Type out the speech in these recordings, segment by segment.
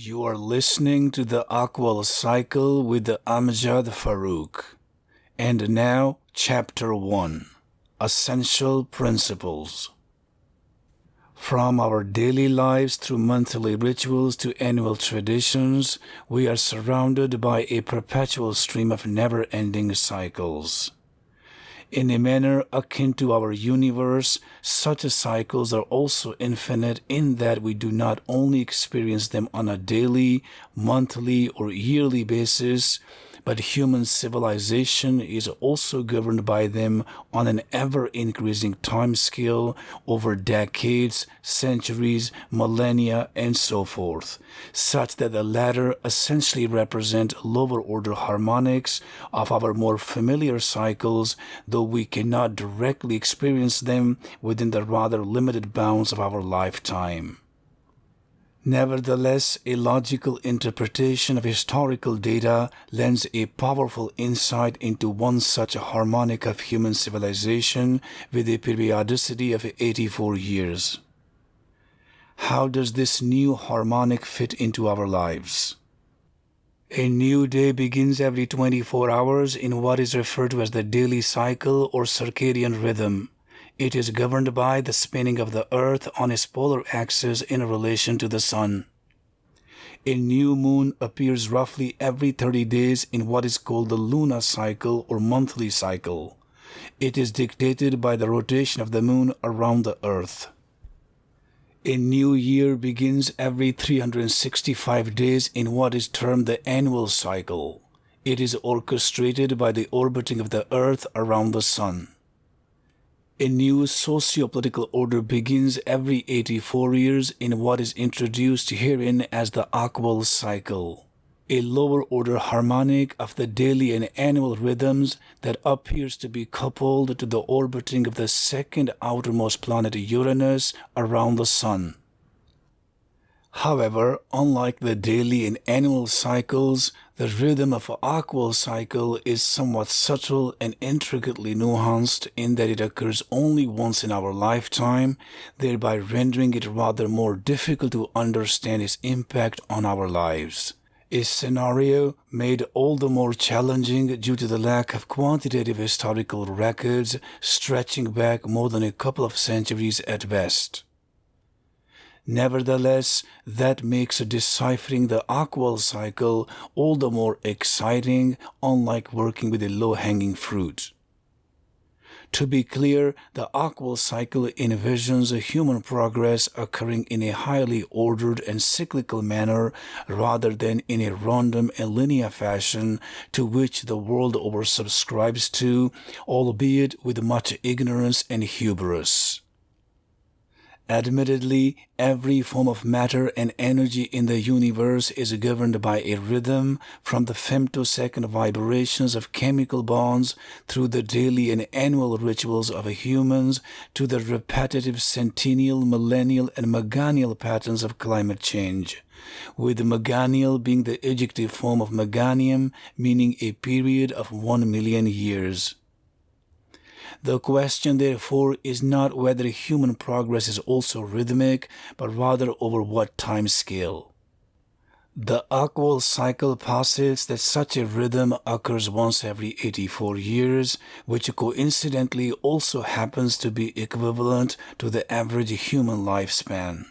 You are listening to the Oqual Cycle with the Amjad Farouk. And now, Chapter 1, Essential Principles. From our daily lives through monthly rituals to annual traditions, we are surrounded by a perpetual stream of never-ending cycles. In a manner akin to our universe, such cycles are also infinite in that we do not only experience them on a daily, monthly, or yearly basis, but human civilization is also governed by them on an ever-increasing time scale over decades, centuries, millennia, and so forth, such that the latter essentially represent lower-order harmonics of our more familiar cycles, though we cannot directly experience them within the rather limited bounds of our lifetime. Nevertheless, a logical interpretation of historical data lends a powerful insight into one such harmonic of human civilization with a periodicity of 84 years. How does this new harmonic fit into our lives? A new day begins every 24 hours in what is referred to as the daily cycle or circadian rhythm. It is governed by the spinning of the Earth on its polar axis in relation to the Sun. A new moon appears roughly every 30 days in what is called the lunar cycle or monthly cycle. It is dictated by the rotation of the moon around the Earth. A new year begins every 365 days in what is termed the annual cycle. It is orchestrated by the orbiting of the Earth around the Sun. A new socio-political order begins every 84 years in what is introduced herein as the Oqual cycle, a lower-order harmonic of the daily and annual rhythms that appears to be coupled to the orbiting of the second outermost planet Uranus around the Sun. However, unlike the daily and annual cycles, the rhythm of an Oqual cycle is somewhat subtle and intricately nuanced in that it occurs only once in our lifetime, thereby rendering it rather more difficult to understand its impact on our lives. A scenario made all the more challenging due to the lack of quantitative historical records stretching back more than a couple of centuries at best. Nevertheless, that makes deciphering the Oqual cycle all the more exciting, unlike working with a low-hanging fruit. To be clear, the Oqual cycle envisions a human progress occurring in a highly ordered and cyclical manner rather than in a random and linear fashion to which the world oversubscribes to, albeit with much ignorance and hubris. Admittedly, every form of matter and energy in the universe is governed by a rhythm, from the femtosecond vibrations of chemical bonds through the daily and annual rituals of humans to the repetitive centennial, millennial, and meganial patterns of climate change, with meganial being the adjective form of meganium, meaning a period of 1 million years. The question, therefore, is not whether human progress is also rhythmic, but rather over what time scale. The Oqual cycle posits that such a rhythm occurs once every 84 years, which coincidentally also happens to be equivalent to the average human lifespan.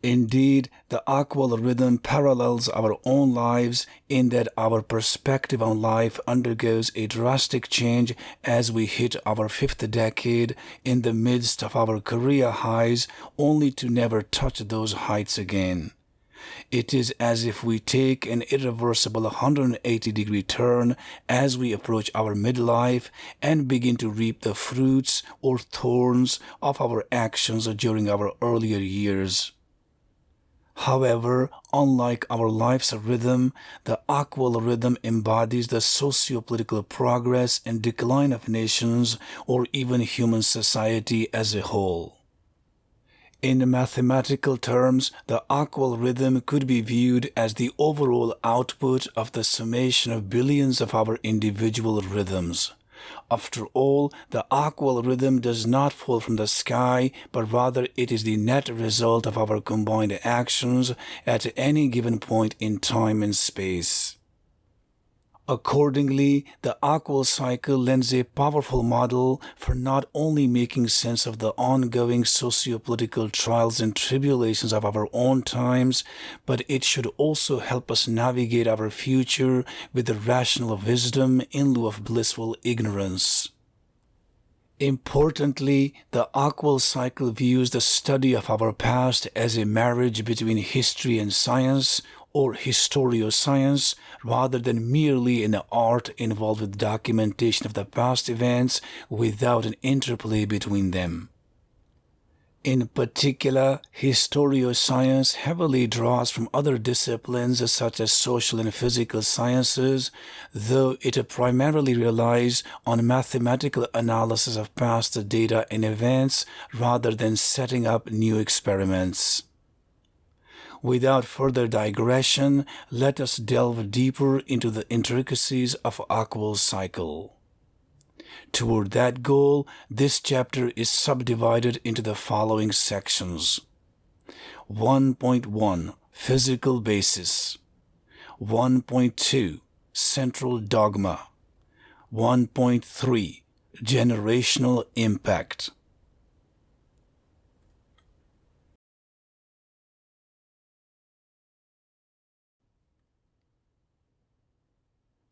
Indeed, the Oqual rhythm parallels our own lives in that our perspective on life undergoes a drastic change as we hit our 5th decade in the midst of our career highs, only to never touch those heights again. It is as if we take an irreversible 180-degree turn as we approach our midlife and begin to reap the fruits or thorns of our actions during our earlier years. However, unlike our life's rhythm, the Oqual rhythm embodies the socio-political progress and decline of nations or even human society as a whole. In mathematical terms, the Oqual rhythm could be viewed as the overall output of the summation of billions of our individual rhythms. After all, the Oqual rhythm does not fall from the sky, but rather it is the net result of our combined actions at any given point in time and space. Accordingly, the Oqual cycle lends a powerful model for not only making sense of the ongoing socio-political trials and tribulations of our own times, but it should also help us navigate our future with rational wisdom in lieu of blissful ignorance. Importantly, the Oqual cycle views the study of our past as a marriage between history and science, or historioscience, rather than merely an art involved with documentation of the past events without an interplay between them. In particular, historioscience heavily draws from other disciplines such as social and physical sciences, though it primarily relies on mathematical analysis of past data and events rather than setting up new experiments. Without further digression, let us delve deeper into the intricacies of Oqual's cycle. Toward that goal, this chapter is subdivided into the following sections. 1.1 Physical Basis, 1.2 Central Dogma, 1.3 Generational Impact.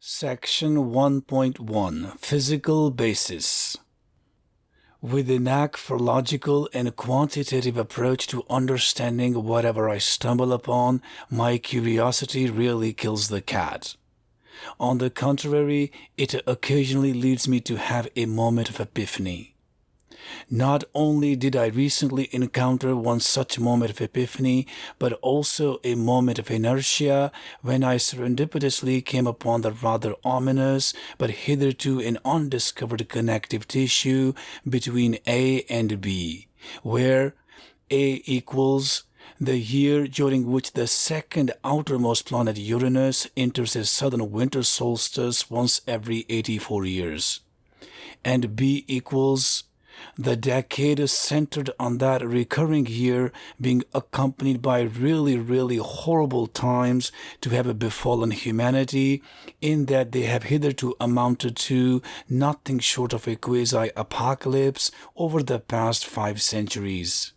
Section 1.1 Physical Basis. With a knack for logical and quantitative approach to understanding whatever I stumble upon, my curiosity rarely kills the cat. On the contrary, it occasionally leads me to have a moment of epiphany. Not only did I recently encounter one such moment of epiphany, but also a moment of inertia when I serendipitously came upon the rather ominous but hitherto an undiscovered connective tissue between A and B, where A equals the year during which the second outermost planet Uranus enters a southern winter solstice once every 84 years, and B equals the decade centered on that recurring year being accompanied by really horrible times to have befallen humanity, in that they have hitherto amounted to nothing short of a quasi-apocalypse over the past 5 centuries.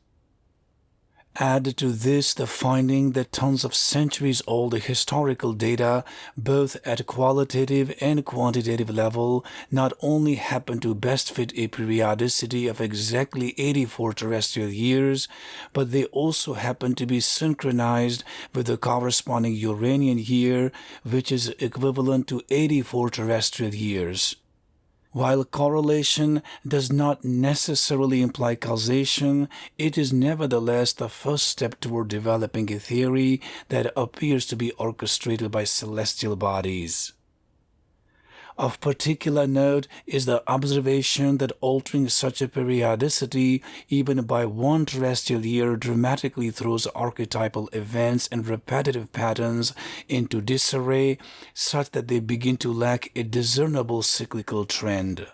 Add to this the finding that tons of centuries-old historical data, both at qualitative and quantitative level, not only happen to best fit a periodicity of exactly 84 terrestrial years, but they also happen to be synchronized with the corresponding Uranian year, which is equivalent to 84 terrestrial years. While correlation does not necessarily imply causation, it is nevertheless the first step toward developing a theory that appears to be orchestrated by celestial bodies. Of particular note is the observation that altering such a periodicity, even by 1 terrestrial year, dramatically throws archetypal events and repetitive patterns into disarray, such that they begin to lack a discernible cyclical trend.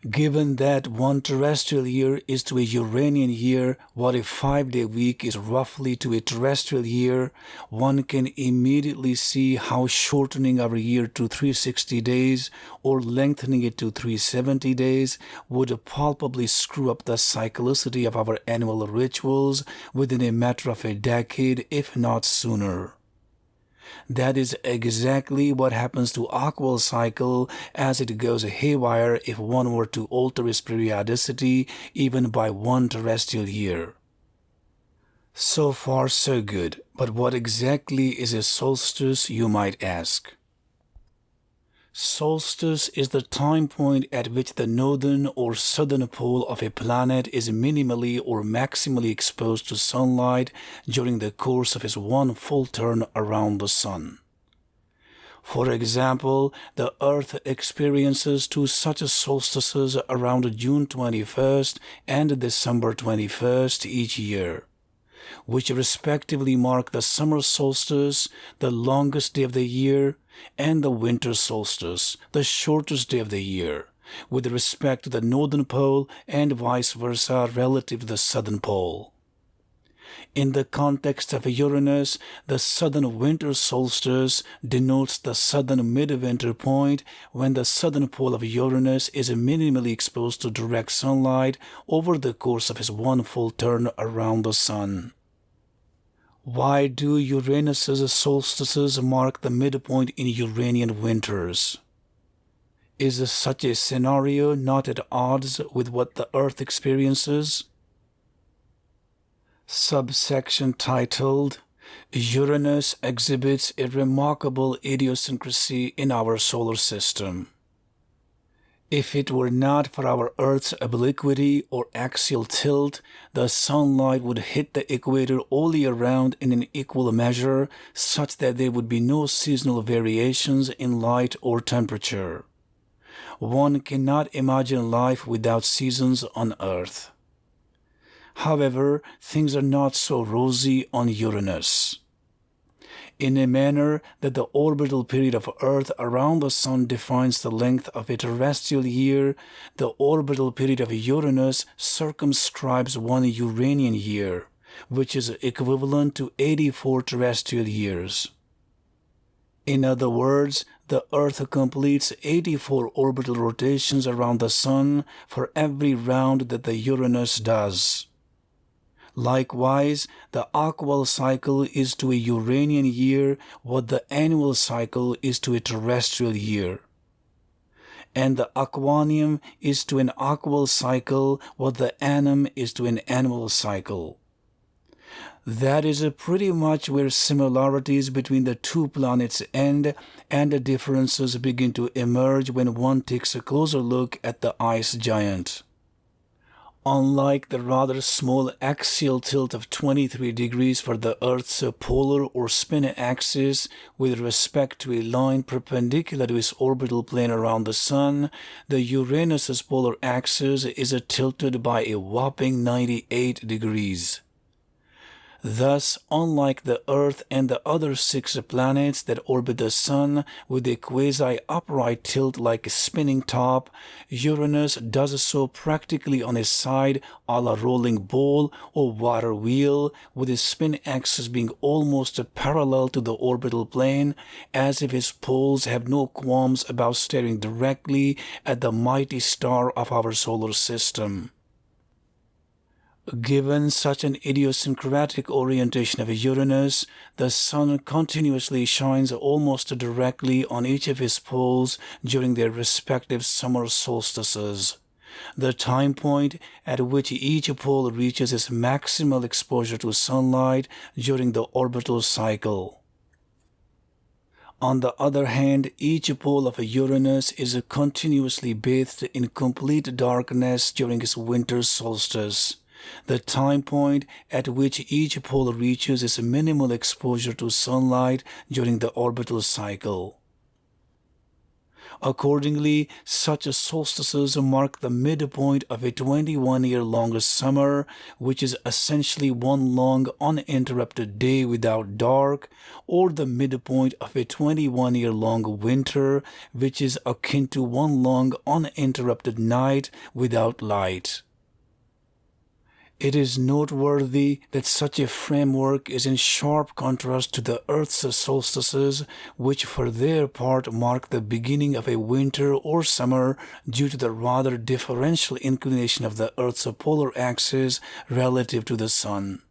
Given that 1 terrestrial year is to a Uranian year what a 5-day week is roughly to a terrestrial year, one can immediately see how shortening our year to 360 days or lengthening it to 370 days would palpably screw up the cyclicity of our annual rituals within a matter of a decade, if not sooner. That is exactly what happens to Oqual's cycle, as it goes haywire if one were to alter its periodicity even by 1 terrestrial year. So far so good, but what exactly is a solstice, you might ask? Solstice is the time point at which the northern or southern pole of a planet is minimally or maximally exposed to sunlight during the course of its 1 full turn around the sun. For example, the Earth experiences 2 such solstices around June 21st and December 21st each year. which respectively mark the summer solstice, the longest day of the year, and the winter solstice, the shortest day of the year, with respect to the northern pole and vice versa relative to the southern pole. In the context of Uranus, the southern winter solstice denotes the southern midwinter point when the southern pole of Uranus is minimally exposed to direct sunlight over the course of its one full turn around the sun. Why do Uranus's solstices mark the midpoint in Uranian winters? Is such a scenario not at odds with what the Earth experiences? Subsection titled, Uranus exhibits a remarkable idiosyncrasy in our solar system. If it were not for our Earth's obliquity or axial tilt, the sunlight would hit the equator all year round in an equal measure, such that there would be no seasonal variations in light or temperature. One cannot imagine life without seasons on Earth. However, things are not so rosy on Uranus. In a manner that the orbital period of Earth around the Sun defines the length of a terrestrial year, the orbital period of Uranus circumscribes one Uranian year, which is equivalent to 84 terrestrial years. In other words, the Earth completes 84 orbital rotations around the Sun for every round that the Uranus does. Likewise, the Oqual cycle is to a Uranian year what the annual cycle is to a terrestrial year. And the Aquanium is to an Oqual cycle what the annum is to an annual cycle. That is pretty much where similarities between the two planets end and the differences begin to emerge when one takes a closer look at the ice giant. Unlike the rather small axial tilt of 23 degrees for the Earth's polar or spin axis with respect to a line perpendicular to its orbital plane around the Sun, the Uranus's polar axis is tilted by a whopping 98 degrees. Thus, unlike the Earth and the other 6 planets that orbit the Sun with a quasi-upright tilt like a spinning top, Uranus does so practically on its side a la rolling ball or water wheel, with its spin axis being almost parallel to the orbital plane, as if its poles have no qualms about staring directly at the mighty star of our solar system. Given such an idiosyncratic orientation of Uranus, the Sun continuously shines almost directly on each of its poles during their respective summer solstices, the time point at which each pole reaches its maximal exposure to sunlight during the orbital cycle. On the other hand, each pole of Uranus is continuously bathed in complete darkness during its winter solstice, the time point at which each pole reaches its minimal exposure to sunlight during the orbital cycle. Accordingly, such solstices mark the midpoint of a 21-year-long summer, which is essentially one long uninterrupted day without dark, or the midpoint of a 21-year-long winter, which is akin to one long uninterrupted night without light. It is noteworthy that such a framework is in sharp contrast to the Earth's solstices, which for their part mark the beginning of a winter or summer due to the rather differential inclination of the Earth's polar axis relative to the Sun.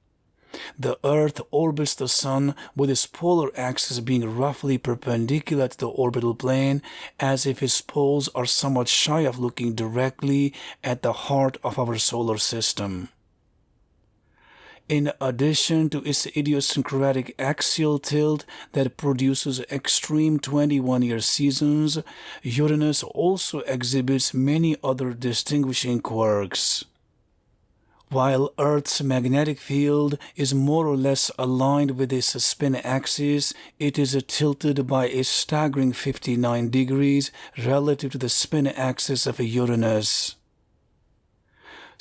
The Earth orbits the Sun with its polar axis being roughly perpendicular to the orbital plane, as if its poles are somewhat shy of looking directly at the heart of our solar system. In addition to its idiosyncratic axial tilt that produces extreme 21-year seasons, Uranus also exhibits many other distinguishing quirks. While Earth's magnetic field is more or less aligned with its spin axis, it is tilted by a staggering 59 degrees relative to the spin axis of Uranus.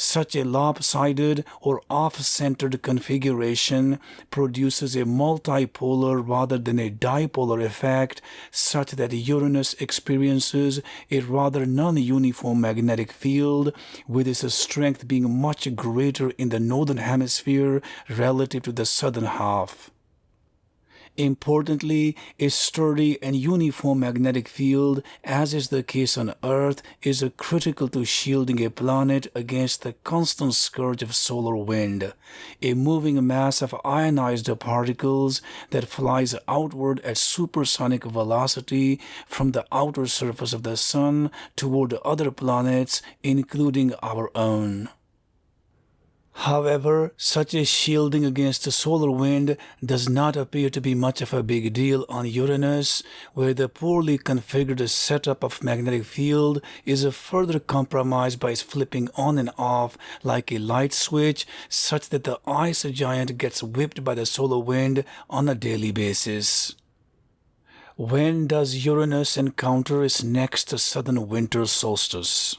Such a lopsided or off-centered configuration produces a multipolar rather than a dipolar effect, such that Uranus experiences a rather non-uniform magnetic field, with its strength being much greater in the northern hemisphere relative to the southern half. Importantly, a sturdy and uniform magnetic field, as is the case on Earth, is critical to shielding a planet against the constant scourge of solar wind, a moving mass of ionized particles that flies outward at supersonic velocity from the outer surface of the Sun toward other planets, including our own. However, such a shielding against the solar wind does not appear to be much of a big deal on Uranus, where the poorly configured setup of magnetic field is further compromised by its flipping on and off like a light switch, such that the ice giant gets whipped by the solar wind on a daily basis. When does Uranus encounter its next southern winter solstice?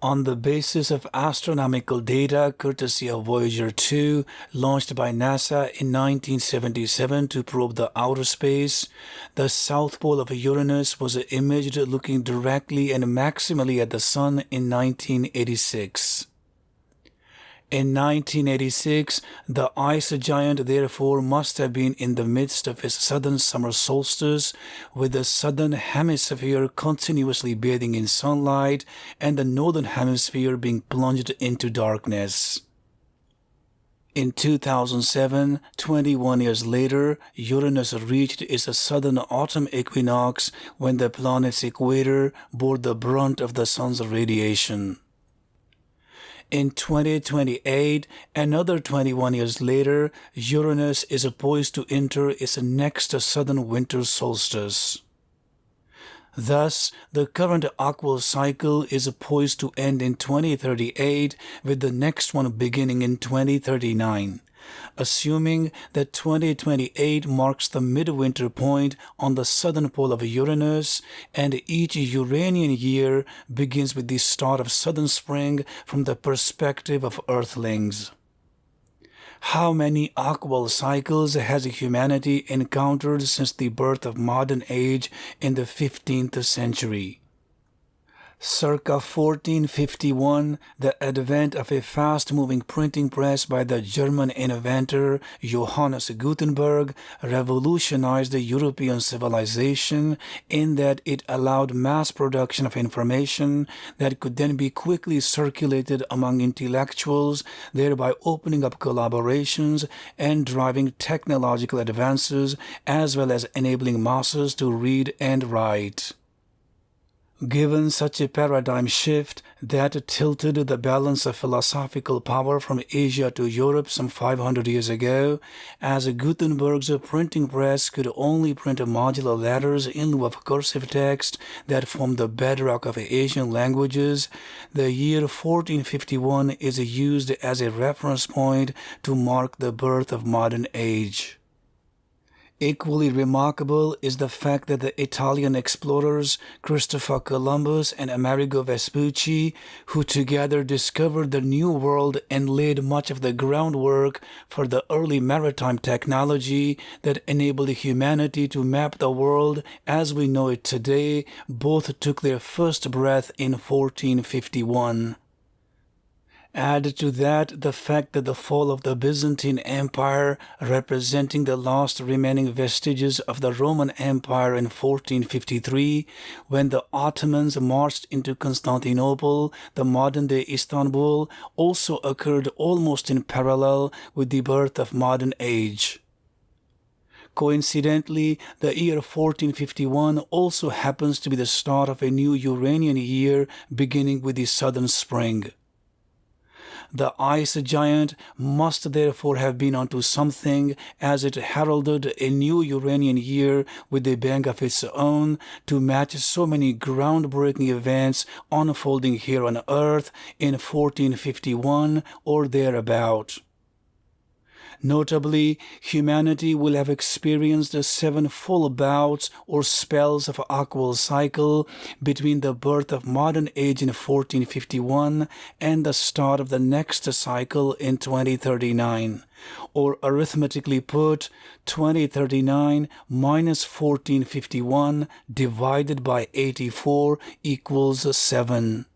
On the basis of astronomical data courtesy of Voyager 2, launched by NASA in 1977 to probe the outer space, the south pole of Uranus was imaged looking directly and maximally at the Sun in 1986. In 1986, the ice giant therefore must have been in the midst of its southern summer solstice, with the southern hemisphere continuously bathing in sunlight and the northern hemisphere being plunged into darkness. In 2007, 21 years later, Uranus reached its southern autumn equinox when the planet's equator bore the brunt of the Sun's radiation. In 2028, another 21 years later, Uranus is poised to enter its next southern winter solstice. Thus, the current Oqual cycle is poised to end in 2038, with the next one beginning in 2039. Assuming that 2028 marks the midwinter point on the southern pole of Uranus, and each Uranian year begins with the start of southern spring from the perspective of Earthlings. How many Oqual cycles has humanity encountered since the birth of modern age in the 15th century? Circa 1451, the advent of a fast-moving printing press by the German inventor Johannes Gutenberg revolutionized the European civilization in that it allowed mass production of information that could then be quickly circulated among intellectuals, thereby opening up collaborations and driving technological advances, as well as enabling masses to read and write. Given such a paradigm shift that tilted the balance of philosophical power from Asia to Europe some 500 years ago, as Gutenberg's printing press could only print modular letters in lieu of cursive text that formed the bedrock of Asian languages, the year 1451 is used as a reference point to mark the birth of modern age. Equally remarkable is the fact that the Italian explorers Christopher Columbus and Amerigo Vespucci, who together discovered the New World and laid much of the groundwork for the early maritime technology that enabled humanity to map the world as we know it today, both took their first breath in 1451. Add to that the fact that the fall of the Byzantine Empire, representing the last remaining vestiges of the Roman Empire in 1453, when the Ottomans marched into Constantinople, the modern-day Istanbul, also occurred almost in parallel with the birth of modern age. Coincidentally, the year 1451 also happens to be the start of a new Uranian year beginning with the southern spring. The ice giant must therefore have been onto something, as it heralded a new Uranian year with a bang of its own to match so many groundbreaking events unfolding here on Earth in 1451 or thereabout. Notably, humanity will have experienced 7 full bouts or spells of Oqual cycle between the birth of modern age in 1451 and the start of the next cycle in 2039. Or arithmetically put, 2039 minus 1451 divided by 84 equals 7.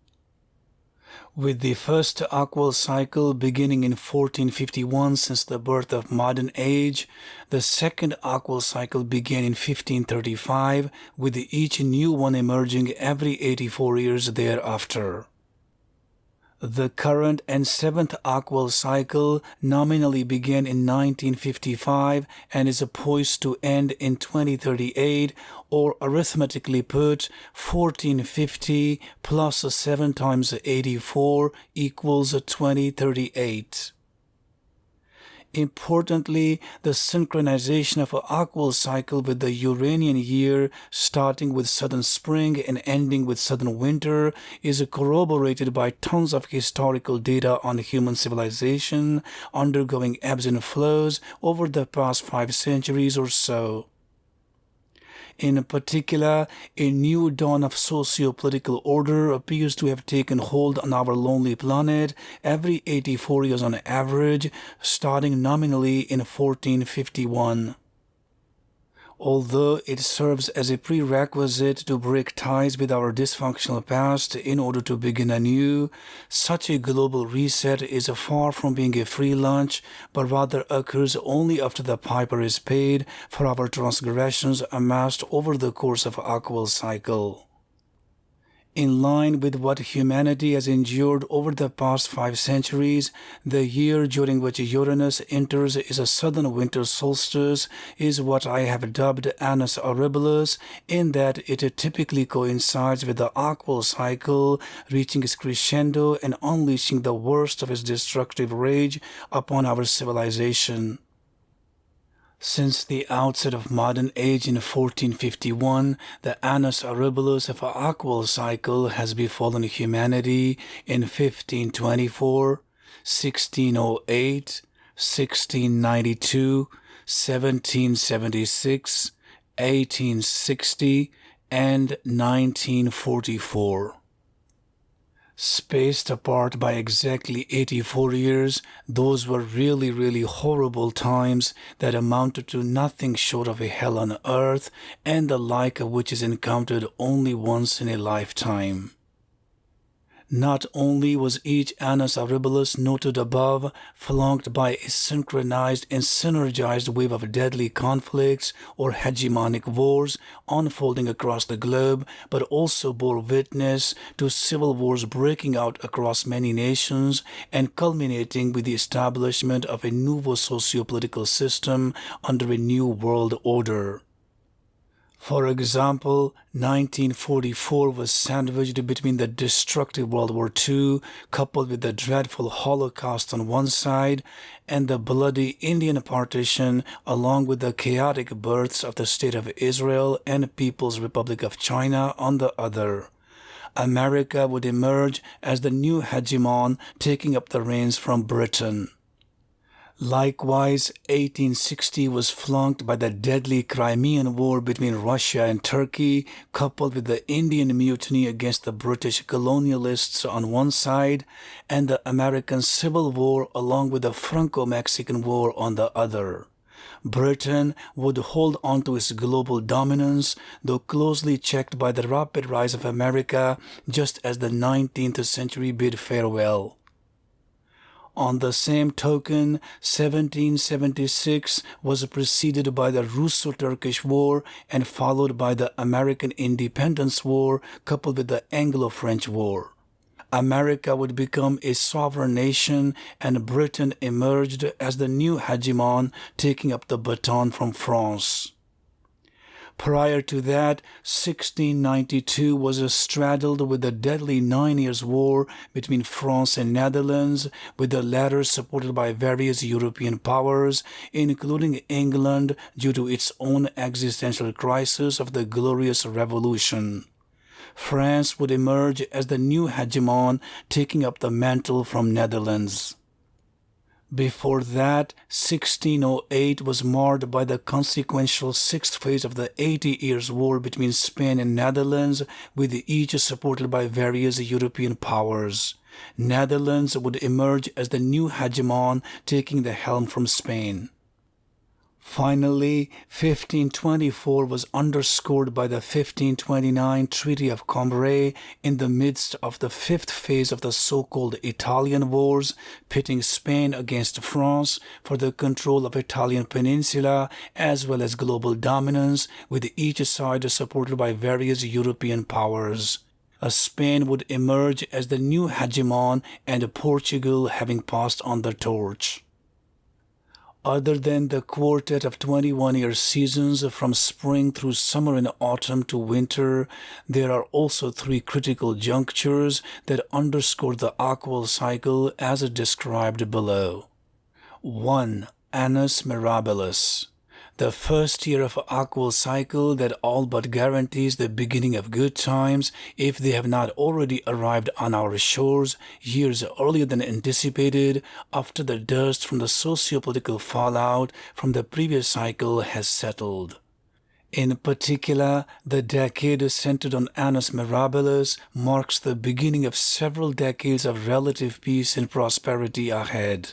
With the first Oqual cycle beginning in 1451 since the birth of modern age, the second Oqual cycle began in 1535, with each new one emerging every 84 years thereafter. The current and 7th Oqual cycle nominally began in 1955 and is poised to end in 2038, or arithmetically put, 1450 plus 7 times 84 equals 2038. Importantly, the synchronization of an Oqual cycle with the Uranian year, starting with southern spring and ending with southern winter, is corroborated by tons of historical data on human civilization undergoing ebbs and flows over the past 5 centuries or so. In particular, a new dawn of socio-political order appears to have taken hold on our lonely planet every 84 years on average, starting nominally in 1451. Although it serves as a prerequisite to break ties with our dysfunctional past in order to begin anew, such a global reset is far from being a free lunch, but rather occurs only after the piper is paid for our transgressions amassed over the course of Oqual cycle. In line with what humanity has endured over the past 5 centuries, the year during which Uranus enters is a southern winter solstice is what I have dubbed Annus Horribilis, in that it typically coincides with the Oqual cycle, reaching its crescendo and unleashing the worst of its destructive rage upon our civilization. Since the outset of modern age in 1451, the Annus Horribilis of an Oqual cycle has befallen humanity in 1524, 1608, 1692, 1776, 1860, and 1944. Spaced apart by exactly 84 years, those were really horrible times that amounted to nothing short of a hell on earth, and the like of which is encountered only once in a lifetime. Not only was each Annus Horribilis noted above flanked by a synchronized and synergized wave of deadly conflicts or hegemonic wars unfolding across the globe, but also bore witness to civil wars breaking out across many nations and culminating with the establishment of a nouveau socio-political system under a new world order. For example, 1944 was sandwiched between the destructive World War II, coupled with the dreadful Holocaust on one side, and the bloody Indian partition, along with the chaotic births of the State of Israel and People's Republic of China on the other. America would emerge as the new hegemon, taking up the reins from Britain. Likewise, 1860 was flanked by the deadly Crimean War between Russia and Turkey, coupled with the Indian Mutiny against the British colonialists on one side, and the American Civil War along with the Franco-Mexican War on the other. Britain would hold on to its global dominance, though closely checked by the rapid rise of America, just as the 19th century bid farewell. On the same token, 1776 was preceded by the Russo-Turkish War and followed by the American Independence War, coupled with the Anglo-French War. America would become a sovereign nation, and Britain emerged as the new hegemon, taking up the baton from France. Prior to that, 1692 was straddled with the deadly 9 Years' War between France and Netherlands, with the latter supported by various European powers, including England, due to its own existential crisis of the Glorious Revolution. France would emerge as the new hegemon, taking up the mantle from Netherlands. Before that, 1608 was marred by the consequential sixth phase of the 80 Years' War between Spain and Netherlands, with each supported by various European powers. Netherlands would emerge as the new hegemon, taking the helm from Spain. Finally, 1524 was underscored by the 1529 Treaty of Cambrai in the midst of the fifth phase of the so-called Italian Wars, pitting Spain against France for the control of Italian peninsula as well as global dominance, with each side supported by various European powers. Spain would emerge as the new hegemon, and Portugal having passed on the torch. Other than the quartet of 21-year seasons from spring through summer and autumn to winter, there are also three critical junctures that underscore the Oqual cycle as described below. 1. Annus Mirabilis. The first year of Oqual cycle that all but guarantees the beginning of good times, if they have not already arrived on our shores years earlier than anticipated, after the dust from the socio-political fallout from the previous cycle has settled. In particular, the decade centered on Annus Mirabilis marks the beginning of several decades of relative peace and prosperity ahead.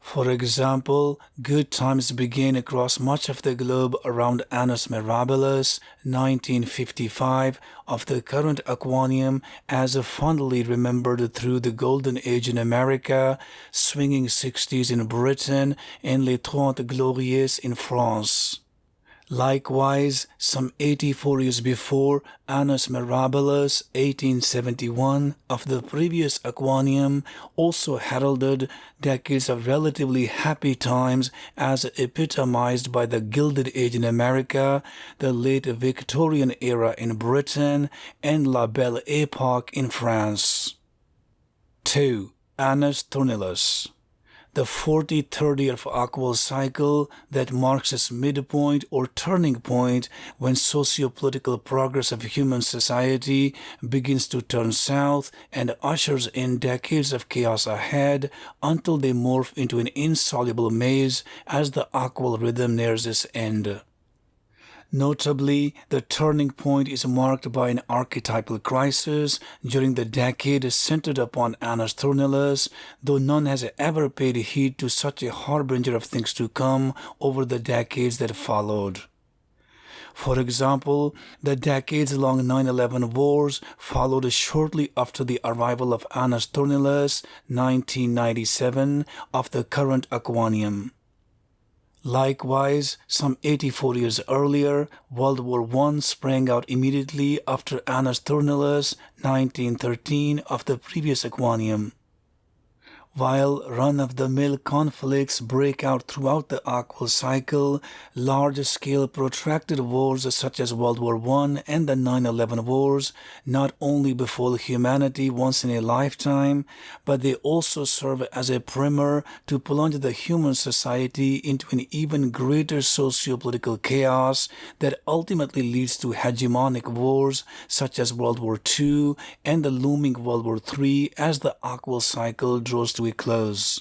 For example, good times begin across much of the globe around Annus Mirabilis, 1955, of the current Aquanium, as fondly remembered through the Golden Age in America, swinging 60s in Britain, and Les Trente Glorieuses in France. Likewise, some 84 years before, Annus Mirabilis, 1871, of the previous Aquanium, also heralded decades of relatively happy times as epitomized by the Gilded Age in America, the late Victorian era in Britain, and La Belle Époque in France. 2. Annus Tournalis. The 43rd year of Oqual cycle that marks its midpoint or turning point when socio-political progress of human society begins to turn south and ushers in decades of chaos ahead until they morph into an insoluble maze as the Oqual rhythm nears its end. Notably, the turning point is marked by an archetypal crisis during the decade centered upon Annus Tournalis, though none has ever paid heed to such a harbinger of things to come over the decades that followed. For example, the decades-long 9/11 wars followed shortly after the arrival of Annus Tournalis, 1997, of the current Aquanium. Likewise, some 84 years earlier, World War I sprang out immediately after Annus Tournalis, 1913, of the previous Aquanium. While run-of-the-mill conflicts break out throughout the Oqual cycle, large-scale protracted wars such as World War I and the 9/11 wars not only befall humanity once in a lifetime, but they also serve as a primer to plunge the human society into an even greater socio-political chaos that ultimately leads to hegemonic wars such as World War II and the looming World War III as the Oqual cycle draws to a close.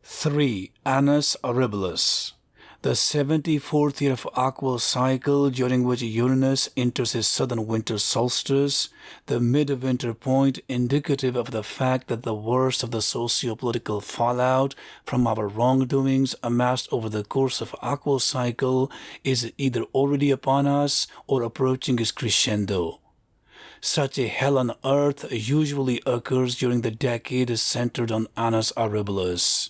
3. Annus Horribilis. The 74th year of Oqual cycle, during which Uranus enters his southern winter solstice, the midwinter point indicative of the fact that the worst of the socio-political fallout from our wrongdoings amassed over the course of Oqual cycle is either already upon us or approaching its crescendo. Such a hell on earth usually occurs during the decade centered on Annus Horribilis.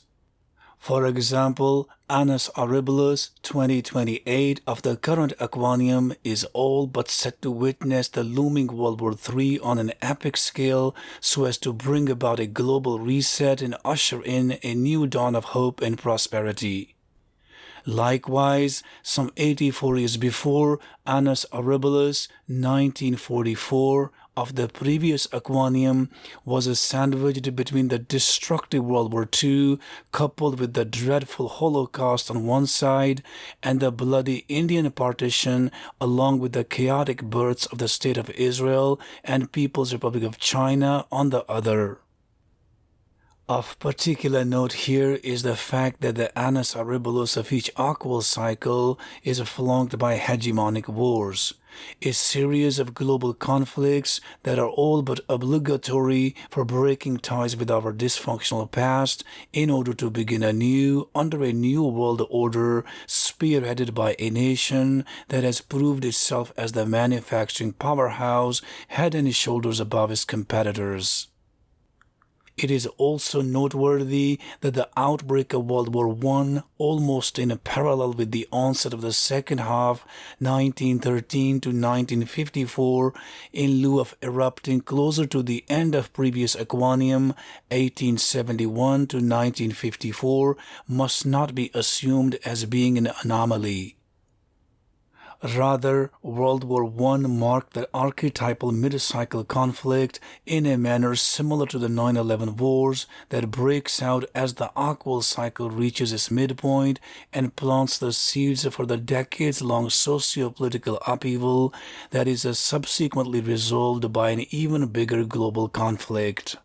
For example, Annus Horribilis 2028 of the current Aquanium is all but set to witness the looming World War III on an epic scale so as to bring about a global reset and usher in a new dawn of hope and prosperity. Likewise, some 84 years before, Annus Horribilis 1944 of the previous Aquanium was sandwiched between the destructive World War II coupled with the dreadful Holocaust on one side and the bloody Indian partition along with the chaotic births of the State of Israel and People's Republic of China on the other. Of particular note here is the fact that the annus horribilis of each Oqual cycle is flanked by hegemonic wars, a series of global conflicts that are all but obligatory for breaking ties with our dysfunctional past in order to begin anew under a new world order spearheaded by a nation that has proved itself as the manufacturing powerhouse head and shoulders above its competitors. It is also noteworthy that the outbreak of World War I, almost in parallel with the onset of the second half, 1913 to 1954, in lieu of erupting closer to the end of previous Equanium, 1871 to 1954, must not be assumed as being an anomaly. Rather, World War I marked the archetypal mid-cycle conflict in a manner similar to the 9/11 wars that breaks out as the Oqual cycle reaches its midpoint and plants the seeds for the decades-long socio-political upheaval that is subsequently resolved by an even bigger global conflict.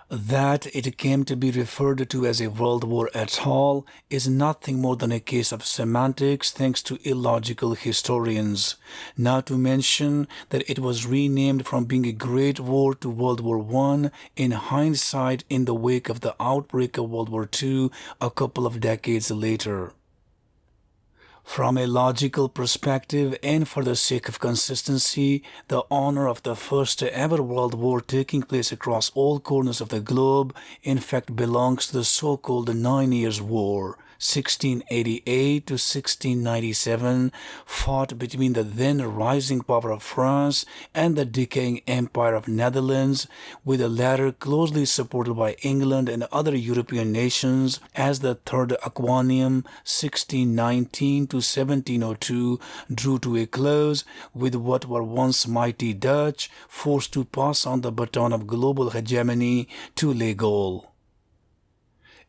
That it came to be referred to as a world war at all is nothing more than a case of semantics thanks to illogical historians, not to mention that it was renamed from being a Great War to World War I in hindsight in the wake of the outbreak of World War II a couple of decades later. From a logical perspective and for the sake of consistency, the honor of the first ever world war taking place across all corners of the globe in fact belongs to the so-called 9 Years' War, 1688 to 1697, fought between the then rising power of France and the decaying empire of Netherlands, with the latter closely supported by England and other European nations, as the Third Equanium 1619 to 1702 drew to a close, with what were once mighty Dutch forced to pass on the baton of global hegemony to Les Gaules.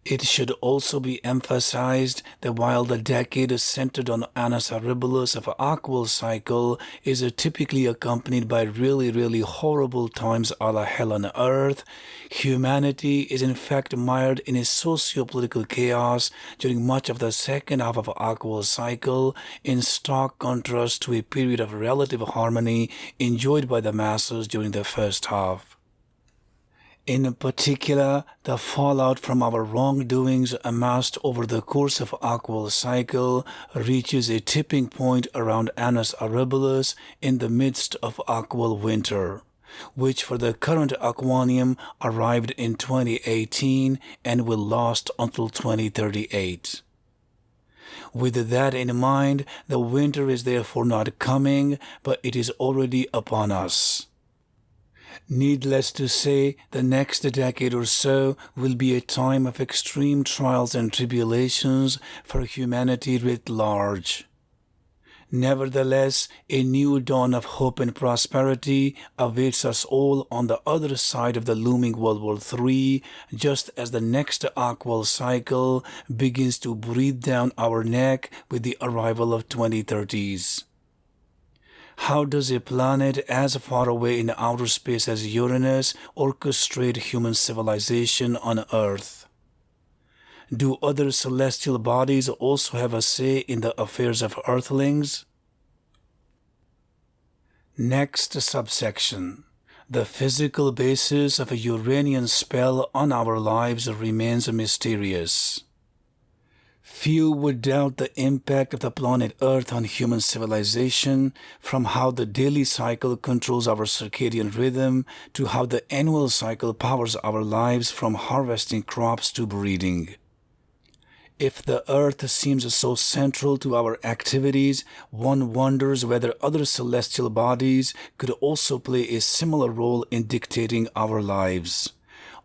It should also be emphasized that while the decade centered on annus horribilis of Oqual cycle is typically accompanied by really horrible times a la hell on earth, humanity is in fact mired in a socio-political chaos during much of the second half of Oqual cycle, in stark contrast to a period of relative harmony enjoyed by the masses during the first half. In particular, the fallout from our wrongdoings amassed over the course of Oqual cycle reaches a tipping point around annus horribilis in the midst of Oqual winter, which for the current Equanium arrived in 2018 and will last until 2038. With that in mind, the winter is therefore not coming, but it is already upon us. Needless to say, the next decade or so will be a time of extreme trials and tribulations for humanity writ large. Nevertheless, a new dawn of hope and prosperity awaits us all on the other side of the looming World War III, just as the next Oqual cycle begins to breathe down our neck with the arrival of 2030s. How does a planet as far away in outer space as Uranus orchestrate human civilization on Earth? Do other celestial bodies also have a say in the affairs of Earthlings? Next subsection. The physical basis of a Uranian spell on our lives remains mysterious. Few would doubt the impact of the planet Earth on human civilization, from how the daily cycle controls our circadian rhythm to how the annual cycle powers our lives from harvesting crops to breeding. If the Earth seems so central to our activities, one wonders whether other celestial bodies could also play a similar role in dictating our lives,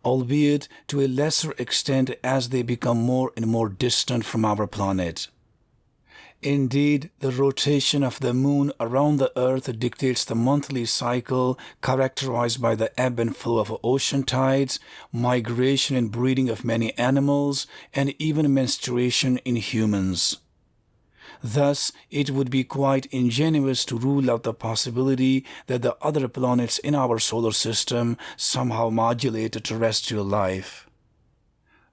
albeit to a lesser extent as they become more and more distant from our planet. Indeed, the rotation of the moon around the earth dictates the monthly cycle characterized by the ebb and flow of ocean tides, migration and breeding of many animals, and even menstruation in humans. Thus, it would be quite ingenuous to rule out the possibility that the other planets in our solar system somehow modulate terrestrial life.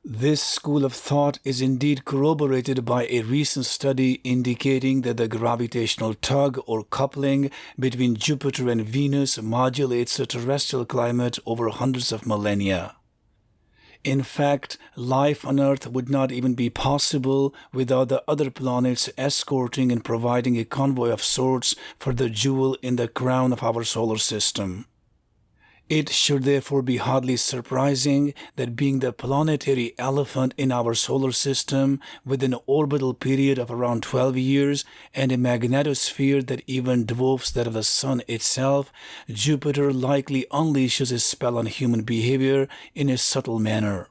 This school of thought is indeed corroborated by a recent study indicating that the gravitational tug or coupling between Jupiter and Venus modulates the terrestrial climate over hundreds of millennia. In fact, life on Earth would not even be possible without the other planets escorting and providing a convoy of sorts for the jewel in the crown of our solar system. It should therefore be hardly surprising that being the planetary elephant in our solar system with an orbital period of around 12 years and a magnetosphere that even dwarfs that of the Sun itself, Jupiter likely unleashes a spell on human behavior in a subtle manner.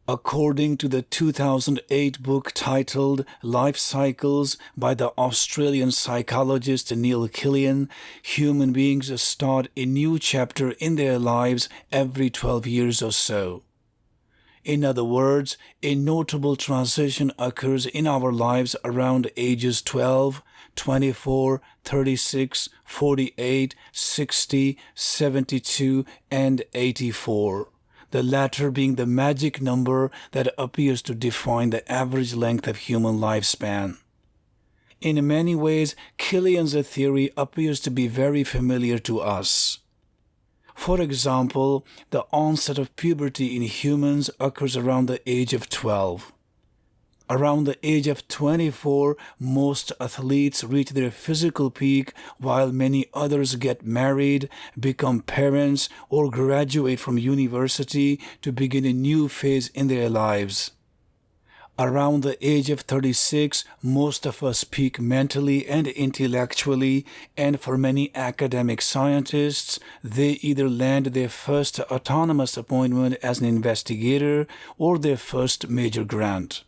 According to the 2008 book titled Life Cycles by the Australian psychologist Neil Killian, human beings start a new chapter in their lives every 12 years or so. In other words, a notable transition occurs in our lives around ages 12, 24, 36, 48, 60, 72, and 84. The latter being the magic number that appears to define the average length of human lifespan. In many ways, Killian's theory appears to be very familiar to us. For example, the onset of puberty in humans occurs around the age of 12. Around the age of 24, most athletes reach their physical peak, while many others get married, become parents, or graduate from university to begin a new phase in their lives. Around the age of 36, most of us peak mentally and intellectually, and for many academic scientists, they either land their first autonomous appointment as an investigator or their first major grant.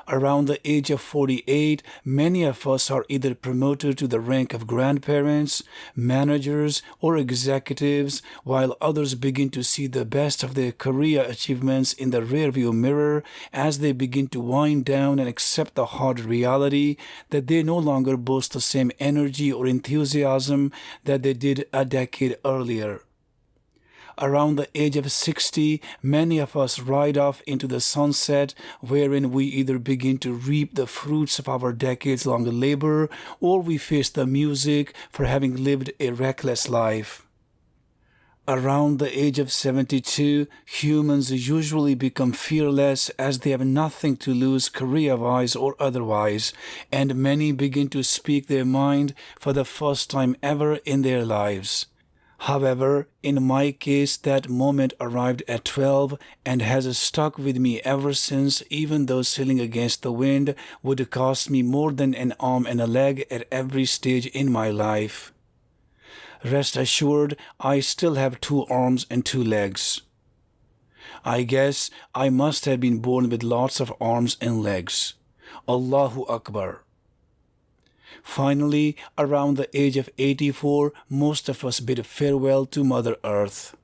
Around the age of 48, many of us are either promoted to the rank of grandparents, managers, or executives, while others begin to see the best of their career achievements in the rearview mirror as they begin to wind down and accept the hard reality that they no longer boast the same energy or enthusiasm that they did a decade earlier. Around the age of 60, many of us ride off into the sunset, wherein we either begin to reap the fruits of our decades-long labor, or we face the music for having lived a reckless life. Around the age of 72, humans usually become fearless as they have nothing to lose career-wise or otherwise, and many begin to speak their mind for the first time ever in their lives. However, in my case, that moment arrived at 12 and has stuck with me ever since, even though sailing against the wind would cost me more than an arm and a leg at every stage in my life. Rest assured, I still have 2 arms and 2 legs. I guess I must have been born with lots of arms and legs. Allahu Akbar. Finally, around the age of 84, most of us bid farewell to Mother Earth.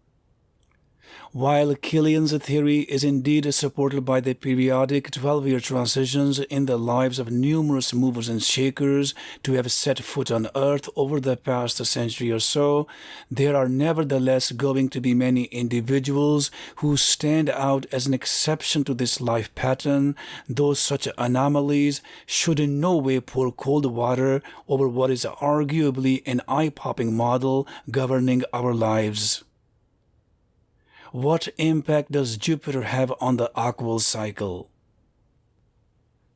While Killian's theory is indeed supported by the periodic 12-year transitions in the lives of numerous movers and shakers to have set foot on Earth over the past century or so, there are nevertheless going to be many individuals who stand out as an exception to this life pattern, though such anomalies should in no way pour cold water over what is arguably an eye-popping model governing our lives. What impact does Jupiter have on the Oqual cycle?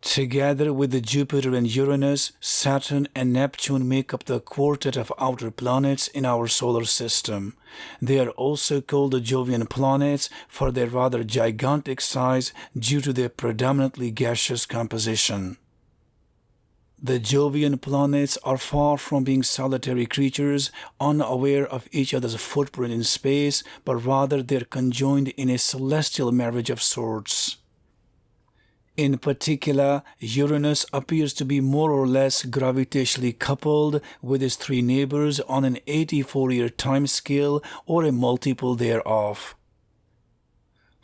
Together with the Jupiter and Uranus, Saturn and Neptune make up the quartet of outer planets in our solar system. They are also called the Jovian planets for their rather gigantic size due to their predominantly gaseous composition. The Jovian planets are far from being solitary creatures, unaware of each other's footprint in space, but rather they're conjoined in a celestial marriage of sorts. In particular, Uranus appears to be more or less gravitationally coupled with its 3 neighbors on an 84-year timescale or a multiple thereof.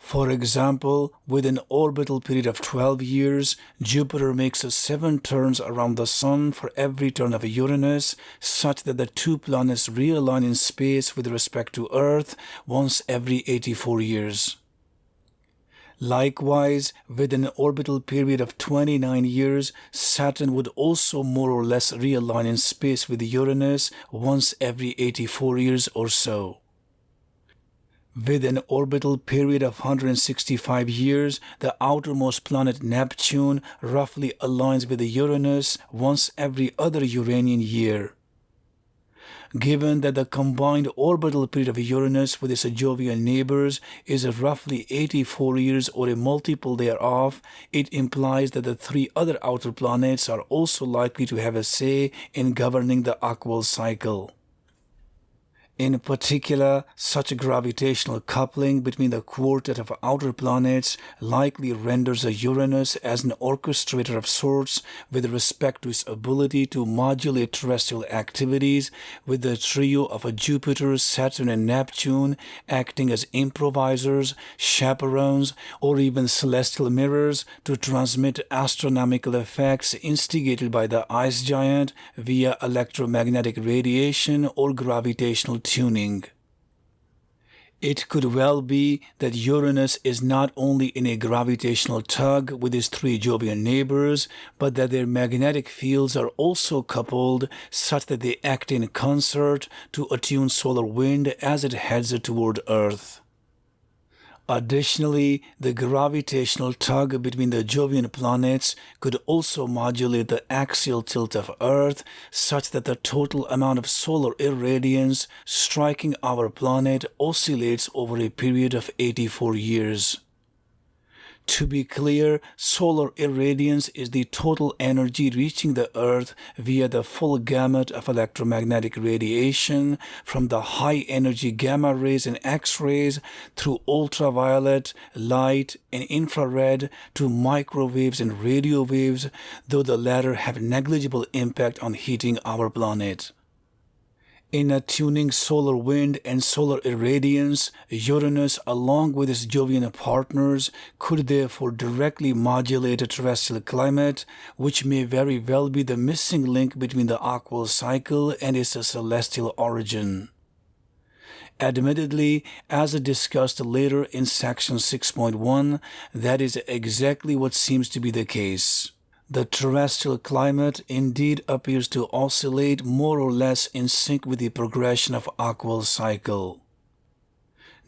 For example, with an orbital period of 12 years, Jupiter makes 7 turns around the Sun for every turn of Uranus, such that the two planets realign in space with respect to Earth once every 84 years. Likewise, with an orbital period of 29 years, Saturn would also more or less realign in space with Uranus once every 84 years or so. With an orbital period of 165 years, the outermost planet Neptune roughly aligns with Uranus once every other Uranian year. Given that the combined orbital period of Uranus with its Jovian neighbors is roughly 84 years or a multiple thereof, it implies that the 3 other outer planets are also likely to have a say in governing the Oqual cycle. In particular, such a gravitational coupling between the quartet of outer planets likely renders a Uranus as an orchestrator of sorts with respect to its ability to modulate terrestrial activities, with the trio of a Jupiter, Saturn, and Neptune acting as improvisers, chaperones, or even celestial mirrors to transmit astronomical effects instigated by the ice giant via electromagnetic radiation or gravitational tuning. It could well be that Uranus is not only in a gravitational tug with its 3 Jovian neighbors, but that their magnetic fields are also coupled such that they act in concert to attune solar wind as it heads toward Earth. Additionally, the gravitational tug between the Jovian planets could also modulate the axial tilt of Earth such that the total amount of solar irradiance striking our planet oscillates over a period of 84 years. To be clear, solar irradiance is the total energy reaching the Earth via the full gamut of electromagnetic radiation, from the high-energy gamma rays and X-rays through ultraviolet, light, and infrared to microwaves and radio waves, though the latter have negligible impact on heating our planet. In attuning solar wind and solar irradiance, Uranus, along with its Jovian partners, could therefore directly modulate a terrestrial climate, which may very well be the missing link between the Oqual cycle and its celestial origin. Admittedly, as discussed later in section 6.1, that is exactly what seems to be the case. The terrestrial climate indeed appears to oscillate more or less in sync with the progression of Oqual cycle.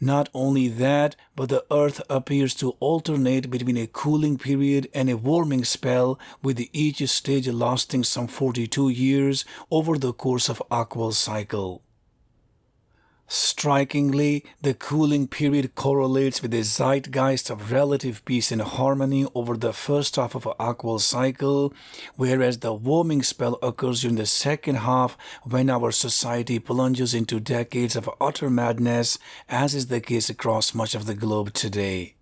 Not only that, but the Earth appears to alternate between a cooling period and a warming spell, with each stage lasting some 42 years over the course of Oqual cycle. Strikingly, the cooling period correlates with a zeitgeist of relative peace and harmony over the first half of an Oqual cycle, whereas the warming spell occurs during the second half when our society plunges into decades of utter madness, as is the case across much of the globe today.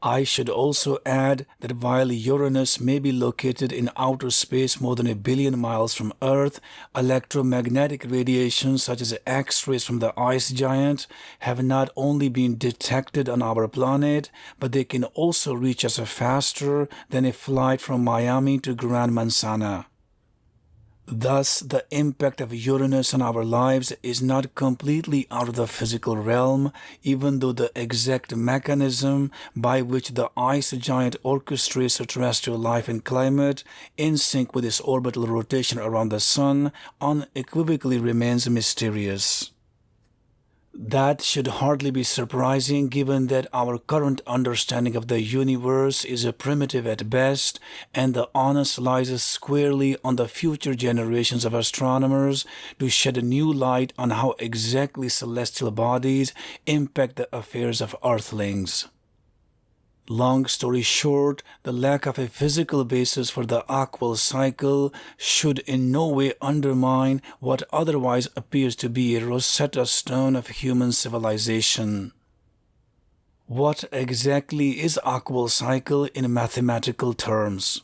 I should also add that while Uranus may be located in outer space more than 1 billion miles from Earth, electromagnetic radiation such as X-rays from the ice giant have not only been detected on our planet, but they can also reach us faster than a flight from Miami to Grand Manzana. Thus, the impact of Uranus on our lives is not completely out of the physical realm, even though the exact mechanism by which the ice giant orchestrates terrestrial life and climate in sync with its orbital rotation around the Sun unequivocally remains mysterious. That should hardly be surprising, given that our current understanding of the universe is primitive at best, and the onus lies squarely on the future generations of astronomers to shed a new light on how exactly celestial bodies impact the affairs of Earthlings. Long story short, the lack of a physical basis for the Oqual cycle should in no way undermine what otherwise appears to be a Rosetta Stone of human civilization. What exactly is Oqual cycle in mathematical terms?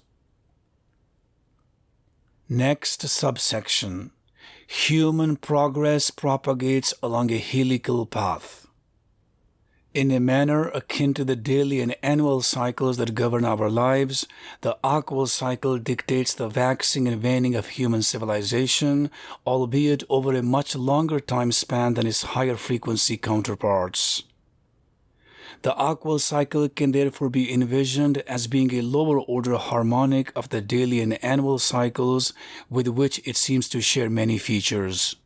Next subsection. Human progress propagates along a helical path. In a manner akin to the daily and annual cycles that govern our lives, the Oqual cycle dictates the waxing and waning of human civilization, albeit over a much longer time span than its higher frequency counterparts. The Oqual cycle can therefore be envisioned as being a lower order harmonic of the daily and annual cycles with which it seems to share many features.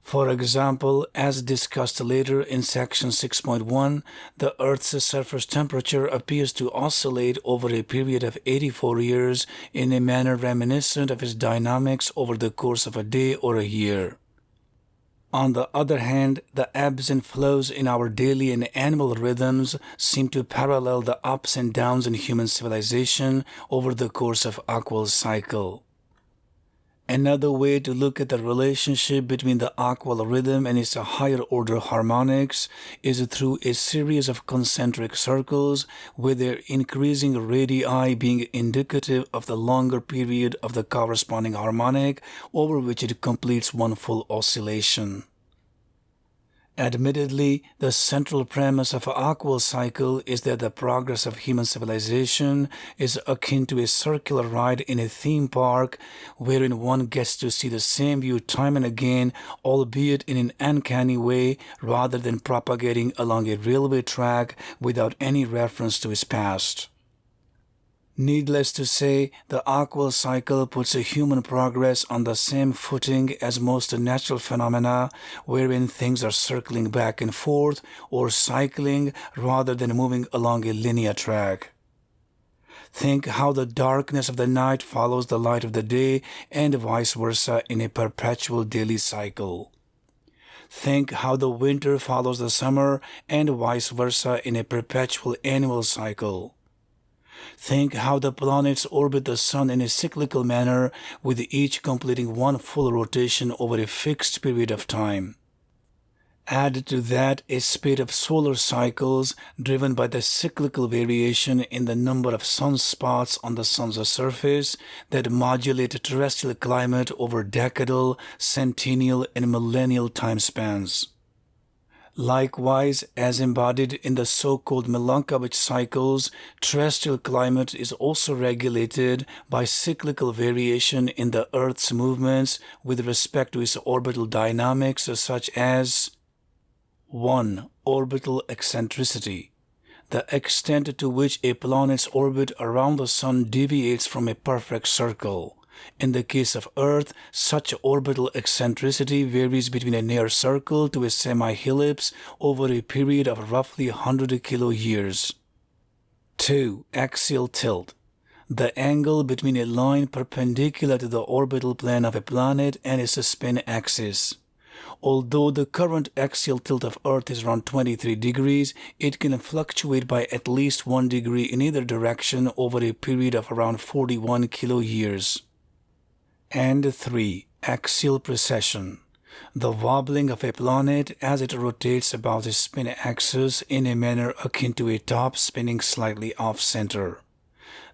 For example, as discussed later in section 6.1, the Earth's surface temperature appears to oscillate over a period of 84 years in a manner reminiscent of its dynamics over the course of a day or a year. On the other hand, the ebbs and flows in our daily and annual rhythms seem to parallel the ups and downs in human civilization over the course of Oqual's cycle. Another way to look at the relationship between the Oqual rhythm and its higher order harmonics is through a series of concentric circles, with their increasing radii being indicative of the longer period of the corresponding harmonic over which it completes one full oscillation. Admittedly, the central premise of an Oqual cycle is that the progress of human civilization is akin to a circular ride in a theme park, wherein one gets to see the same view time and again, albeit in an uncanny way, rather than propagating along a railway track without any reference to its past. Needless to say, the Oqual cycle puts a human progress on the same footing as most natural phenomena, wherein things are circling back and forth or cycling rather than moving along a linear track. Think how the darkness of the night follows the light of the day and vice versa in a perpetual daily cycle. Think how the winter follows the summer and vice versa in a perpetual annual cycle. Think how the planets orbit the Sun in a cyclical manner, with each completing one full rotation over a fixed period of time. Add to that a spate of solar cycles driven by the cyclical variation in the number of sunspots on the Sun's surface that modulate terrestrial climate over decadal, centennial, and millennial time spans. Likewise, as embodied in the so-called Milankovitch cycles, terrestrial climate is also regulated by cyclical variation in the Earth's movements with respect to its orbital dynamics, such as 1. Orbital eccentricity, the extent to which a planet's orbit around the Sun deviates from a perfect circle. In the case of Earth, such orbital eccentricity varies between a near circle to a semi-ellipse over a period of roughly 100 kiloyears. 2. Axial tilt, the angle between a line perpendicular to the orbital plane of a planet and its spin axis. Although the current axial tilt of Earth is around 23 degrees, it can fluctuate by at least 1 degree in either direction over a period of around 41 kiloyears. And 3. Axial precession, the wobbling of a planet as it rotates about its spin axis in a manner akin to a top spinning slightly off-center.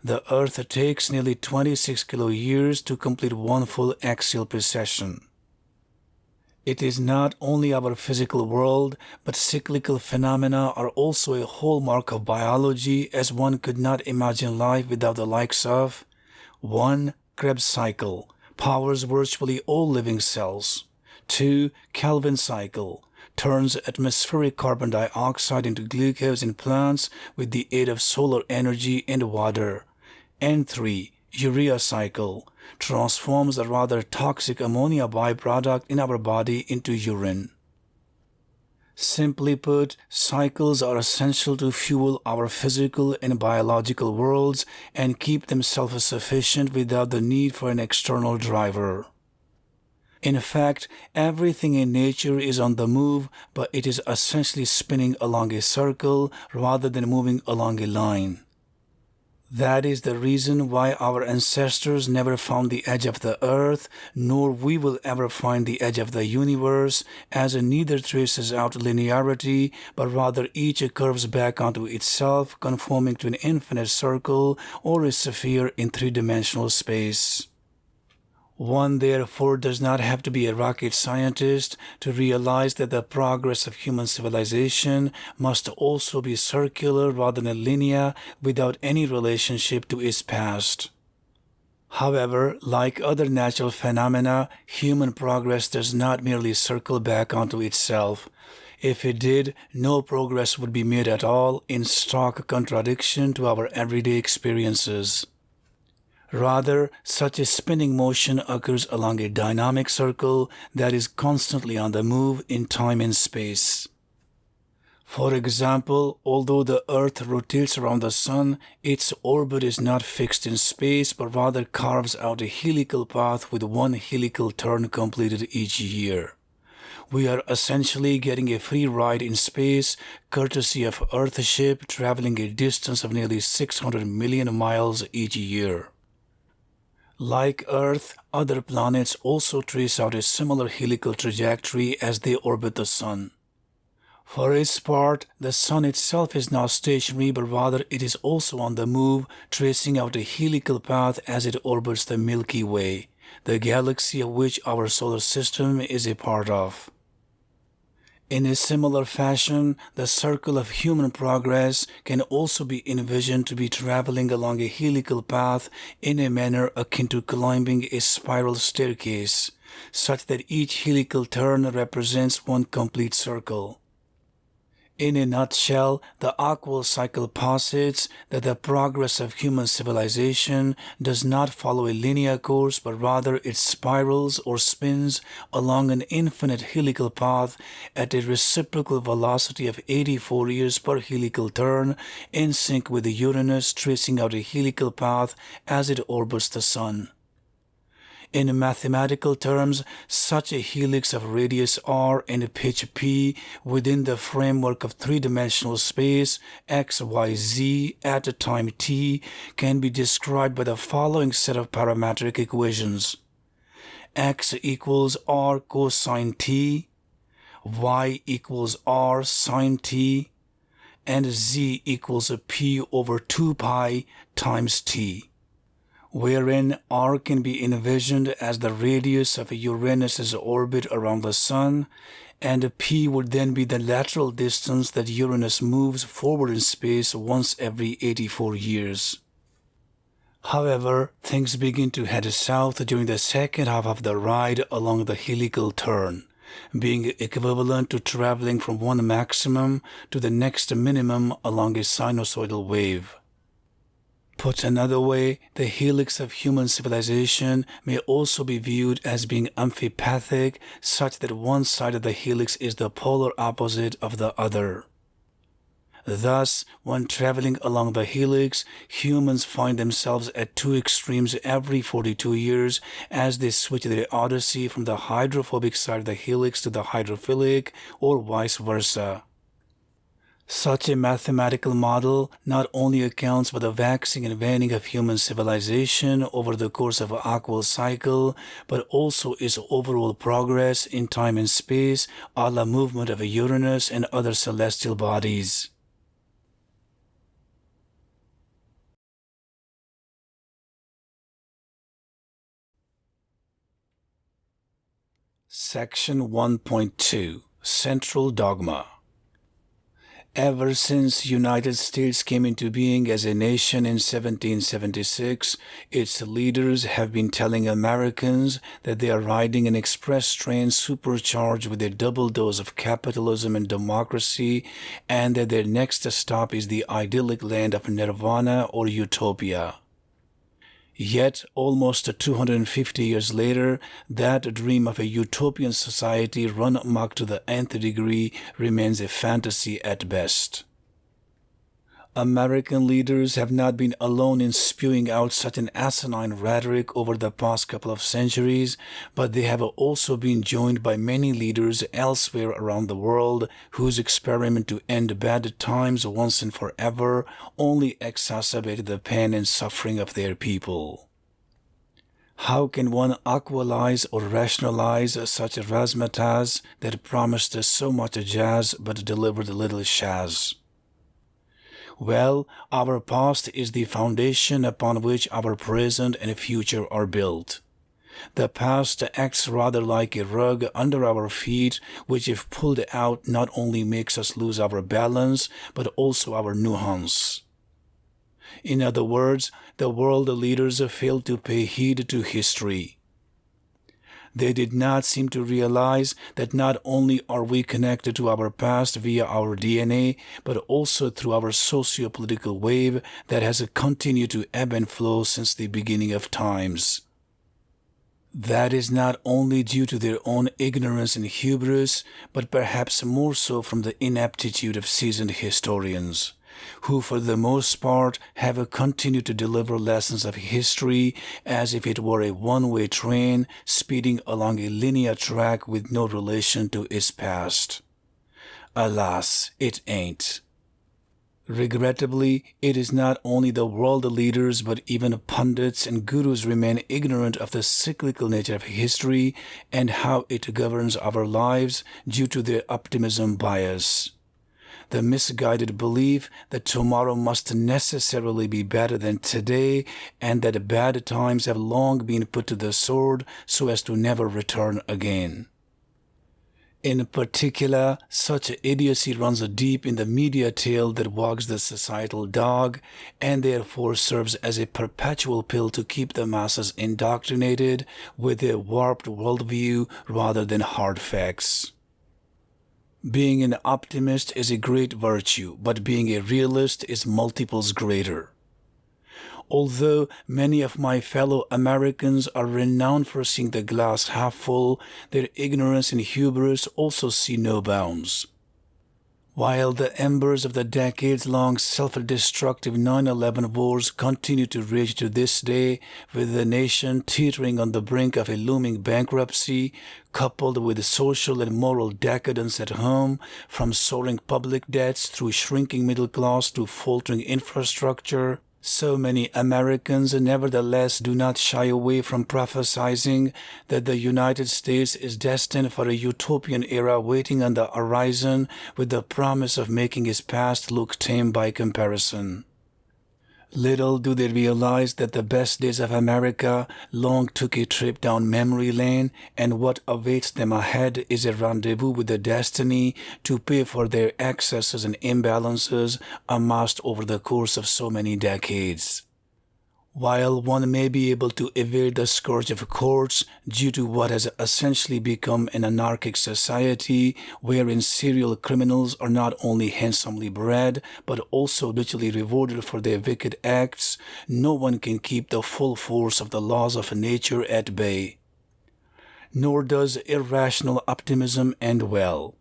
The Earth takes nearly 26 kiloyears to complete one full axial precession. It is not only our physical world, but cyclical phenomena are also a hallmark of biology, as one could not imagine life without the likes of 1. Krebs cycle, powers virtually all living cells. 2. Calvin cycle, turns atmospheric carbon dioxide into glucose in plants with the aid of solar energy and water. And 3. Urea cycle, transforms the rather toxic ammonia byproduct in our body into urine. Simply put, cycles are essential to fuel our physical and biological worlds and keep them self-sufficient without the need for an external driver. In fact, everything in nature is on the move, but it is essentially spinning along a circle rather than moving along a line. That is the reason why our ancestors never found the edge of the earth, nor we will ever find the edge of the universe, as neither traces out linearity, but rather each curves back onto itself, conforming to an infinite circle or a sphere in three-dimensional space. One therefore does not have to be a rocket scientist to realize that the progress of human civilization must also be circular rather than linear without any relationship to its past. However, like other natural phenomena, human progress does not merely circle back onto itself. If it did, no progress would be made at all, in stark contradiction to our everyday experiences. Rather, such a spinning motion occurs along a dynamic circle that is constantly on the move in time and space. For example, although the Earth rotates around the Sun, its orbit is not fixed in space but rather carves out a helical path with one helical turn completed each year. We are essentially getting a free ride in space, courtesy of Earthship traveling a distance of nearly 600 million miles each year. Like Earth, other planets also trace out a similar helical trajectory as they orbit the Sun. For its part, the Sun itself is not stationary, but rather it is also on the move, tracing out a helical path as it orbits the Milky Way, the galaxy of which our solar system is a part of. In a similar fashion, the circle of human progress can also be envisioned to be traveling along a helical path in a manner akin to climbing a spiral staircase, such that each helical turn represents one complete circle. In a nutshell, the Oqual cycle posits that the progress of human civilization does not follow a linear course, but rather it spirals or spins along an infinite helical path at a reciprocal velocity of 84 years per helical turn, in sync with the Uranus tracing out a helical path as it orbits the Sun. In mathematical terms, such a helix of radius r and pitch p within the framework of three-dimensional space x, y, z at a time t can be described by the following set of parametric equations. X equals r cosine t, y equals r sine t, and z equals p over 2 pi times t, wherein r can be envisioned as the radius of Uranus's orbit around the Sun, and p would then be the lateral distance that Uranus moves forward in space once every 84 years. However, things begin to head south during the second half of the ride along the helical turn, being equivalent to traveling from one maximum to the next minimum along a sinusoidal wave. Put another way, the helix of human civilization may also be viewed as being amphipathic, such that one side of the helix is the polar opposite of the other. Thus, when traveling along the helix, humans find themselves at two extremes every 42 years as they switch their odyssey from the hydrophobic side of the helix to the hydrophilic, or vice versa. Such a mathematical model not only accounts for the waxing and waning of human civilization over the course of an Oqual cycle, but also its overall progress in time and space, a la movement of Uranus and other celestial bodies. Section 1.2 Central Dogma. Ever since United States came into being as a nation in 1776, its leaders have been telling Americans that they are riding an express train supercharged with a double dose of capitalism and democracy, and that their next stop is the idyllic land of nirvana or utopia. Yet, almost 250 years later, that dream of a utopian society run amok to the nth degree remains a fantasy at best. American leaders have not been alone in spewing out such an asinine rhetoric over the past couple of centuries, but they have also been joined by many leaders elsewhere around the world whose experiment to end bad times once and forever only exacerbated the pain and suffering of their people. How can one aqualize or rationalize such razzmatazz that promised so much jazz but delivered little shaz? Well, our past is the foundation upon which our present and future are built. The past acts rather like a rug under our feet, which if pulled out not only makes us lose our balance, but also our nuance. In other words, the world leaders failed to pay heed to history. They did not seem to realize that not only are we connected to our past via our DNA, but also through our socio-political wave that has continued to ebb and flow since the beginning of times. That is not only due to their own ignorance and hubris, but perhaps more so from the ineptitude of seasoned historians, who for the most part have continued to deliver lessons of history as if it were a one-way train speeding along a linear track with no relation to its past. Alas, it ain't. Regrettably, it is not only the world leaders but even pundits and gurus remain ignorant of the cyclical nature of history and how it governs our lives due to their optimism bias. The misguided belief that tomorrow must necessarily be better than today and that bad times have long been put to the sword so as to never return again. In particular, such idiocy runs deep in the media tail that wags the societal dog and therefore serves as a perpetual pill to keep the masses indoctrinated with a warped worldview rather than hard facts. Being an optimist is a great virtue, but being a realist is multiples greater. Although many of my fellow Americans are renowned for seeing the glass half full, their ignorance and hubris also see no bounds. While the embers of the decades-long self-destructive 9/11 wars continue to rage to this day, with the nation teetering on the brink of a looming bankruptcy, coupled with social and moral decadence at home, from soaring public debts through shrinking middle class to faltering infrastructure, so many Americans nevertheless do not shy away from prophesizing that the United States is destined for a utopian era waiting on the horizon with the promise of making its past look tame by comparison. Little do they realize that the best days of America long took a trip down memory lane, and what awaits them ahead is a rendezvous with the destiny to pay for their excesses and imbalances amassed over the course of so many decades. While one may be able to evade the scourge of courts due to what has essentially become an anarchic society wherein serial criminals are not only handsomely bred but also richly rewarded for their wicked acts, no one can keep the full force of the laws of nature at bay. Nor does irrational optimism end well.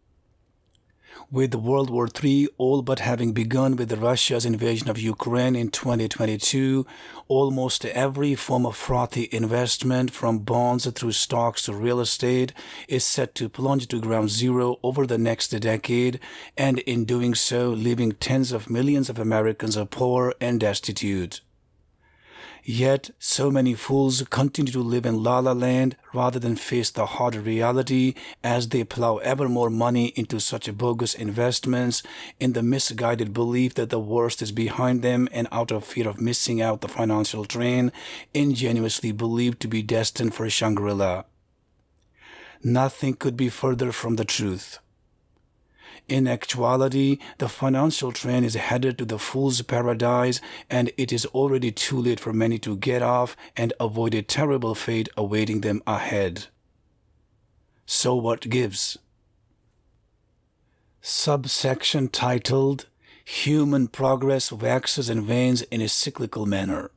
With World War III all but having begun with Russia's invasion of Ukraine in 2022, almost every form of frothy investment from bonds through stocks to real estate is set to plunge to ground zero over the next decade, and in doing so leaving tens of millions of Americans poor and destitute. Yet, so many fools continue to live in la-la land rather than face the hard reality as they plow ever more money into such bogus investments in the misguided belief that the worst is behind them and out of fear of missing out the financial train, ingenuously believed to be destined for Shangri-La. Nothing could be further from the truth. In actuality, the financial train is headed to the fool's paradise, and it is already too late for many to get off and avoid a terrible fate awaiting them ahead. So what gives? Subsection titled, Human Progress Waxes and Wanes in a Cyclical Manner.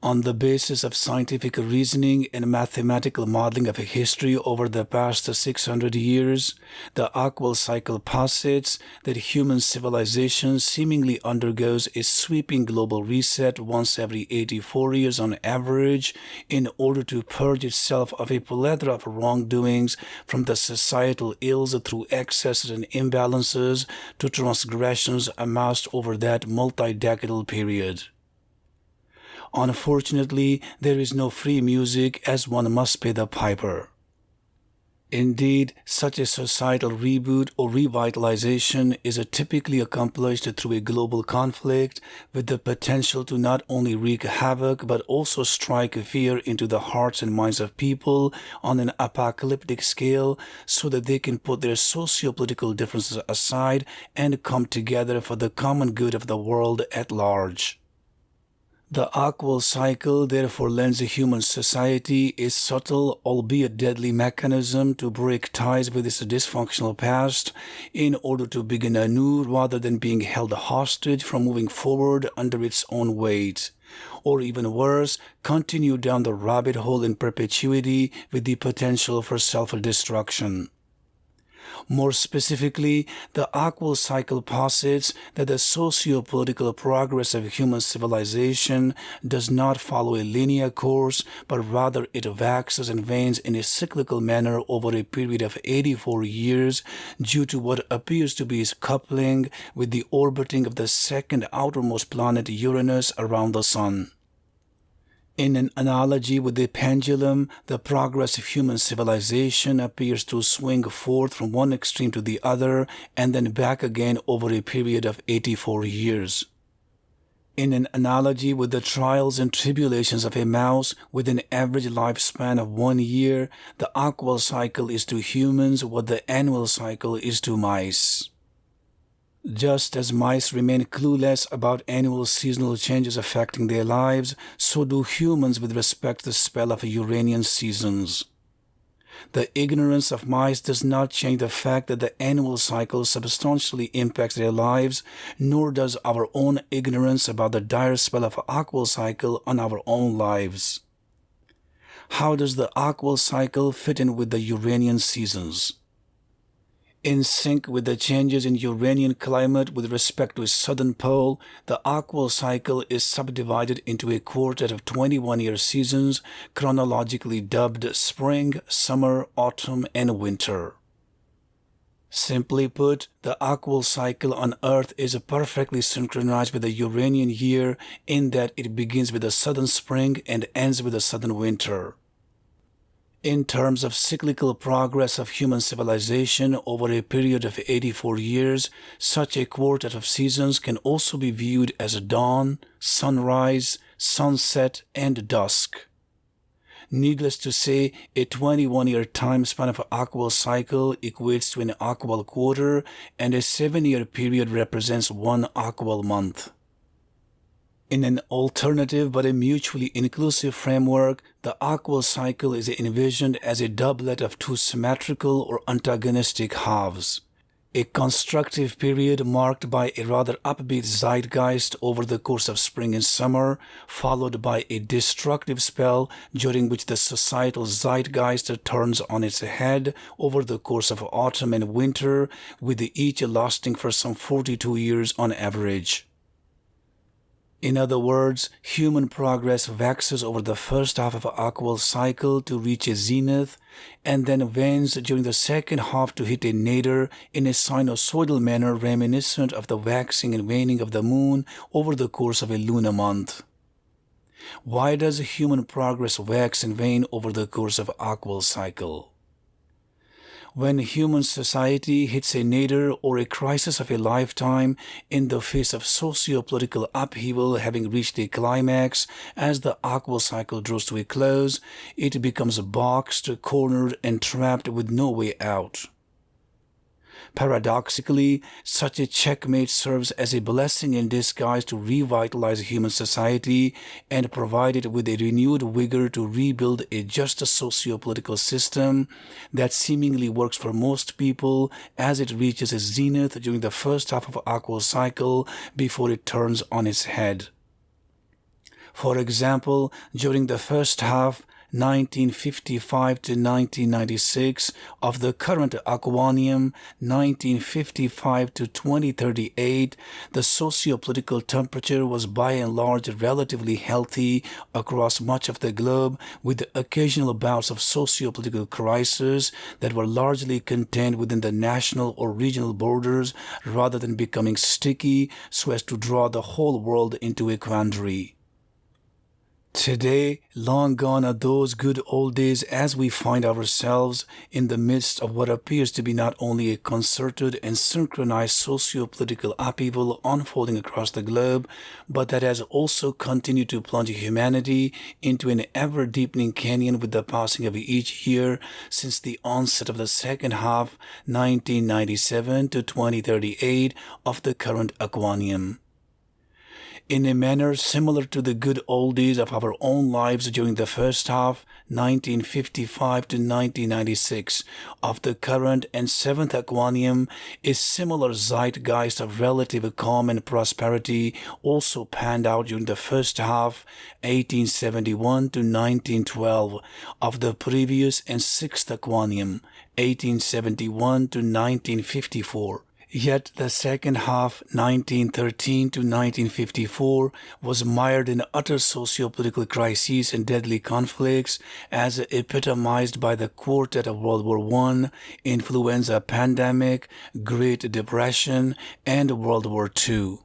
On the basis of scientific reasoning and mathematical modeling of history over the past 600 years, the Oqual cycle posits that human civilization seemingly undergoes a sweeping global reset once every 84 years on average in order to purge itself of a plethora of wrongdoings from the societal ills through excesses and imbalances to transgressions amassed over that multi-decadal period. Unfortunately, there is no free music as one must pay the piper. Indeed, such a societal reboot or revitalization is typically accomplished through a global conflict with the potential to not only wreak havoc but also strike fear into the hearts and minds of people on an apocalyptic scale so that they can put their socio-political differences aside and come together for the common good of the world at large. The Oqual cycle therefore lends human society a subtle, albeit deadly mechanism to break ties with its dysfunctional past in order to begin anew rather than being held hostage from moving forward under its own weight. Or even worse, continue down the rabbit hole in perpetuity with the potential for self-destruction. More specifically, the Oqual cycle posits that the socio-political progress of human civilization does not follow a linear course, but rather it waxes and wanes in a cyclical manner over a period of 84 years due to what appears to be its coupling with the orbiting of the second outermost planet Uranus around the Sun. In an analogy with the pendulum, the progress of human civilization appears to swing forth from one extreme to the other and then back again over a period of 84 years. In an analogy with the trials and tribulations of a mouse with an average lifespan of 1 year, the Oqual cycle is to humans what the annual cycle is to mice. Just as mice remain clueless about annual seasonal changes affecting their lives, so do humans with respect to the spell of Uranian seasons. The ignorance of mice does not change the fact that the annual cycle substantially impacts their lives, nor does our own ignorance about the dire spell of Oqual cycle on our own lives. How does the Oqual cycle fit in with the Uranian seasons? In sync with the changes in Uranian climate with respect to its southern pole, the Oqual cycle is subdivided into a quartet of 21-year seasons, chronologically dubbed spring, summer, autumn, and winter. Simply put, the Oqual cycle on Earth is perfectly synchronized with the Uranian year in that it begins with the southern spring and ends with the southern winter. In terms of cyclical progress of human civilization over a period of 84 years, such a quartet of seasons can also be viewed as dawn, sunrise, sunset, and dusk. Needless to say, a 21-year time span of an Oqual cycle equates to an Oqual quarter, and a 7-year period represents one Oqual month. In an alternative but a mutually inclusive framework, the Oqual cycle is envisioned as a doublet of two symmetrical or antagonistic halves. A constructive period marked by a rather upbeat zeitgeist over the course of spring and summer, followed by a destructive spell during which the societal zeitgeist turns on its head over the course of autumn and winter, with each lasting for some 42 years on average. In other words, human progress waxes over the first half of an Oqual cycle to reach a zenith, and then wanes during the second half to hit a nadir in a sinusoidal manner reminiscent of the waxing and waning of the moon over the course of a lunar month. Why does human progress wax and wane over the course of an Oqual cycle? When human society hits a nadir or a crisis of a lifetime in the face of socio-political upheaval having reached a climax, as the Oqual cycle draws to a close, it becomes boxed, cornered, and trapped with no way out. Paradoxically, such a checkmate serves as a blessing in disguise to revitalize human society and provide it with a renewed vigor to rebuild a just socio-political system that seemingly works for most people as it reaches its zenith during the first half of an Oqual cycle before it turns on its head. For example, during the first half, 1955 to 1996 of the current Aquanium, 1955 to 2038, the socio-political temperature was by and large relatively healthy across much of the globe, with occasional bouts of socio-political crises that were largely contained within the national or regional borders rather than becoming sticky so as to draw the whole world into a quandary. Today, long gone are those good old days as we find ourselves in the midst of what appears to be not only a concerted and synchronized socio-political upheaval unfolding across the globe, but that has also continued to plunge humanity into an ever-deepening canyon with the passing of each year since the onset of the second half, 1997 to 2038, of the current Aquanium. In a manner similar to the good old days of our own lives during the first half, 1955 to 1996, of the current and seventh Aquanium, a similar zeitgeist of relative calm and prosperity also panned out during the first half, 1871 to 1912, of the previous and sixth Aquanium, 1871 to 1954. Yet the second half, 1913 to 1954, was mired in utter socio-political crises and deadly conflicts, as epitomized by the quartet of World War I, influenza pandemic, Great Depression, and World War II.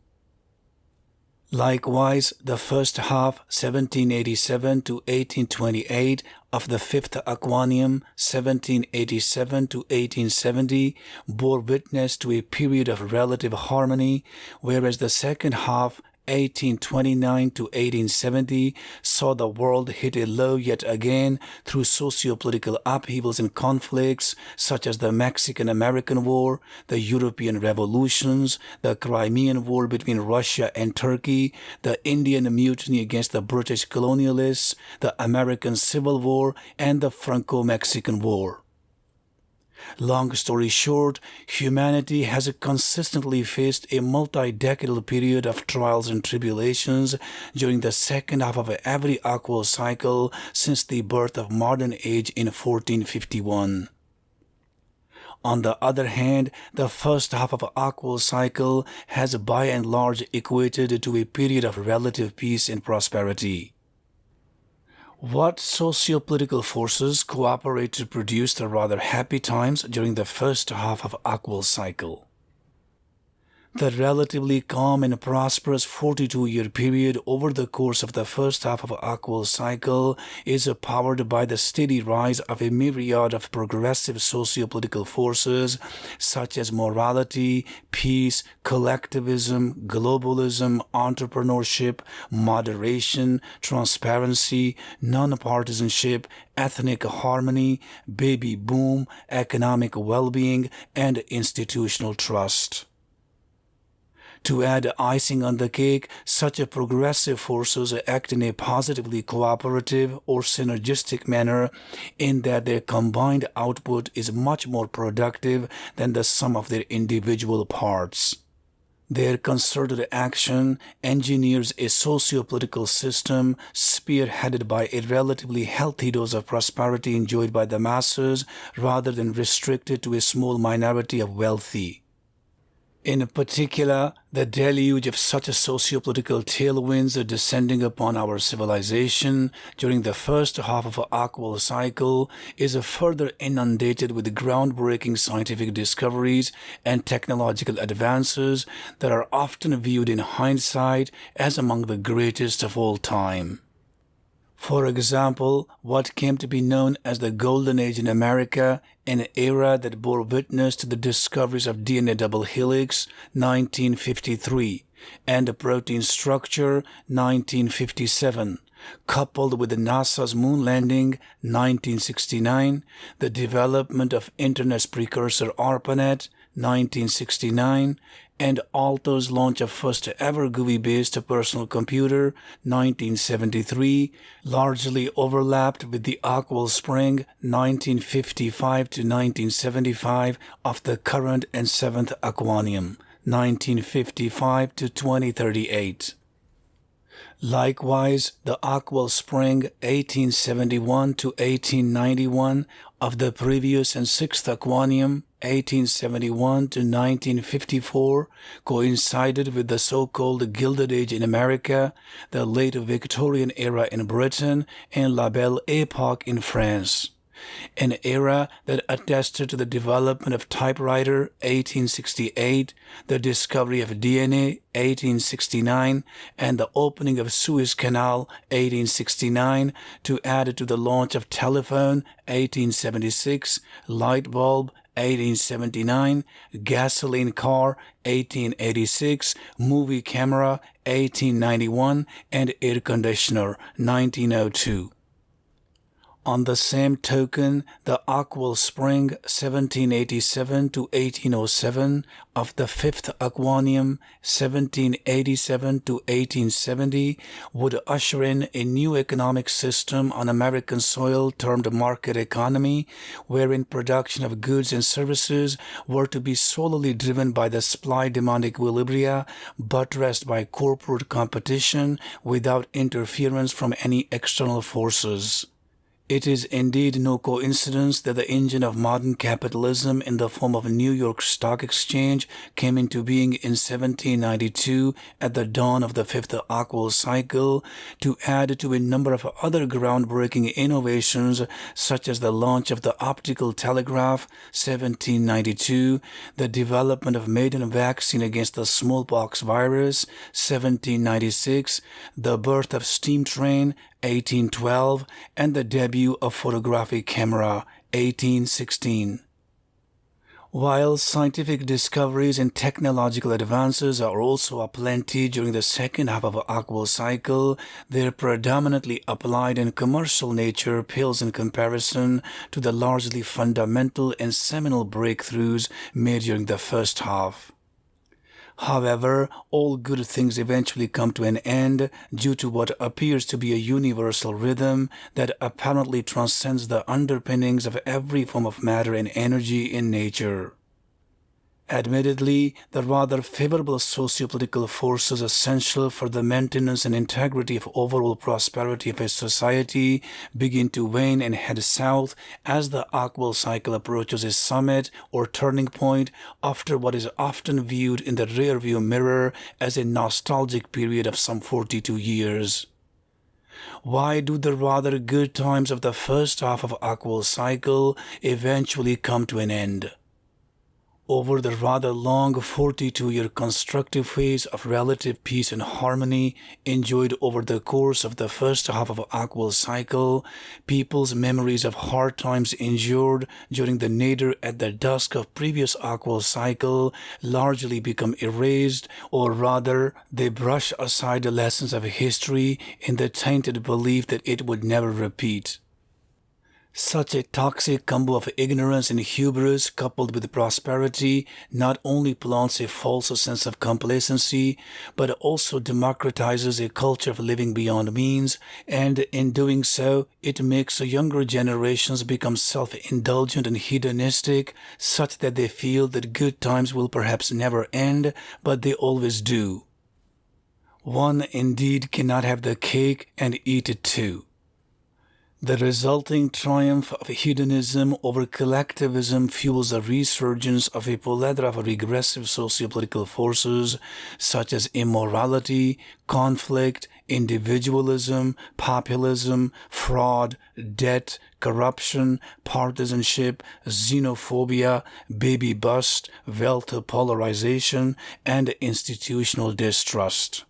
Likewise, the first half, 1787 to 1828, of the fifth Aquanium, 1787 to 1870, bore witness to a period of relative harmony, whereas the second half, 1829 to 1870, saw the world hit a low yet again through socio-political upheavals and conflicts such as the Mexican-American War, the European revolutions, the Crimean War between Russia and Turkey, the Indian Mutiny against the British colonialists, the American Civil War, and the Franco-Mexican War. Long story short, humanity has consistently faced a multi-decadal period of trials and tribulations during the second half of every Oqual cycle since the birth of modern age in 1451. On the other hand, the first half of Oqual cycle has by and large equated to a period of relative peace and prosperity. What socio-political forces cooperate to produce the rather happy times during the first half of Oqual cycle? The relatively calm and prosperous 42-year period over the course of the first half of Oqual cycle is powered by the steady rise of a myriad of progressive socio-political forces such as morality, peace, collectivism, globalism, entrepreneurship, moderation, transparency, non-partisanship, ethnic harmony, baby boom, economic well-being, and institutional trust. To add icing on the cake, such progressive forces act in a positively cooperative or synergistic manner in that their combined output is much more productive than the sum of their individual parts. Their concerted action engineers a socio-political system spearheaded by a relatively healthy dose of prosperity enjoyed by the masses rather than restricted to a small minority of wealthy. In particular, the deluge of such socio-political tailwinds descending upon our civilization during the first half of our Oqual cycle is further inundated with groundbreaking scientific discoveries and technological advances that are often viewed in hindsight as among the greatest of all time. For example, what came to be known as the Golden Age in America, an era that bore witness to the discoveries of DNA double helix, 1953, and protein structure, 1957, coupled with NASA's moon landing, 1969, the development of Internet's precursor ARPANET, 1969, and Alto's launch of first ever GUI-based personal computer, 1973, largely overlapped with the Oqual Spring, 1955 to 1975, of the current and seventh Aquanium, 1955 to 2038. Likewise, the Oqual Spring 1871 to 1891 of the previous and sixth Aquanium 1871 to 1954 coincided with the so-called Gilded Age in America, the late Victorian era in Britain, and La Belle Époque in France. An era that attested to the development of typewriter, 1868, the discovery of DNA, 1869, and the opening of Suez Canal, 1869, to add to the launch of telephone, 1876, light bulb, 1879, gasoline car, 1886, movie camera, 1891, and air conditioner, 1902. On the same token, the Oqual Spring 1787 to 1807 of the fifth Aquanium 1787 to 1870 would usher in a new economic system on American soil termed market economy, wherein production of goods and services were to be solely driven by the supply-demand equilibria, buttressed by corporate competition without interference from any external forces. It is indeed no coincidence that the engine of modern capitalism in the form of New York Stock Exchange came into being in 1792 at the dawn of the fifth Oqual cycle, to add to a number of other groundbreaking innovations such as the launch of the optical telegraph, 1792, the development of maiden vaccine against the smallpox virus, 1796, the birth of steam train, 1812, and the debut of photographic camera, 1816. While scientific discoveries and technological advances are also aplenty during the second half of the Oqual cycle, their predominantly applied and commercial nature pales in comparison to the largely fundamental and seminal breakthroughs made during the first half. However, all good things eventually come to an end due to what appears to be a universal rhythm that apparently transcends the underpinnings of every form of matter and energy in nature. Admittedly, the rather favorable socio-political forces essential for the maintenance and integrity of overall prosperity of a society begin to wane and head south as the Oqual cycle approaches a summit or turning point after what is often viewed in the rearview mirror as a nostalgic period of some 42 years. Why do the rather good times of the first half of Oqual cycle eventually come to an end? Over the rather long 42-year constructive phase of relative peace and harmony enjoyed over the course of the first half of Oqual cycle, people's memories of hard times endured during the nadir at the dusk of previous Oqual cycle largely become erased, or rather, they brush aside the lessons of history in the tainted belief that it would never repeat. Such a toxic combo of ignorance and hubris coupled with prosperity not only plants a false sense of complacency, but also democratizes a culture of living beyond means, and in doing so, it makes younger generations become self-indulgent and hedonistic, such that they feel that good times will perhaps never end, but they always do. One indeed cannot have the cake and eat it too. The resulting triumph of hedonism over collectivism fuels a resurgence of a plethora of regressive sociopolitical forces such as immorality, conflict, individualism, populism, fraud, debt, corruption, partisanship, xenophobia, baby bust, wealth polarization, and institutional distrust.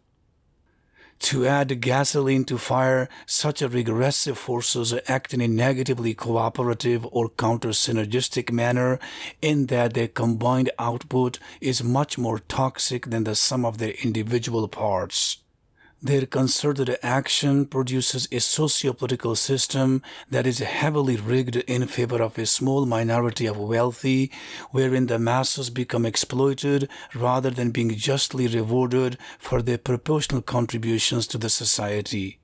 To add gasoline to fire, such regressive forces act in a negatively cooperative or counter-synergistic manner in that their combined output is much more toxic than the sum of their individual parts. Their concerted action produces a socio-political system that is heavily rigged in favor of a small minority of wealthy, wherein the masses become exploited rather than being justly rewarded for their proportional contributions to the society.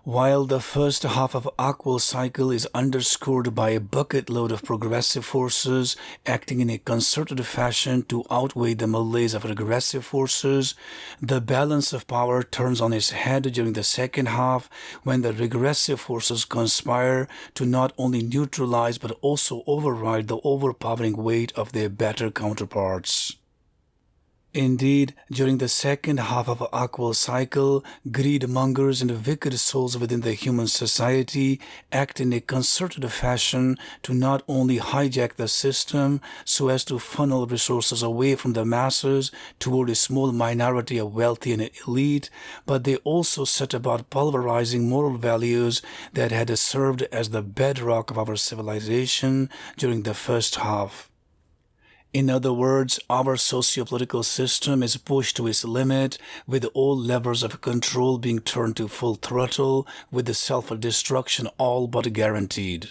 While the first half of Oqual cycle is underscored by a bucket load of progressive forces acting in a concerted fashion to outweigh the malaise of regressive forces, the balance of power turns on its head during the second half when the regressive forces conspire to not only neutralize but also override the overpowering weight of their better counterparts. Indeed, during the second half of the Oqual cycle, greed-mongers and wicked souls within the human society act in a concerted fashion to not only hijack the system so as to funnel resources away from the masses toward a small minority of wealthy and elite, but they also set about pulverizing moral values that had served as the bedrock of our civilization during the first half. In other words, our socio-political system is pushed to its limit, with all levers of control being turned to full throttle, with the self-destruction all but guaranteed.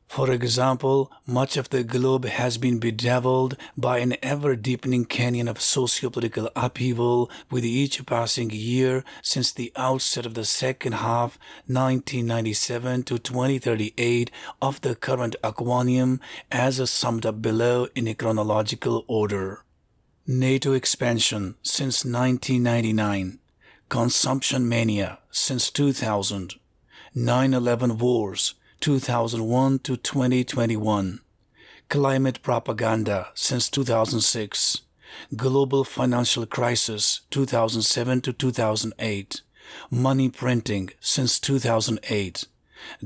For example, much of the globe has been bedeviled by an ever-deepening canyon of socio-political upheaval with each passing year since the outset of the second half 1997 to 2038 of the current Aquanium, as summed up below in a chronological order. NATO expansion since 1999, consumption mania since 2000, 9/11 wars 2001 to 2021, climate propaganda since 2006, global financial crisis 2007 to 2008, money printing since 2008,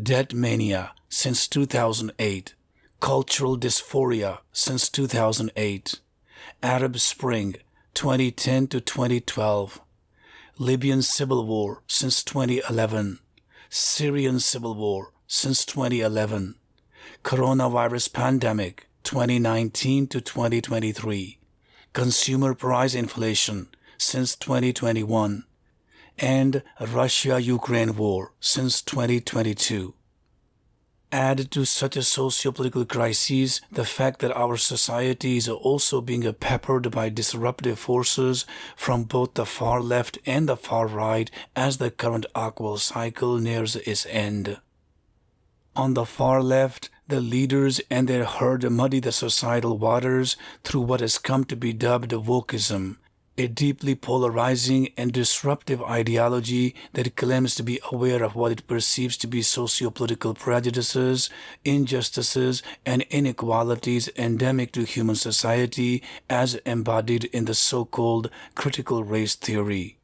debt mania since 2008, cultural dysphoria since 2008, Arab Spring 2010 to 2012, Libyan civil war since 2011, Syrian civil war since 2011, coronavirus pandemic 2019 to 2023, consumer price inflation since 2021, and Russia-Ukraine war since 2022. Add to such a socio-political crisis the fact that our society is also being peppered by disruptive forces from both the far left and the far right as the current Oqual cycle nears its end. On the far left, the leaders and their herd muddy the societal waters through what has come to be dubbed wokeism, a deeply polarizing and disruptive ideology that claims to be aware of what it perceives to be socio-political prejudices, injustices, and inequalities endemic to human society as embodied in the so-called critical race theory.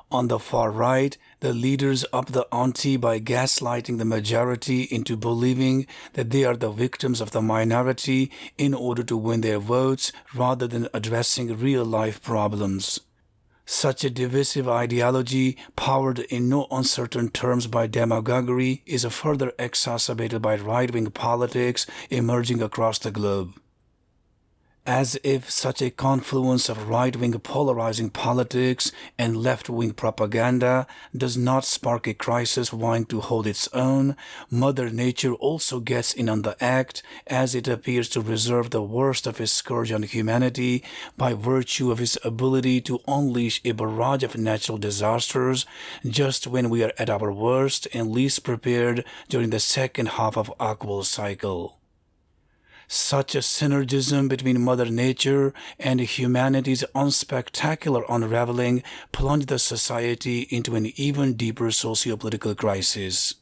On the far right, the leaders up the ante by gaslighting the majority into believing that they are the victims of the minority in order to win their votes rather than addressing real-life problems. Such a divisive ideology, powered in no uncertain terms by demagoguery, is further exacerbated by right-wing politics emerging across the globe. As if such a confluence of right-wing polarizing politics and left-wing propaganda does not spark a crisis vying to hold its own, Mother Nature also gets in on the act, as it appears to reserve the worst of its scourge on humanity by virtue of its ability to unleash a barrage of natural disasters just when we are at our worst and least prepared during the second half of Oqual cycle. Such a synergism between Mother Nature and humanity's unspectacular unraveling plunged the society into an even deeper socio-political crisis.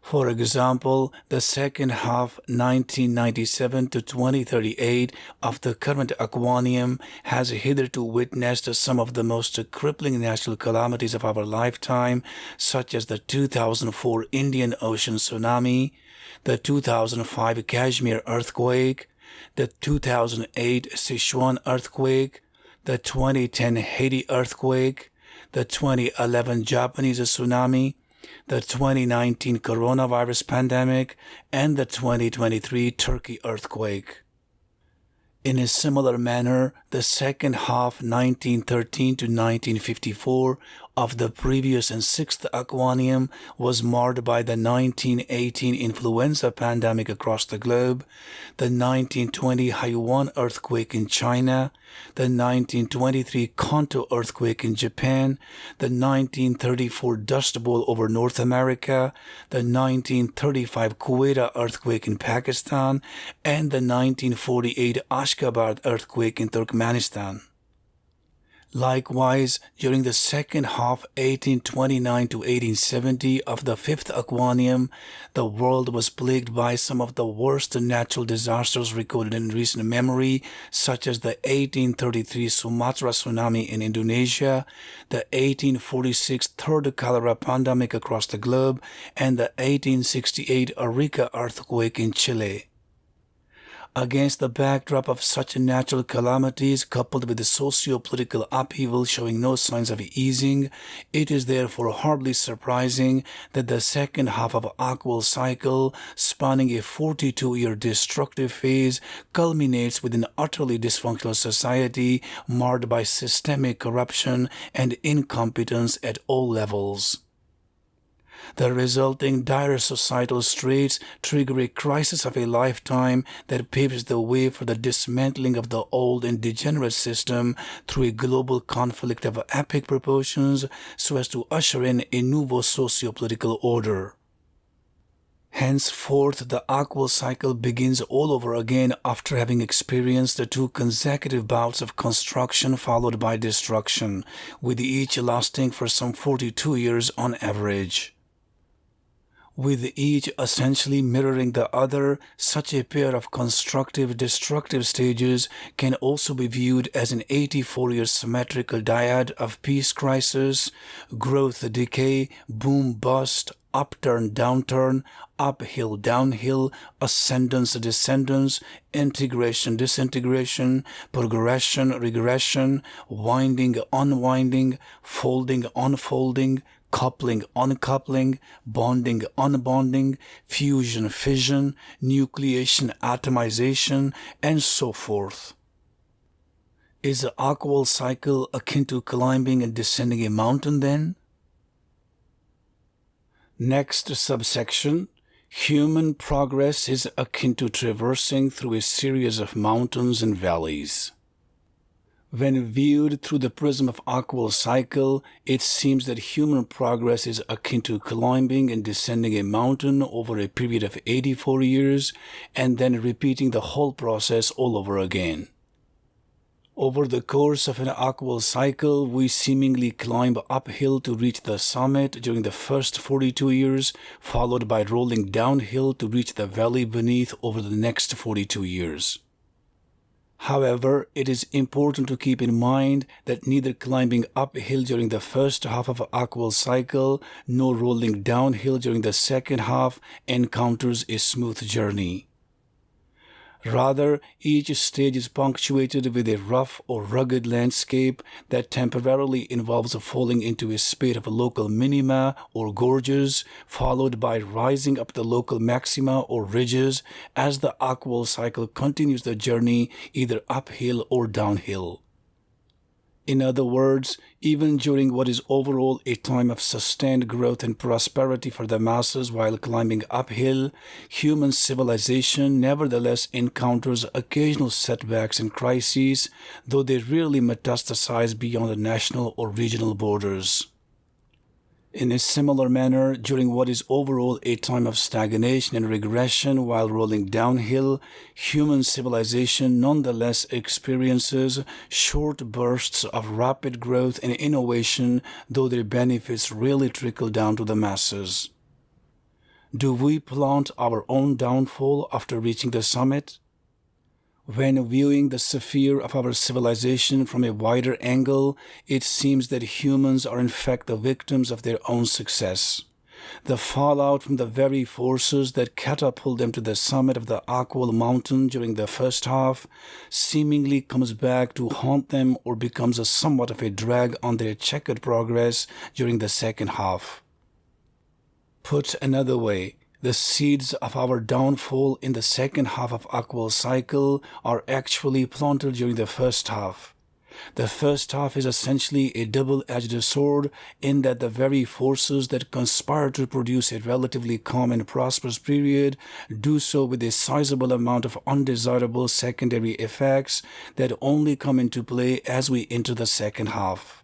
For example, the second half 1997 to 2038 of the current Aquanium has hitherto witnessed some of the most crippling natural calamities of our lifetime, such as the 2004 Indian Ocean tsunami, the 2005 Kashmir earthquake, the 2008 Sichuan earthquake, the 2010 Haiti earthquake, the 2011 Japanese tsunami, the 2019 coronavirus pandemic, and the 2023 Turkey earthquake. In a similar manner, the second half 1913 to 1954 of the previous and sixth Aquanium was marred by the 1918 influenza pandemic across the globe, the 1920 Haiyan earthquake in China, the 1923 Kanto earthquake in Japan, the 1934 Dust Bowl over North America, the 1935 Quetta earthquake in Pakistan, and the 1948 Ashgabat earthquake in Turkmenistan. Likewise, during the second half 1829 to 1870 of the fifth Aquanium, the world was plagued by some of the worst natural disasters recorded in recent memory, such as the 1833 Sumatra tsunami in Indonesia, the 1846 third cholera pandemic across the globe, and the 1868 Arica earthquake in Chile. Against the backdrop of such natural calamities, coupled with the socio-political upheaval showing no signs of easing, it is therefore hardly surprising that the second half of Oqual cycle, spanning a 42-year destructive phase, culminates with an utterly dysfunctional society marred by systemic corruption and incompetence at all levels. The resulting dire societal straits trigger a crisis of a lifetime that paves the way for the dismantling of the old and degenerate system through a global conflict of epic proportions so as to usher in a nouveau socio-political order. Henceforth, the Oqual cycle begins all over again after having experienced the two consecutive bouts of construction followed by destruction, with each lasting for some 42 years on average. With each essentially mirroring the other, such a pair of constructive-destructive stages can also be viewed as an 84-year symmetrical dyad of peace crisis, growth-decay, boom-bust, upturn-downturn, uphill-downhill, ascendance-descendance, integration-disintegration, progression-regression, winding-unwinding, folding-unfolding, coupling, uncoupling, bonding, unbonding, fusion, fission, nucleation, atomization, and so forth. Is the Oqual cycle akin to climbing and descending a mountain then? Next subsection, human progress is akin to traversing through a series of mountains and valleys. When viewed through the prism of Oqual cycle, it seems that human progress is akin to climbing and descending a mountain over a period of 84 years and then repeating the whole process all over again. Over the course of an Oqual cycle, we seemingly climb uphill to reach the summit during the first 42 years, followed by rolling downhill to reach the valley beneath over the next 42 years. However, it is important to keep in mind that neither climbing uphill during the first half of an Oqual cycle nor rolling downhill during the second half encounters a smooth journey. Rather, each stage is punctuated with a rough or rugged landscape that temporarily involves falling into a spate of local minima or gorges, followed by rising up the local maxima or ridges as the Oqual cycle continues the journey either uphill or downhill. In other words, even during what is overall a time of sustained growth and prosperity for the masses while climbing uphill, human civilization nevertheless encounters occasional setbacks and crises, though they rarely metastasize beyond the national or regional borders. In a similar manner, during what is overall a time of stagnation and regression while rolling downhill, human civilization nonetheless experiences short bursts of rapid growth and innovation, though their benefits rarely trickle down to the masses. Do we plant our own downfall after reaching the summit? When viewing the sphere of our civilization from a wider angle, it seems that humans are in fact the victims of their own success. The fallout from the very forces that catapult them to the summit of the Oqual mountain during the first half seemingly comes back to haunt them or becomes somewhat of a drag on their checkered progress during the second half. Put another way, the seeds of our downfall in the second half of Oqual cycle are actually planted during the first half. The first half is essentially a double-edged sword in that the very forces that conspire to produce a relatively calm and prosperous period do so with a sizable amount of undesirable secondary effects that only come into play as we enter the second half.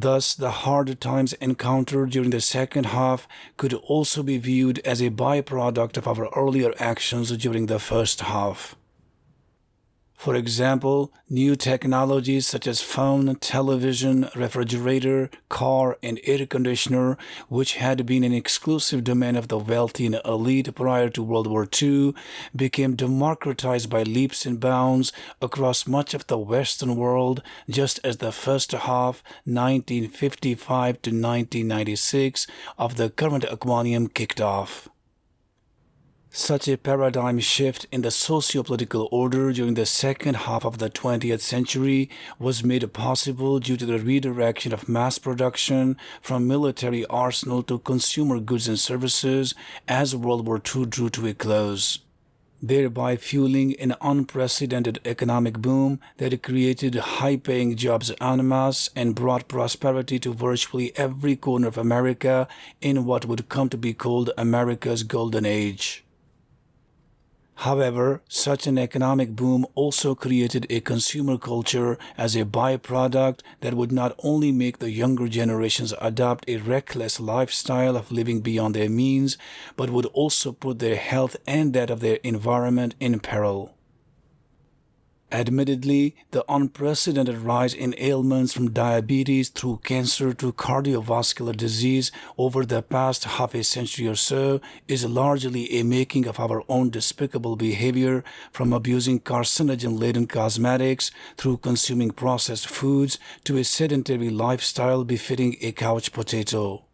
Thus, the hard times encountered during the second half could also be viewed as a byproduct of our earlier actions during the first half. For example, new technologies such as phone, television, refrigerator, car, and air conditioner, which had been an exclusive domain of the wealthy and elite prior to World War II, became democratized by leaps and bounds across much of the Western world just as the first half, 1955 to 1996, of the current Aquanium kicked off. Such a paradigm shift in the socio-political order during the second half of the 20th century was made possible due to the redirection of mass production from military arsenal to consumer goods and services as World War II drew to a close, thereby fueling an unprecedented economic boom that created high-paying jobs en masse and brought prosperity to virtually every corner of America in what would come to be called America's Golden Age. However, such an economic boom also created a consumer culture as a byproduct that would not only make the younger generations adopt a reckless lifestyle of living beyond their means, but would also put their health and that of their environment in peril. Admittedly, the unprecedented rise in ailments from diabetes through cancer to cardiovascular disease over the past half a century or so is largely a making of our own despicable behavior, from abusing carcinogen-laden cosmetics through consuming processed foods to a sedentary lifestyle befitting a couch potato.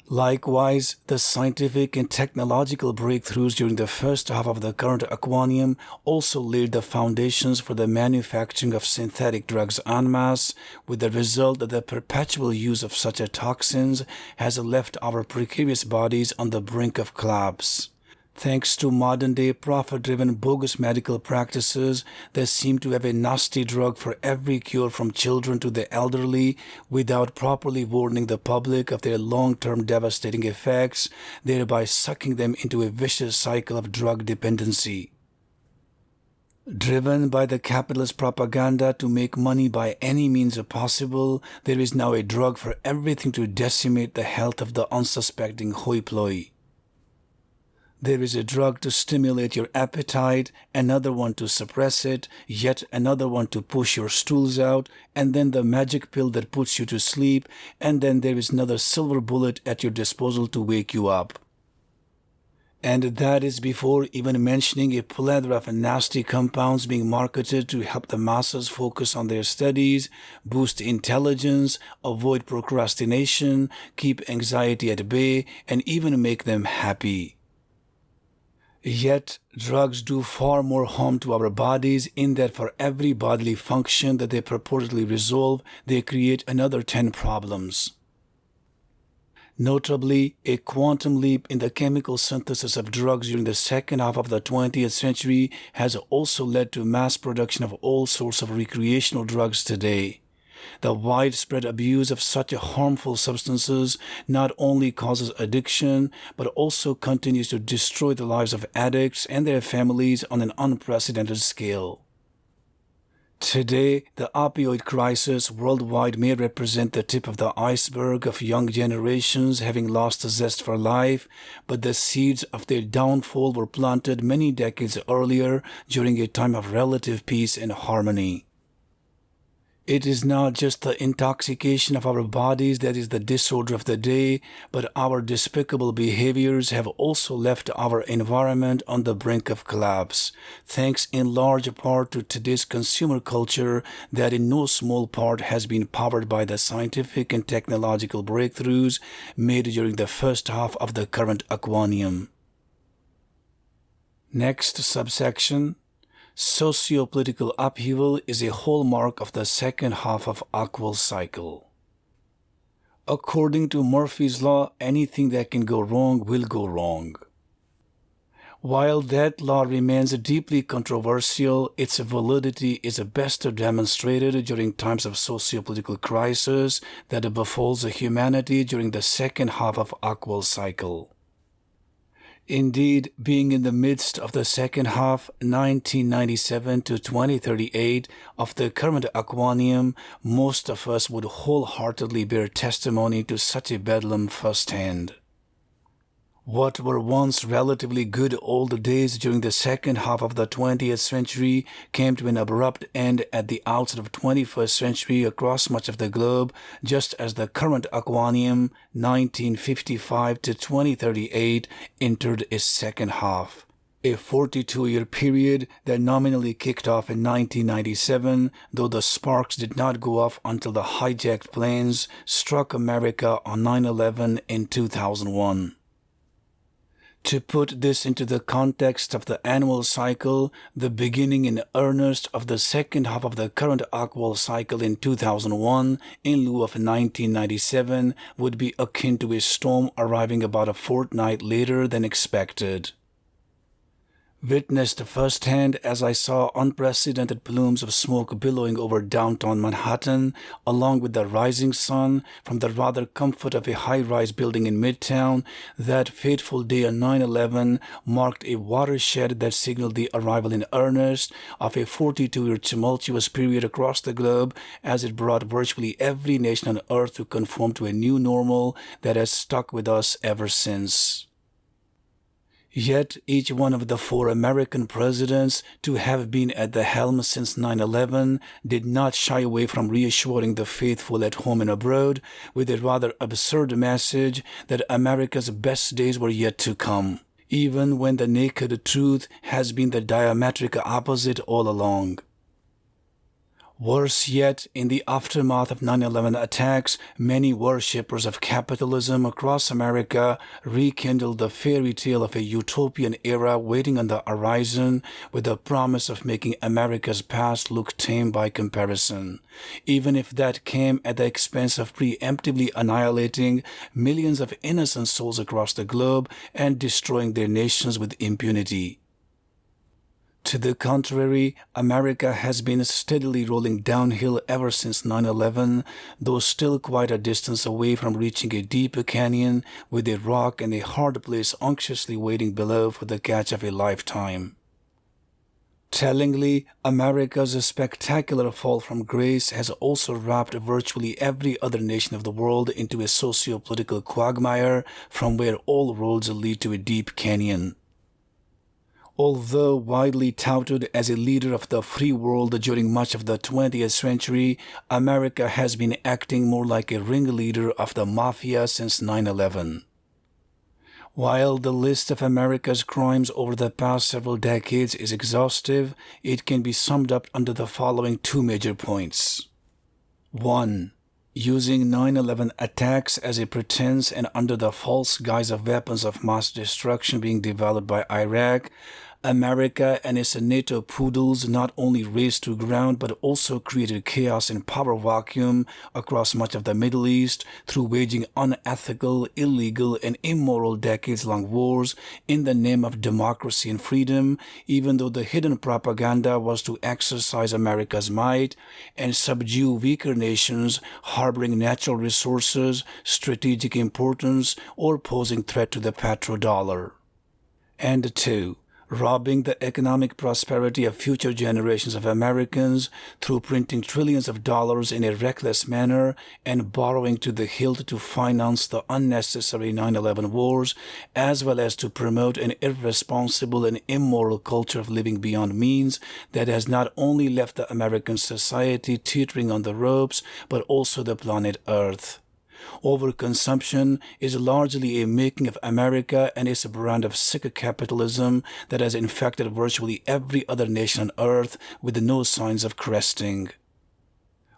Likewise, the scientific and technological breakthroughs during the first half of the current Aquanium also laid the foundations for the manufacturing of synthetic drugs en masse, with the result that the perpetual use of such toxins has left our precarious bodies on the brink of collapse. Thanks to modern-day profit-driven bogus medical practices that seem to have a nasty drug for every cure from children to the elderly without properly warning the public of their long-term devastating effects, thereby sucking them into a vicious cycle of drug dependency. Driven by the capitalist propaganda to make money by any means possible, there is now a drug for everything to decimate the health of the unsuspecting hoi polloi. There is a drug to stimulate your appetite, another one to suppress it, yet another one to push your stools out, and then the magic pill that puts you to sleep, and then there is another silver bullet at your disposal to wake you up. And that is before even mentioning a plethora of nasty compounds being marketed to help the masses focus on their studies, boost intelligence, avoid procrastination, keep anxiety at bay, and even make them happy. Yet, drugs do far more harm to our bodies in that for every bodily function that they purportedly resolve, they create another 10 problems. Notably, a quantum leap in the chemical synthesis of drugs during the second half of the 20th century has also led to mass production of all sorts of recreational drugs today. The widespread abuse of such harmful substances not only causes addiction, but also continues to destroy the lives of addicts and their families on an unprecedented scale. Today, the opioid crisis worldwide may represent the tip of the iceberg of young generations having lost the zest for life, but the seeds of their downfall were planted many decades earlier during a time of relative peace and harmony. It is not just the intoxication of our bodies that is the disorder of the day, but our despicable behaviors have also left our environment on the brink of collapse, thanks in large part to today's consumer culture that in no small part has been powered by the scientific and technological breakthroughs made during the first half of the current Aquanium. Next subsection. Socio-political upheaval is a hallmark of the second half of Oqual cycle. According to Murphy's Law, anything that can go wrong will go wrong. While that law remains deeply controversial, its validity is best demonstrated during times of socio-political crisis that befalls humanity during the second half of Oqual cycle. Indeed, being in the midst of the second half, 1997 to 2038, of the current Aquanium, most of us would wholeheartedly bear testimony to such a bedlam firsthand. What were once relatively good old days during the second half of the 20th century came to an abrupt end at the outset of 21st century across much of the globe, just as the current Aquanium 1955 to 2038 entered its second half. A 42-year period that nominally kicked off in 1997, though the sparks did not go off until the hijacked planes struck America on 9/11 in 2001. To put this into the context of the annual cycle, the beginning in earnest of the second half of the current Oqual cycle in 2001 in lieu of 1997 would be akin to a storm arriving about a fortnight later than expected. Witnessed firsthand as I saw unprecedented plumes of smoke billowing over downtown Manhattan, along with the rising sun from the rather comfort of a high-rise building in Midtown, that fateful day on 9/11 marked a watershed that signaled the arrival in earnest of a 42-year tumultuous period across the globe, as it brought virtually every nation on earth to conform to a new normal that has stuck with us ever since. Yet each one of the four American presidents to have been at the helm since 9/11 did not shy away from reassuring the faithful at home and abroad with a rather absurd message that America's best days were yet to come, even when the naked truth has been the diametric opposite all along. Worse yet, in the aftermath of 9/11 attacks, many worshippers of capitalism across America rekindled the fairy tale of a utopian era waiting on the horizon with the promise of making America's past look tame by comparison, even if that came at the expense of preemptively annihilating millions of innocent souls across the globe and destroying their nations with impunity. To the contrary, America has been steadily rolling downhill ever since 9/11, though still quite a distance away from reaching a deep canyon with a rock and a hard place anxiously waiting below for the catch of a lifetime. Tellingly, America's spectacular fall from grace has also wrapped virtually every other nation of the world into a socio-political quagmire from where all roads lead to a deep canyon. Although widely touted as a leader of the free world during much of the 20th century, America has been acting more like a ringleader of the mafia since 9/11. While the list of America's crimes over the past several decades is exhaustive, it can be summed up under the following two major points. 1. Using 9/11 attacks as a pretense and under the false guise of weapons of mass destruction being developed by Iraq, America and its NATO poodles not only razed to ground but also created chaos and power vacuum across much of the Middle East through waging unethical, illegal, and immoral decades-long wars in the name of democracy and freedom, even though the hidden propaganda was to exercise America's might and subdue weaker nations harboring natural resources, strategic importance, or posing threat to the petrodollar. And 2. Robbing the economic prosperity of future generations of Americans through printing trillions of dollars in a reckless manner and borrowing to the hilt to finance the unnecessary 9/11 wars, as well as to promote an irresponsible and immoral culture of living beyond means that has not only left the American society teetering on the ropes, but also the planet Earth. Overconsumption is largely a making of America and its brand of sick capitalism that has infected virtually every other nation on earth with no signs of cresting.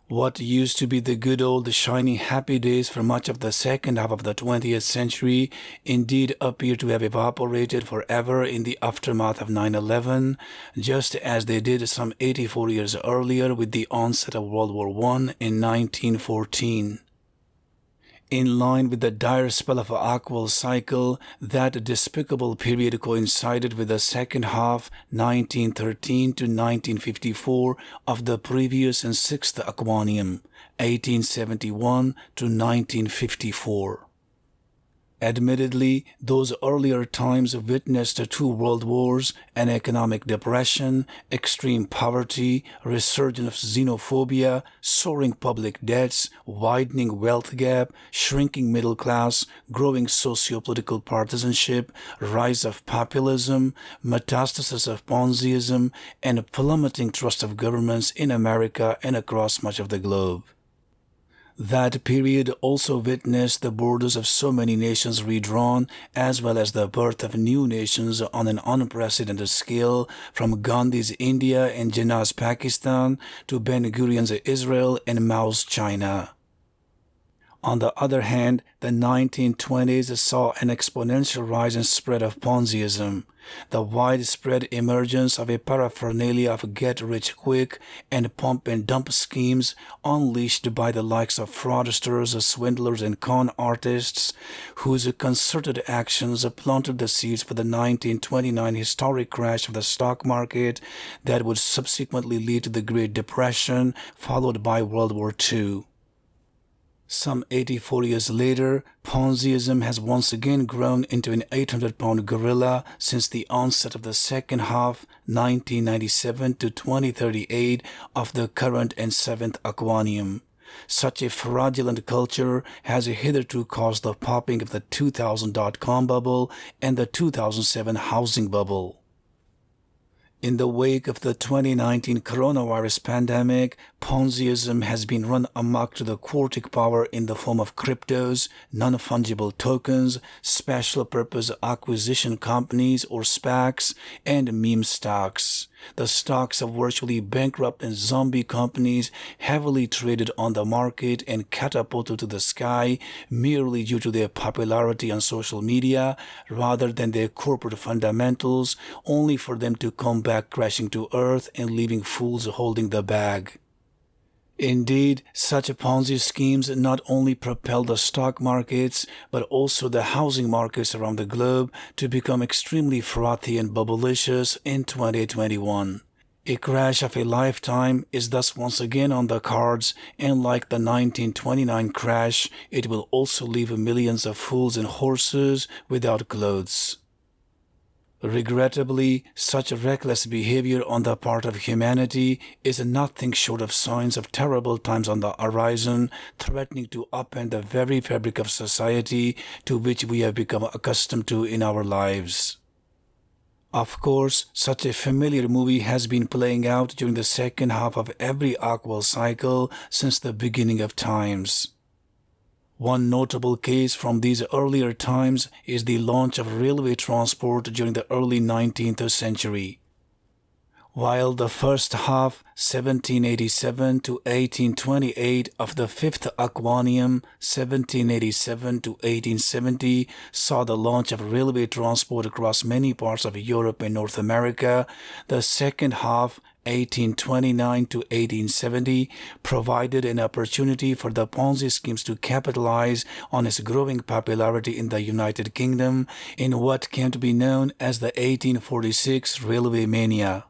What used to be the good old shiny happy days for much of the second half of the 20th century indeed appear to have evaporated forever in the aftermath of 9/11, just as they did some 84 years earlier with the onset of World War I in 1914. In line with the dire spell of an Oqual cycle, that despicable period coincided with the second half, 1913 to 1954, of the previous and sixth Aquanium, 1871 to 1954. Admittedly, those earlier times witnessed two world wars, an economic depression, extreme poverty, resurgence of xenophobia, soaring public debts, widening wealth gap, shrinking middle class, growing socio-political partisanship, rise of populism, metastasis of Ponziism, and plummeting trust of governments in America and across much of the globe. That period also witnessed the borders of so many nations redrawn, as well as the birth of new nations on an unprecedented scale, from Gandhi's India and Jinnah's Pakistan to Ben-Gurion's Israel and Mao's China. On the other hand, the 1920s saw an exponential rise and spread of Ponziism, the widespread emergence of a paraphernalia of get-rich-quick and pump-and-dump schemes unleashed by the likes of fraudsters, swindlers, and con artists, whose concerted actions planted the seeds for the 1929 historic crash of the stock market that would subsequently lead to the Great Depression, followed by World War II. Some 84 years later, Ponziism has once again grown into an 800-pound gorilla since the onset of the second half, 1997 to 2038, of the current and seventh Aquanium. Such a fraudulent culture has hitherto caused the popping of the 2000 dot-com bubble and the 2007 housing bubble. In the wake of the 2019 coronavirus pandemic, Ponziism has been run amok to the quartic power in the form of cryptos, non-fungible tokens, special-purpose acquisition companies or SPACs, and meme stocks. The stocks of virtually bankrupt and zombie companies heavily traded on the market and catapulted to the sky merely due to their popularity on social media rather than their corporate fundamentals, only for them to come back crashing to earth and leaving fools holding the bag. Indeed, such Ponzi schemes not only propel the stock markets, but also the housing markets around the globe to become extremely frothy and bubblicious in 2021. A crash of a lifetime is thus once again on the cards, and like the 1929 crash, it will also leave millions of fools and horses without clothes. Regrettably, such reckless behavior on the part of humanity is nothing short of signs of terrible times on the horizon, threatening to upend the very fabric of society to which we have become accustomed to in our lives. Of course, such a familiar movie has been playing out during the second half of every Oqual cycle since the beginning of times. One notable case from these earlier times is the launch of railway transport during the early 19th century. While the first half, 1787 to 1828, of the fifth Aquanium, 1787 to 1870, saw the launch of railway transport across many parts of Europe and North America, the second half, 1829 to 1870, provided an opportunity for the Ponzi schemes to capitalize on its growing popularity in the United Kingdom in what came to be known as the 1846 Railway Mania.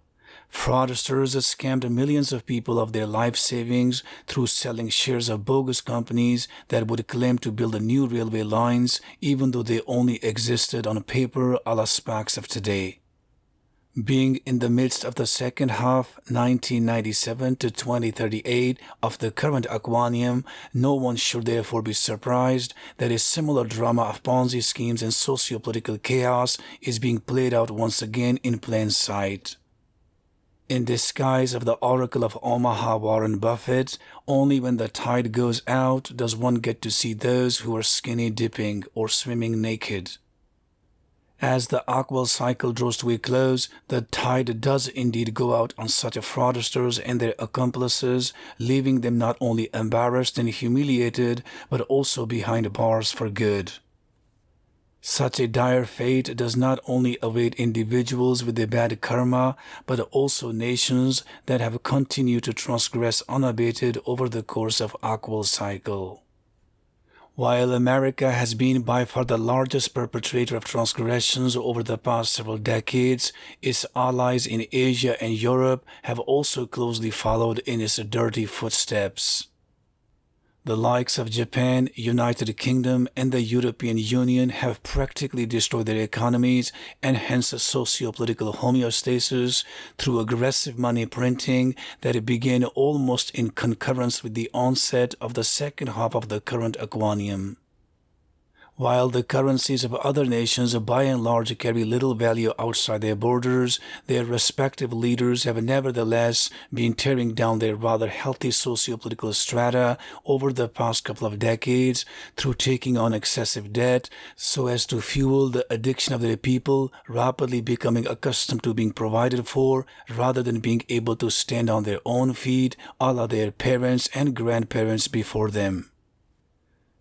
Fraudsters scammed millions of people of their life savings through selling shares of bogus companies that would claim to build new railway lines, even though they only existed on paper, a la SPACs of today. Being in the midst of the second half, 1997 to 2038, of the current Aquanium, no one should therefore be surprised that a similar drama of Ponzi schemes and socio-political chaos is being played out once again in plain sight. In disguise of the Oracle of Omaha, Warren Buffett, only when the tide goes out does one get to see those who are skinny dipping or swimming naked. As the Oqual cycle draws to a close, the tide does indeed go out on such fraudsters and their accomplices, leaving them not only embarrassed and humiliated, but also behind bars for good. Such a dire fate does not only await individuals with a bad karma, but also nations that have continued to transgress unabated over the course of Oqual cycle. While America has been by far the largest perpetrator of transgressions over the past several decades, its allies in Asia and Europe have also closely followed in its dirty footsteps. The likes of Japan, United Kingdom, and the European Union have practically destroyed their economies and hence a socio-political homeostasis through aggressive money printing that began almost in concurrence with the onset of the second half of the current Aquanium. While the currencies of other nations by and large carry little value outside their borders, their respective leaders have nevertheless been tearing down their rather healthy socio-political strata over the past couple of decades through taking on excessive debt so as to fuel the addiction of their people, rapidly becoming accustomed to being provided for rather than being able to stand on their own feet, a la their parents and grandparents before them.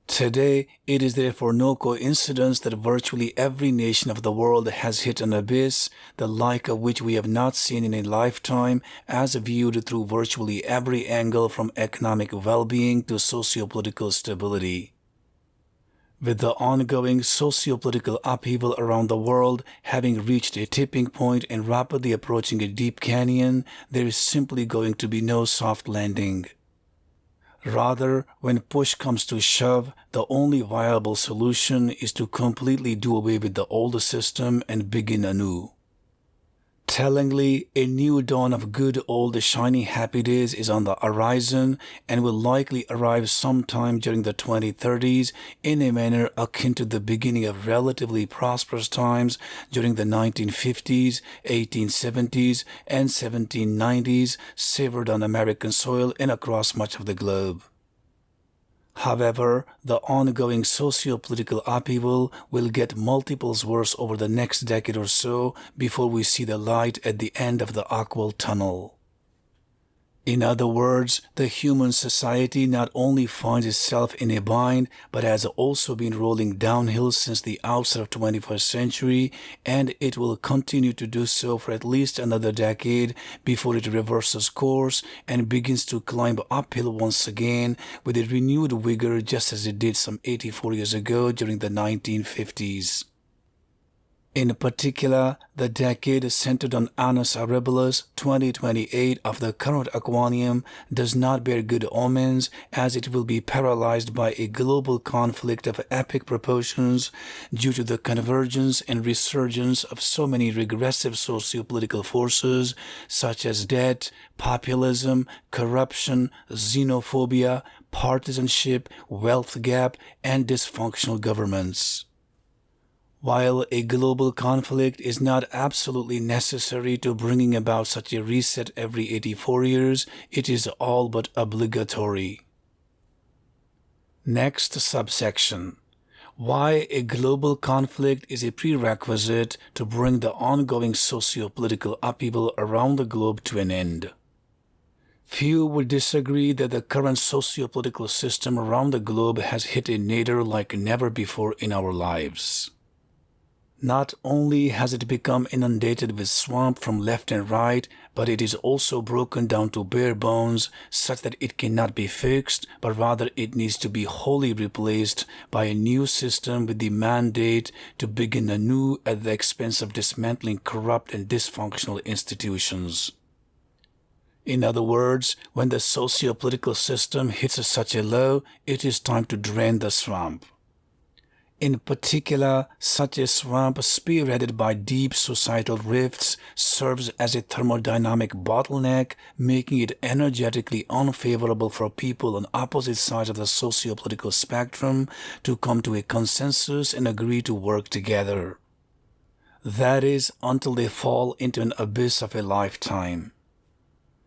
Today, it is therefore no coincidence that virtually every nation of the world has hit an abyss, the like of which we have not seen in a lifetime, as viewed through virtually every angle from economic well-being to socio-political stability. With the ongoing socio-political upheaval around the world having reached a tipping point and rapidly approaching a deep canyon, there is simply going to be no soft landing. Rather, when push comes to shove, the only viable solution is to completely do away with the old system and begin anew. Tellingly, a new dawn of good old shiny happy days is on the horizon and will likely arrive sometime during the 2030s in a manner akin to the beginning of relatively prosperous times during the 1950s, 1870s, and 1790s savored on American soil and across much of the globe. However, the ongoing socio-political upheaval will get multiples worse over the next decade or so before we see the light at the end of the Oqual tunnel. In other words, the human society not only finds itself in a bind, but has also been rolling downhill since the outset of 21st century, and it will continue to do so for at least another decade before it reverses course and begins to climb uphill once again with a renewed vigor just as it did some 84 years ago during the 1950s. In particular, the decade centered on Annus Horribilis 2028 of the current Aquanium does not bear good omens, as it will be paralyzed by a global conflict of epic proportions due to the convergence and resurgence of so many regressive socio-political forces such as debt, populism, corruption, xenophobia, partisanship, wealth gap, and dysfunctional governments. While a global conflict is not absolutely necessary to bringing about such a reset every 84 years, it is all but obligatory. Next subsection. Why a global conflict is a prerequisite to bring the ongoing socio-political upheaval around the globe to an end. Few would disagree that the current socio-political system around the globe has hit a nadir like never before in our lives. Not only has it become inundated with swamp from left and right, but it is also broken down to bare bones such that it cannot be fixed, but rather it needs to be wholly replaced by a new system with the mandate to begin anew at the expense of dismantling corrupt and dysfunctional institutions. In other words, when the socio-political system hits such a low, it is time to drain the swamp. In particular, such a swamp spearheaded by deep societal rifts serves as a thermodynamic bottleneck, making it energetically unfavorable for people on opposite sides of the socio-political spectrum to come to a consensus and agree to work together. That is, until they fall into an abyss of a lifetime.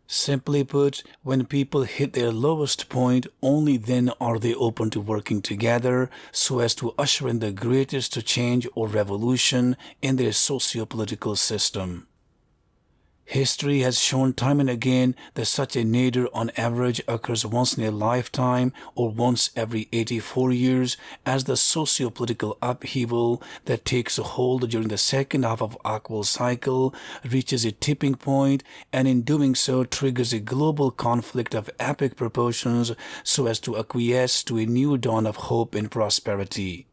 Simply put, when people hit their lowest point, only then are they open to working together so as to usher in the greatest change or revolution in their socio-political system. History has shown time and again that such a nadir on average occurs once in a lifetime or once every 84 years as the socio-political upheaval that takes hold during the second half of Oqual cycle reaches a tipping point and in doing so triggers a global conflict of epic proportions so as to acquiesce to a new dawn of hope and prosperity.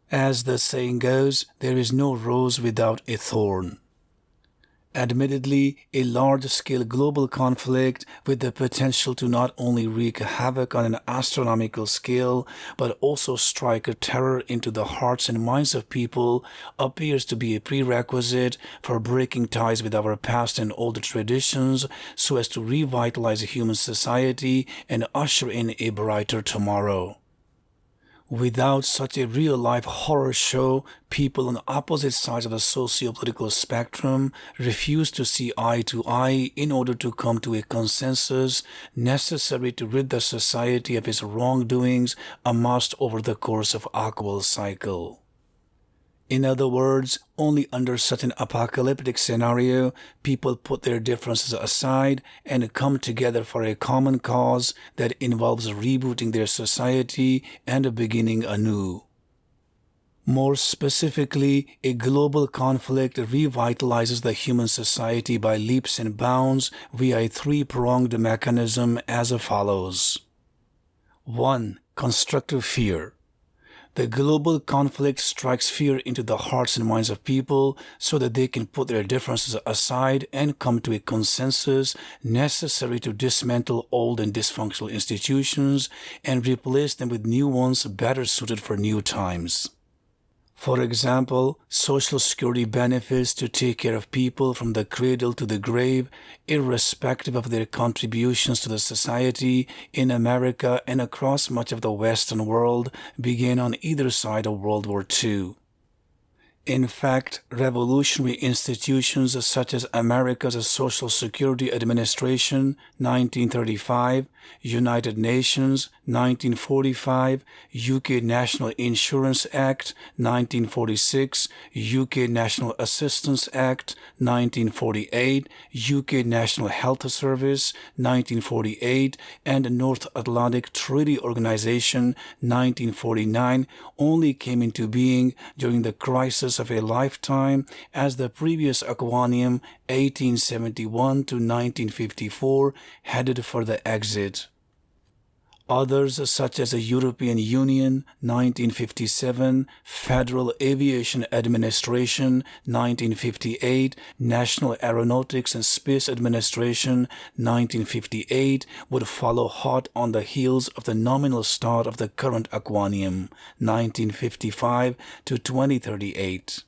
As the saying goes, there is no rose without a thorn. Admittedly, a large-scale global conflict with the potential to not only wreak havoc on an astronomical scale, but also strike a terror into the hearts and minds of people appears to be a prerequisite for breaking ties with our past and old traditions so as to revitalize human society and usher in a brighter tomorrow. Without such a real-life horror show, people on opposite sides of the socio-political spectrum refuse to see eye to eye in order to come to a consensus necessary to rid the society of its wrongdoings amassed over the course of Oqual cycle. In other words, only under such an apocalyptic scenario, people put their differences aside and come together for a common cause that involves rebooting their society and beginning anew. More specifically, a global conflict revitalizes the human society by leaps and bounds via a three-pronged mechanism as follows. 1. Constructive fear. The global conflict strikes fear into the hearts and minds of people so that they can put their differences aside and come to a consensus necessary to dismantle old and dysfunctional institutions and replace them with new ones better suited for new times. For example, Social Security benefits to take care of people from the cradle to the grave, irrespective of their contributions to the society in America and across much of the Western world, began on either side of World War II. In fact, revolutionary institutions such as America's Social Security Administration, 1935, United Nations, 1945, UK National Insurance Act, 1946, UK National Assistance Act, 1948, UK National Health Service, 1948, and North Atlantic Treaty Organization, 1949, only came into being during the crisis of a lifetime as the previous Aquanium 1871 to 1954 headed for the exit. Others, such as the European Union, 1957, Federal Aviation Administration, 1958, National Aeronautics and Space Administration, 1958, would follow hot on the heels of the nominal start of the current Aquanium, 1955 to 2038.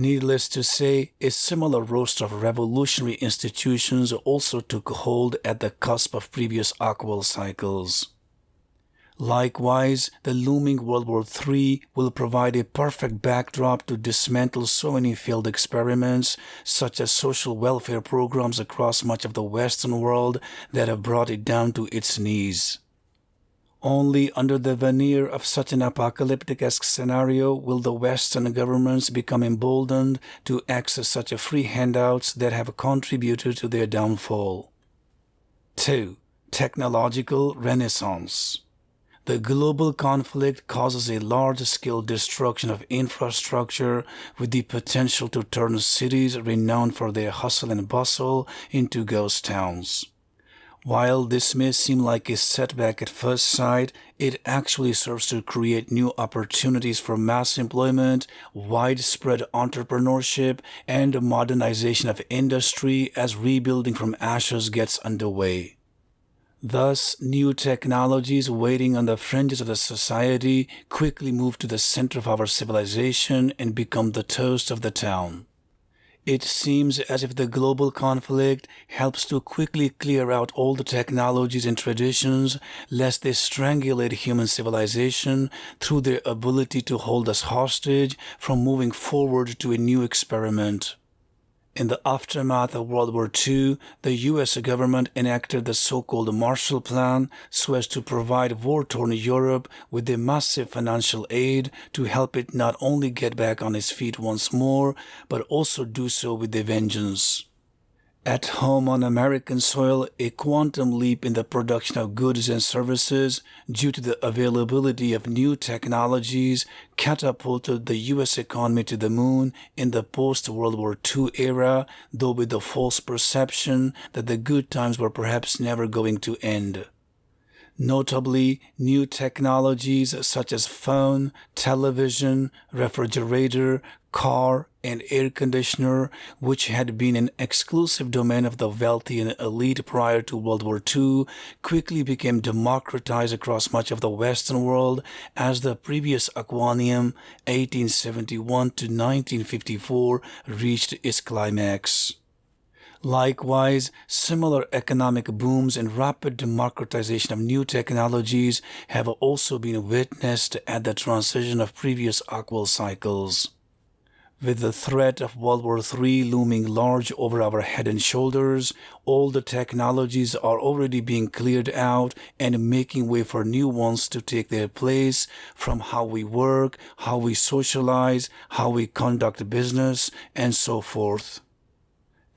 Needless to say, a similar roster of revolutionary institutions also took hold at the cusp of previous Oqual cycles. Likewise, the looming World War III will provide a perfect backdrop to dismantle so many failed experiments, such as social welfare programs across much of the Western world that have brought it down to its knees. Only under the veneer of such an apocalyptic-esque scenario will the Western governments become emboldened to access such free handouts that have contributed to their downfall. 2. Technological renaissance. The global conflict causes a large-scale destruction of infrastructure with the potential to turn cities renowned for their hustle and bustle into ghost towns. While this may seem like a setback at first sight, it actually serves to create new opportunities for mass employment, widespread entrepreneurship, and modernization of industry as rebuilding from ashes gets underway. Thus, new technologies waiting on the fringes of the society quickly move to the center of our civilization and become the toast of the town. It seems as if the global conflict helps to quickly clear out old technologies and traditions, lest they strangulate human civilization through their ability to hold us hostage from moving forward to a new experiment. In the aftermath of World War II, the U.S. government enacted the so-called Marshall Plan so as to provide war-torn Europe with a massive financial aid to help it not only get back on its feet once more, but also do so with a vengeance. At home on American soil, a quantum leap in the production of goods and services due to the availability of new technologies catapulted the U.S. economy to the moon in the post-World War II era, though with the false perception that the good times were perhaps never going to end. Notably, new technologies such as phone, television, refrigerator, car, and air conditioner, which had been an exclusive domain of the wealthy and elite prior to World War II, quickly became democratized across much of the Western world as the previous Aquanium 1871 to 1954 reached its climax. Likewise, similar economic booms and rapid democratization of new technologies have also been witnessed at the transition of previous Oqual cycles. With the threat of World War III looming large over our head and shoulders, all the technologies are already being cleared out and making way for new ones to take their place, from how we work, how we socialize, how we conduct business, and so forth.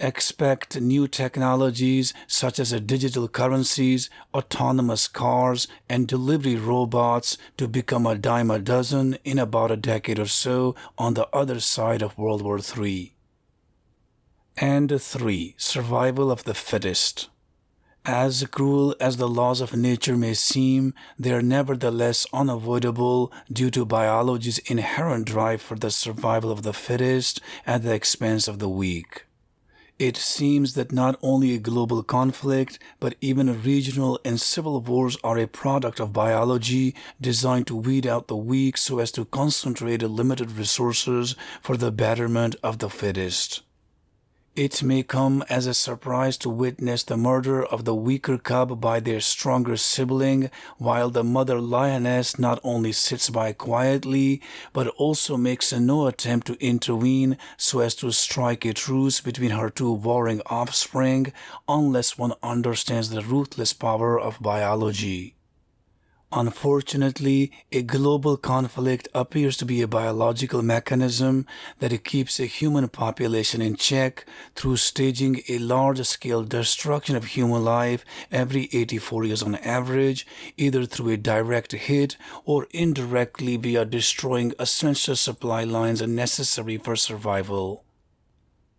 Expect new technologies such as digital currencies, autonomous cars, and delivery robots to become a dime a dozen in about a decade or so on the other side of World War III. And 3. Survival of the fittest. As cruel as the laws of nature may seem, they are nevertheless unavoidable due to biology's inherent drive for the survival of the fittest at the expense of the weak. It seems that not only a global conflict, but even regional and civil wars are a product of biology designed to weed out the weak so as to concentrate limited resources for the betterment of the fittest. It may come as a surprise to witness the murder of the weaker cub by their stronger sibling, while the mother lioness not only sits by quietly, but also makes no attempt to intervene so as to strike a truce between her two warring offspring, unless one understands the ruthless power of biology. Unfortunately, a global conflict appears to be a biological mechanism that keeps a human population in check through staging a large-scale destruction of human life every 84 years on average, either through a direct hit or indirectly via destroying essential supply lines necessary for survival.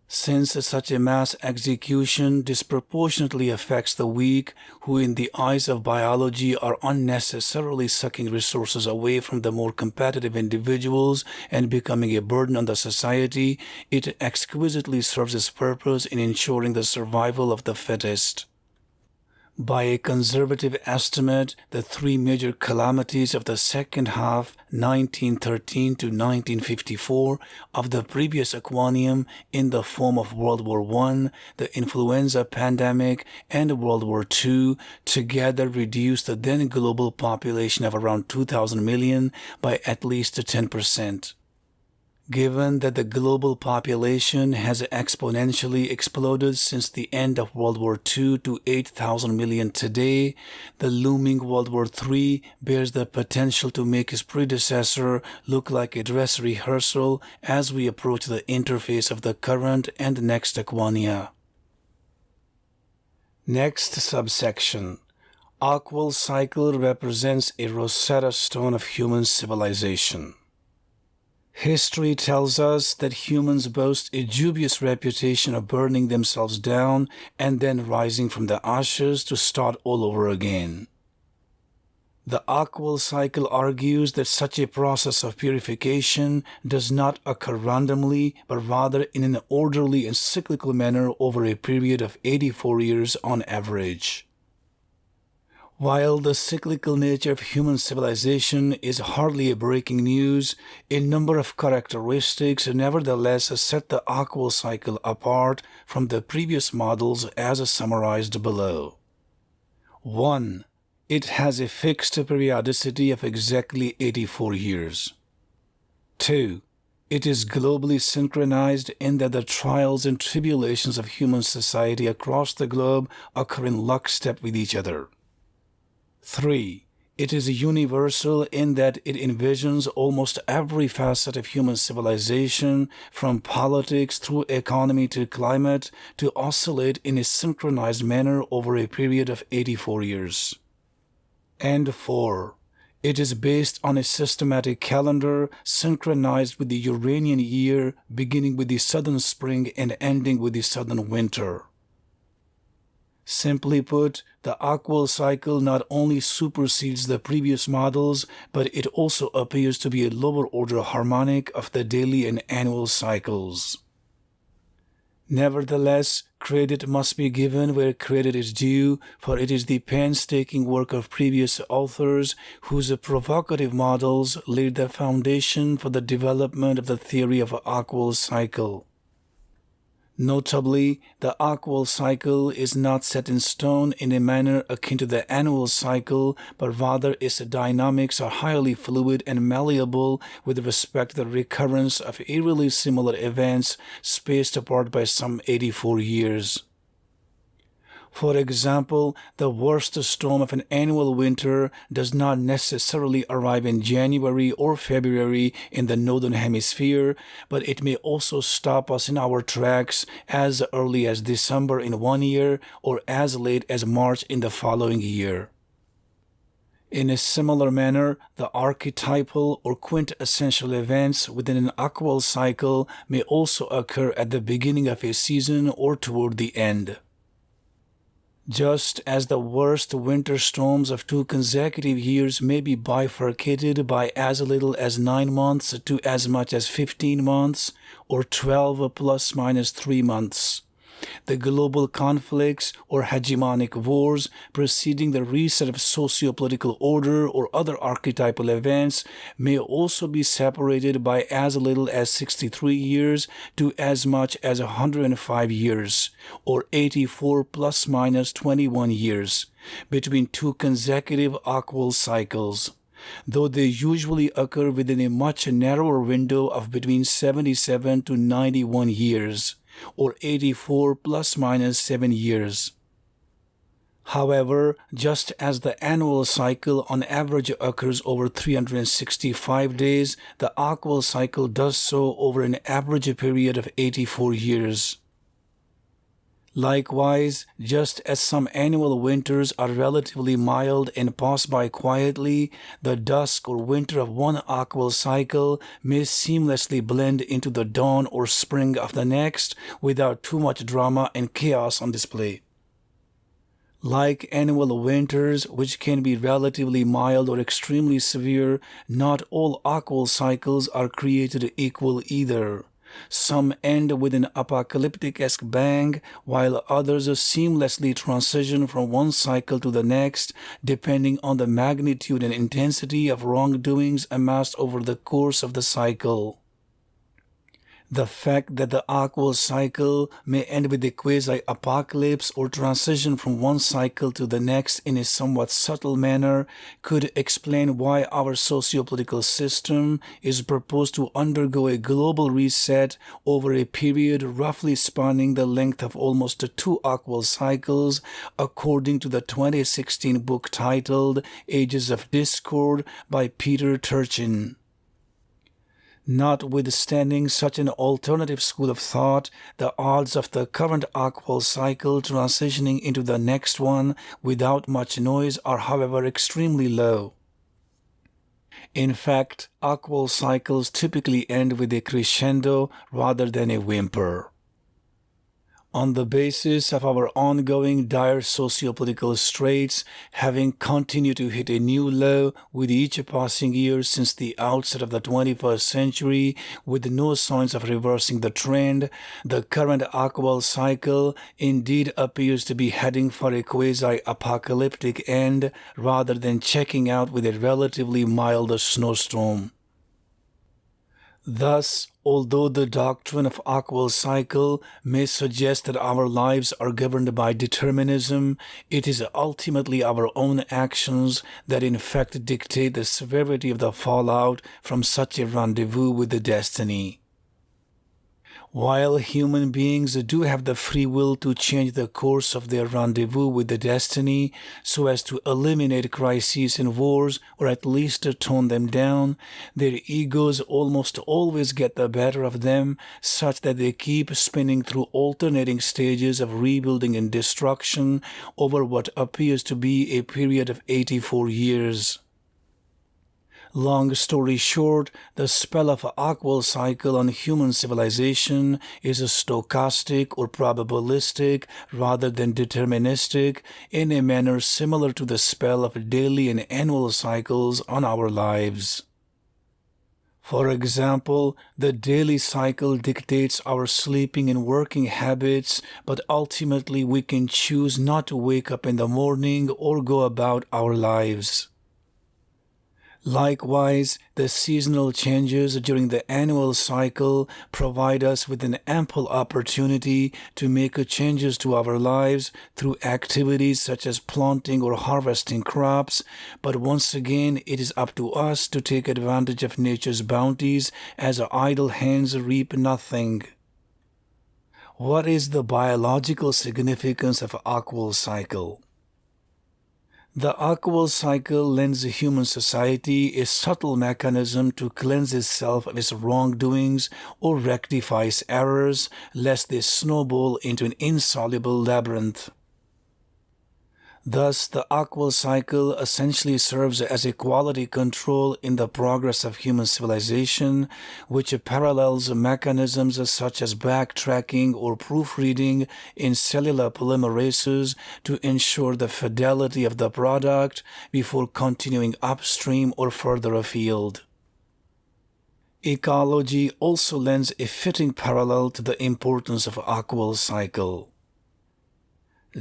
Since such a mass execution disproportionately affects the weak, who in the eyes of biology are unnecessarily sucking resources away from the more competitive individuals and becoming a burden on the society, it exquisitely serves its purpose in ensuring the survival of the fittest. By a conservative estimate, the 3 major calamities of the second half 1913 to 1954 of the previous Aquanium in the form of World War I, the influenza pandemic, and World War II together reduced the then global population of around 2,000 million by at least 10%. Given that the global population has exponentially exploded since the end of World War II to 8,000 million today, the looming World War III bears the potential to make its predecessor look like a dress rehearsal as we approach the interface of the current and next Aquania. Next subsection. Oqual cycle represents a Rosetta Stone of human civilization. History tells us that humans boast a dubious reputation of burning themselves down and then rising from the ashes to start all over again. The Oqual cycle argues that such a process of purification does not occur randomly, but rather in an orderly and cyclical manner over a period of 84 years on average. While the cyclical nature of human civilization is hardly a breaking news, a number of characteristics nevertheless set the Oqual cycle apart from the previous models as summarized below. 1. It has a fixed periodicity of exactly 84 years. 2. It is globally synchronized in that the trials and tribulations of human society across the globe occur in lockstep with each other. 3. It is universal in that it envisions almost every facet of human civilization, from politics through economy to climate, to oscillate in a synchronized manner over a period of 84 years. And 4. It is based on a systematic calendar synchronized with the Uranian year, beginning with the southern spring and ending with the southern winter. Simply put, the Oqual cycle not only supersedes the previous models, but it also appears to be a lower order harmonic of the daily and annual cycles. Nevertheless, credit must be given where credit is due, for it is the painstaking work of previous authors whose provocative models laid the foundation for the development of the theory of an Oqual cycle. Notably, the Oqual cycle is not set in stone in a manner akin to the annual cycle, but rather its dynamics are highly fluid and malleable with respect to the recurrence of eerily similar events spaced apart by some 84 years. For example, the worst storm of an annual winter does not necessarily arrive in January or February in the Northern Hemisphere, but it may also stop us in our tracks as early as December in one year or as late as March in the following year. In a similar manner, the archetypal or quintessential events within an Oqual cycle may also occur at the beginning of a season or toward the end. Just as the worst winter storms of 2 consecutive years may be bifurcated by as little as 9 months to as much as 15 months, or 12 plus minus 3 months. The global conflicts or hegemonic wars preceding the reset of socio-political order or other archetypal events may also be separated by as little as 63 years to as much as 105 years, or 84 plus minus 21 years, between 2 consecutive Oqual cycles, though they usually occur within a much narrower window of between 77 to 91 years, or 84 plus minus 7 years. However, just as the annual cycle on average occurs over 365 days, the Oqual cycle does so over an average period of 84 years. Likewise, just as some annual winters are relatively mild and pass by quietly, the dusk or winter of one Oqual cycle may seamlessly blend into the dawn or spring of the next without too much drama and chaos on display. Like annual winters, which can be relatively mild or extremely severe, not all Oqual cycles are created equal either. Some end with an apocalyptic-esque bang, while others seamlessly transition from one cycle to the next, depending on the magnitude and intensity of wrongdoings amassed over the course of the cycle. The fact that the Oqual cycle may end with a quasi-apocalypse or transition from one cycle to the next in a somewhat subtle manner could explain why our socio-political system is proposed to undergo a global reset over a period roughly spanning the length of almost 2 Oqual cycles, according to the 2016 book titled Ages of Discord by Peter Turchin. Notwithstanding such an alternative school of thought, the odds of the current Oqual cycle transitioning into the next one without much noise are, however, extremely low. In fact, Oqual cycles typically end with a crescendo rather than a whimper. On the basis of our ongoing dire socio-political straits, having continued to hit a new low with each passing year since the outset of the 21st century, with no signs of reversing the trend, the current Oqual cycle indeed appears to be heading for a quasi-apocalyptic end rather than checking out with a relatively mild snowstorm. Thus, although the doctrine of Oqual cycle may suggest that our lives are governed by determinism, it is ultimately our own actions that in fact dictate the severity of the fallout from such a rendezvous with the destiny. While human beings do have the free will to change the course of their rendezvous with the destiny so as to eliminate crises and wars, or at least tone them down, their egos almost always get the better of them, such that they keep spinning through alternating stages of rebuilding and destruction over what appears to be a period of 84 years. Long story short, the spell of an Oqual cycle on human civilization is stochastic or probabilistic rather than deterministic, in a manner similar to the spell of daily and annual cycles on our lives. For example, the daily cycle dictates our sleeping and working habits, but ultimately we can choose not to wake up in the morning or go about our lives. Likewise, the seasonal changes during the annual cycle provide us with an ample opportunity to make changes to our lives through activities such as planting or harvesting crops, but once again it is up to us to take advantage of nature's bounties, as idle hands reap nothing. What is the biological significance of an Oqual cycle? The Oqual cycle lends human society a subtle mechanism to cleanse itself of its wrongdoings or rectify its errors, lest they snowball into an insoluble labyrinth. Thus, the Oqual cycle essentially serves as a quality control in the progress of human civilization, which parallels mechanisms such as backtracking or proofreading in cellular polymerases to ensure the fidelity of the product before continuing upstream or further afield. Ecology also lends a fitting parallel to the importance of Oqual cycle.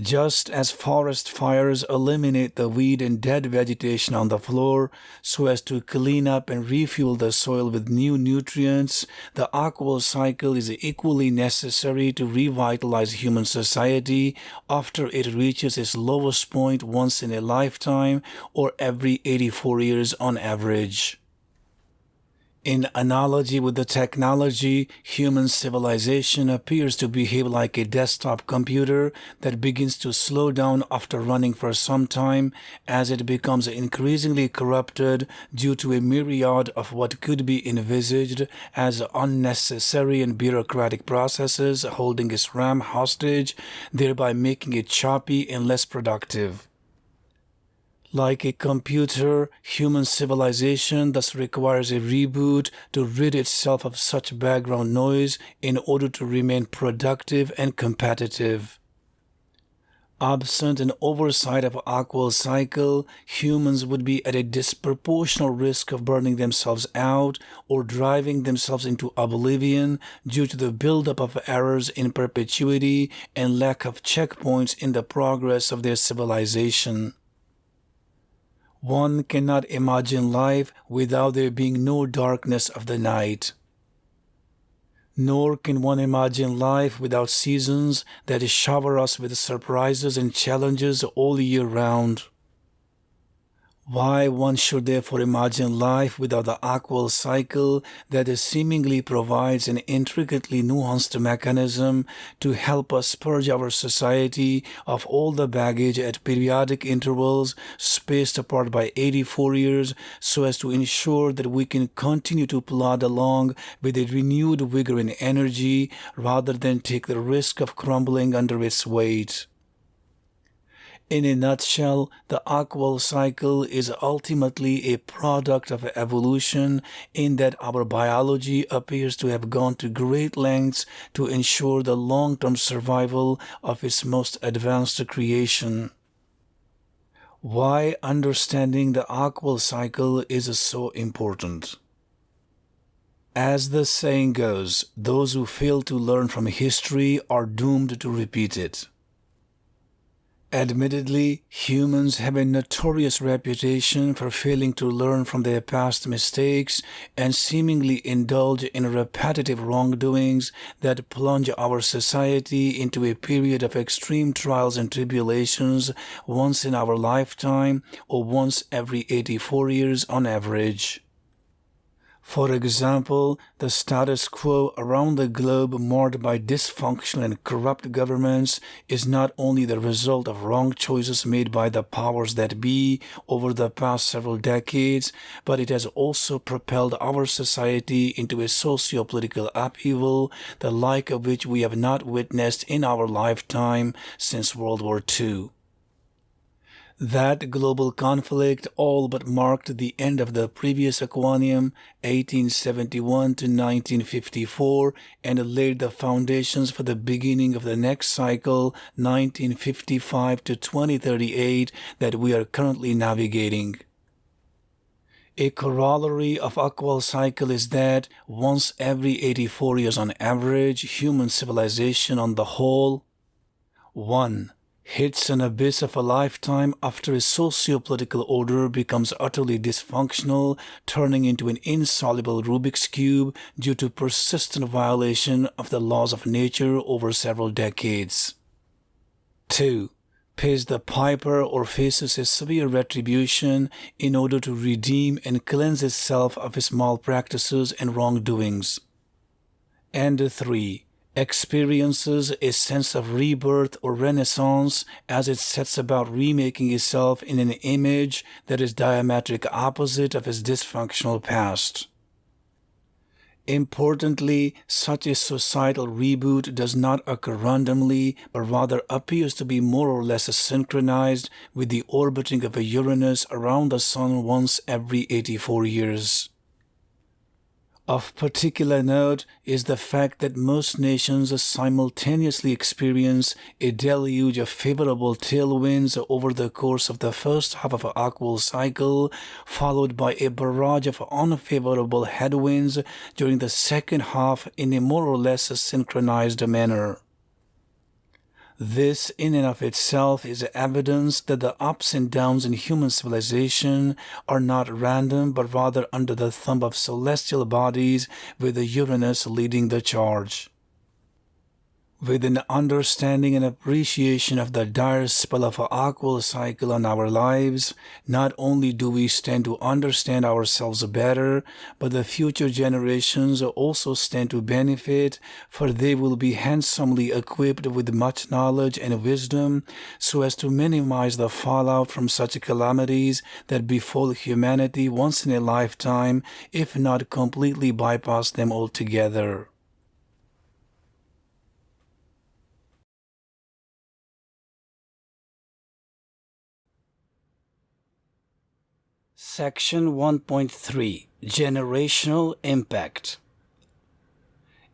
Just as forest fires eliminate the weed and dead vegetation on the floor so as to clean up and refuel the soil with new nutrients, the Oqual cycle is equally necessary to revitalize human society after it reaches its lowest point once in a lifetime or every 84 years on average. In analogy with the technology, human civilization appears to behave like a desktop computer that begins to slow down after running for some time as it becomes increasingly corrupted due to a myriad of what could be envisaged as unnecessary and bureaucratic processes holding its RAM hostage, thereby making it choppy and less productive. Like a computer, human civilization thus requires a reboot to rid itself of such background noise in order to remain productive and competitive. Absent an oversight of an Oqual cycle, humans would be at a disproportional risk of burning themselves out or driving themselves into oblivion due to the buildup of errors in perpetuity and lack of checkpoints in the progress of their civilization. One cannot imagine life without there being no darkness of the night. Nor can one imagine life without seasons that shower us with surprises and challenges all year round. Why one should therefore imagine life without the Oqual cycle that seemingly provides an intricately nuanced mechanism to help us purge our society of all the baggage at periodic intervals spaced apart by 84 years so as to ensure that we can continue to plod along with a renewed vigor and energy rather than take the risk of crumbling under its weight. In a nutshell, the Oqual cycle is ultimately a product of evolution in that our biology appears to have gone to great lengths to ensure the long-term survival of its most advanced creation. Why understanding the Oqual cycle is so important? As the saying goes, those who fail to learn from history are doomed to repeat it. Admittedly, humans have a notorious reputation for failing to learn from their past mistakes and seemingly indulge in repetitive wrongdoings that plunge our society into a period of extreme trials and tribulations once in our lifetime or once every 84 years on average. For example, the status quo around the globe marred by dysfunctional and corrupt governments is not only the result of wrong choices made by the powers that be over the past several decades, but it has also propelled our society into a socio-political upheaval, the like of which we have not witnessed in our lifetime since World War II. That global conflict all but marked the end of the previous Aquanium, 1871 to 1954, and laid the foundations for the beginning of the next cycle, 1955 to 2038, that we are currently navigating. A corollary of Oqual cycle is that once every 84 years on average, human civilization on the whole 1. Hits an abyss of a lifetime after a socio-political order becomes utterly dysfunctional, turning into an insoluble Rubik's Cube due to persistent violation of the laws of nature over several decades. 2. Pays the piper or faces a severe retribution in order to redeem and cleanse itself of its malpractices and wrongdoings. And 3. Experiences a sense of rebirth or renaissance as it sets about remaking itself in an image that is diametric opposite of its dysfunctional past. Importantly, such a societal reboot does not occur randomly, but rather appears to be more or less synchronized with the orbiting of a Uranus around the Sun once every 84 years. Of particular note is the fact that most nations simultaneously experience a deluge of favorable tailwinds over the course of the first half of an Oqual cycle, followed by a barrage of unfavorable headwinds during the second half in a more or less synchronized manner. This in and of itself is evidence that the ups and downs in human civilization are not random but rather under the thumb of celestial bodies, with the Uranus leading the charge. With an understanding and appreciation of the dire spell of an Oqual cycle on our lives, not only do we stand to understand ourselves better, but the future generations also stand to benefit, for they will be handsomely equipped with much knowledge and wisdom so as to minimize the fallout from such calamities that befall humanity once in a lifetime, if not completely bypass them altogether. Section 1.3 Generational Impact.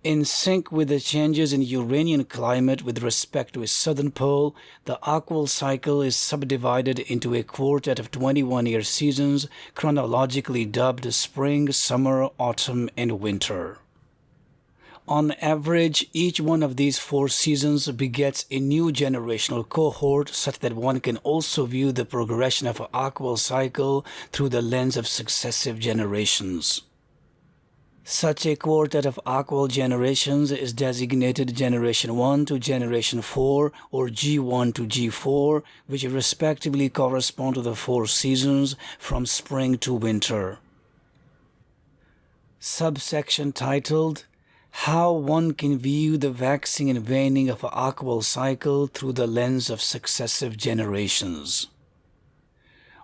In sync with the changes in Uranian climate with respect to its southern pole, the Oqual cycle is subdivided into a quartet of 21-year seasons, chronologically dubbed spring, summer, autumn, and winter. On average, each one of these 4 seasons begets a new generational cohort, such that one can also view the progression of an Oqual cycle through the lens of successive generations. Such a quartet of Oqual generations is designated Generation 1 to Generation 4 or G1 to G4, which respectively correspond to the 4 seasons from spring to winter. Subsection titled How One Can View the Waxing and Waning of an Oqual Cycle Through the Lens of Successive Generations.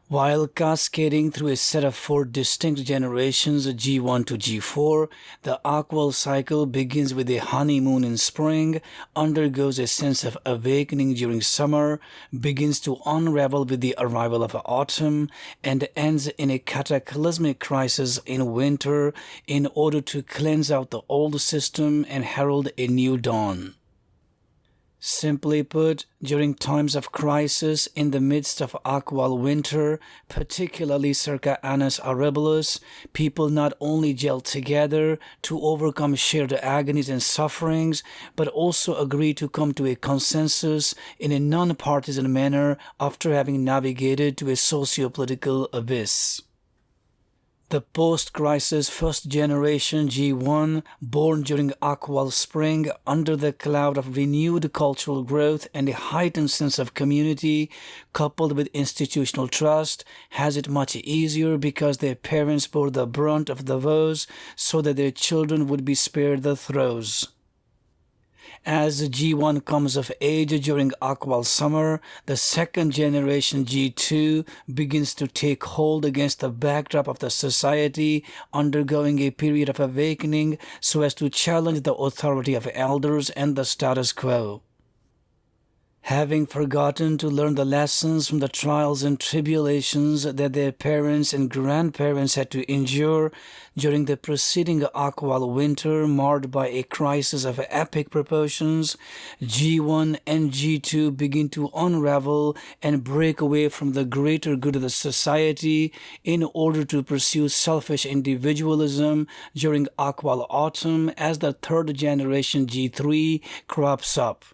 While cascading through a set of 4 distinct generations, G1 to G4, the Oqual cycle begins with a honeymoon in spring, undergoes a sense of awakening during summer, begins to unravel with the arrival of autumn, and ends in a cataclysmic crisis in winter in order to cleanse out the old system and herald a new dawn. Simply put, during times of crisis in the midst of Oqual winter, particularly circa Annus Horribilis, people not only gel together to overcome shared agonies and sufferings, but also agree to come to a consensus in a non-partisan manner after having navigated to a socio-political abyss. The post-crisis first generation G1, born during Oqual spring under the cloud of renewed cultural growth and a heightened sense of community, coupled with institutional trust, has it much easier because their parents bore the brunt of the woes so that their children would be spared the throes. As G1 comes of age during Oqual summer, the second generation G2 begins to take hold against the backdrop of the society undergoing a period of awakening so as to challenge the authority of elders and the status quo. Having forgotten to learn the lessons from the trials and tribulations that their parents and grandparents had to endure during the preceding Oqual winter marred by a crisis of epic proportions, G1 and G2 begin to unravel and break away from the greater good of the society in order to pursue selfish individualism during Oqual autumn as the third generation G3 crops up.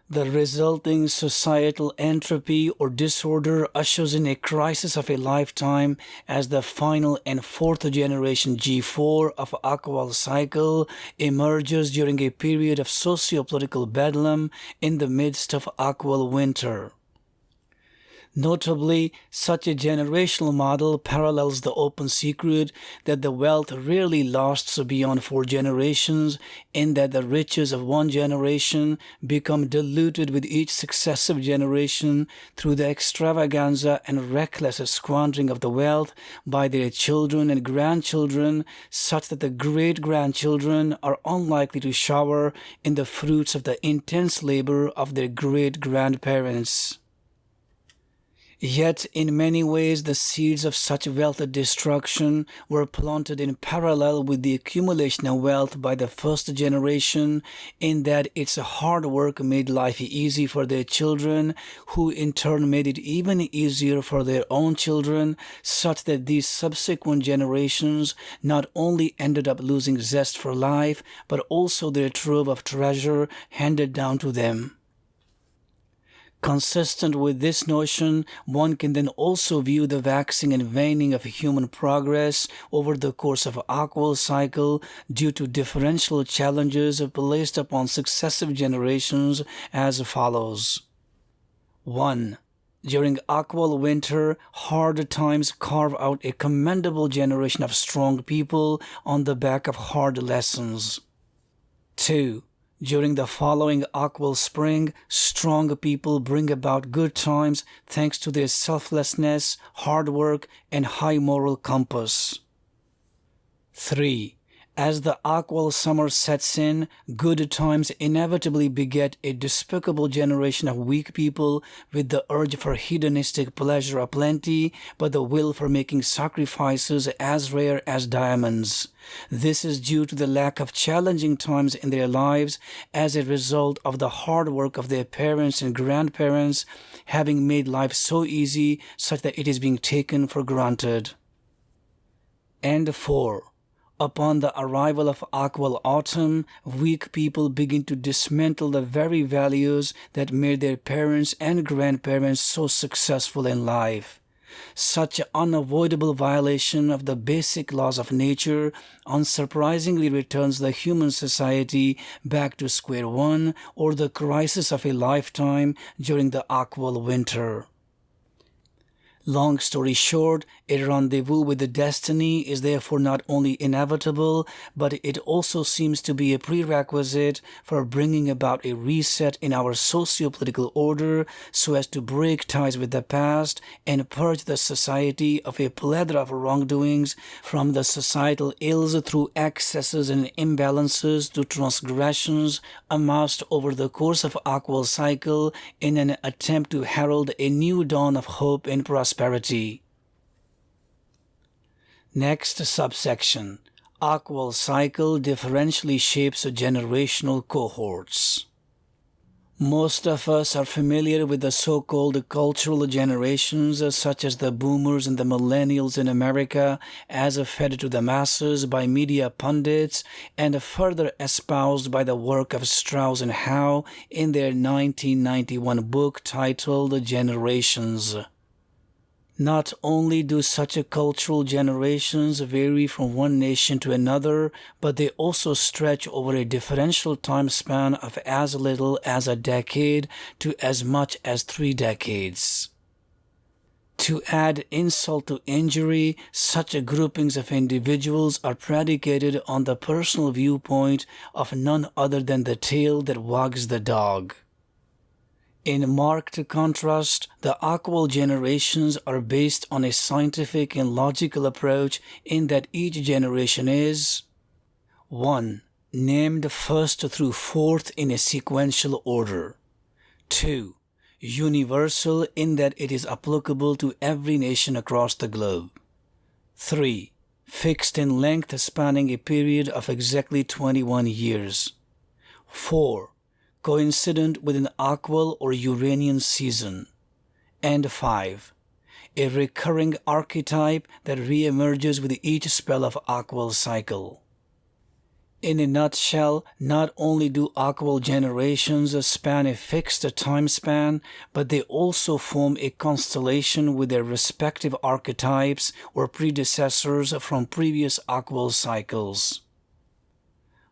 The resulting societal entropy or disorder ushers in a crisis of a lifetime as the final and fourth generation G4 of Oqual cycle emerges during a period of socio-political bedlam in the midst of Oqual winter. Notably, such a generational model parallels the open secret that the wealth rarely lasts beyond 4 generations, in that the riches of one generation become diluted with each successive generation through the extravaganza and reckless squandering of the wealth by their children and grandchildren, such that the great-grandchildren are unlikely to shower in the fruits of the intense labor of their great-grandparents. Yet, in many ways, the seeds of such wealth destruction were planted in parallel with the accumulation of wealth by the first generation, in that its hard work made life easy for their children, who in turn made it even easier for their own children, such that these subsequent generations not only ended up losing zest for life, but also their trove of treasure handed down to them. Consistent with this notion, one can then also view the waxing and waning of human progress over the course of an Oqual cycle due to differential challenges placed upon successive generations as follows. 1. During Oqual winter, hard times carve out a commendable generation of strong people on the back of hard lessons. 2. During the following Oqual spring, strong people bring about good times thanks to their selflessness, hard work, and high moral compass. 3. As the Oqual summer sets in, good times inevitably beget a despicable generation of weak people with the urge for hedonistic pleasure aplenty, but the will for making sacrifices as rare as diamonds. This is due to the lack of challenging times in their lives as a result of the hard work of their parents and grandparents having made life so easy such that it is being taken for granted. And 4. Upon the arrival of Oqual autumn, weak people begin to dismantle the very values that made their parents and grandparents so successful in life. Such unavoidable violation of the basic laws of nature unsurprisingly returns the human society back to square one or the crisis of a lifetime during the Oqual winter. Long story short, a rendezvous with the destiny is therefore not only inevitable, but it also seems to be a prerequisite for bringing about a reset in our socio-political order so as to break ties with the past and purge the society of a plethora of wrongdoings, from the societal ills through excesses and imbalances to transgressions amassed over the course of Oqual cycle in an attempt to herald a new dawn of hope and prosperity. Next subsection. Oqual cycle differentially shapes generational cohorts. Most of us are familiar with the so-called cultural generations such as the boomers and the millennials in America as fed to the masses by media pundits and further espoused by the work of Strauss and Howe in their 1991 book titled Generations. Not only do such cultural generations vary from one nation to another, but they also stretch over a differential time span of as little as a decade to as much as 3 decades. To add insult to injury, such groupings of individuals are predicated on the personal viewpoint of none other than the tail that wags the dog. In marked contrast, the Oqual generations are based on a scientific and logical approach in that each generation is 1. Named first through fourth in a sequential order. 2. Universal in that it is applicable to every nation across the globe. 3. Fixed in length, spanning a period of exactly 21 years. 4. Coincident with an Oqual or Uranian season. And 5. A recurring archetype that re-emerges with each spell of Oqual cycle. In a nutshell, not only do Oqual generations span a fixed time span, but they also form a constellation with their respective archetypes or predecessors from previous Oqual cycles.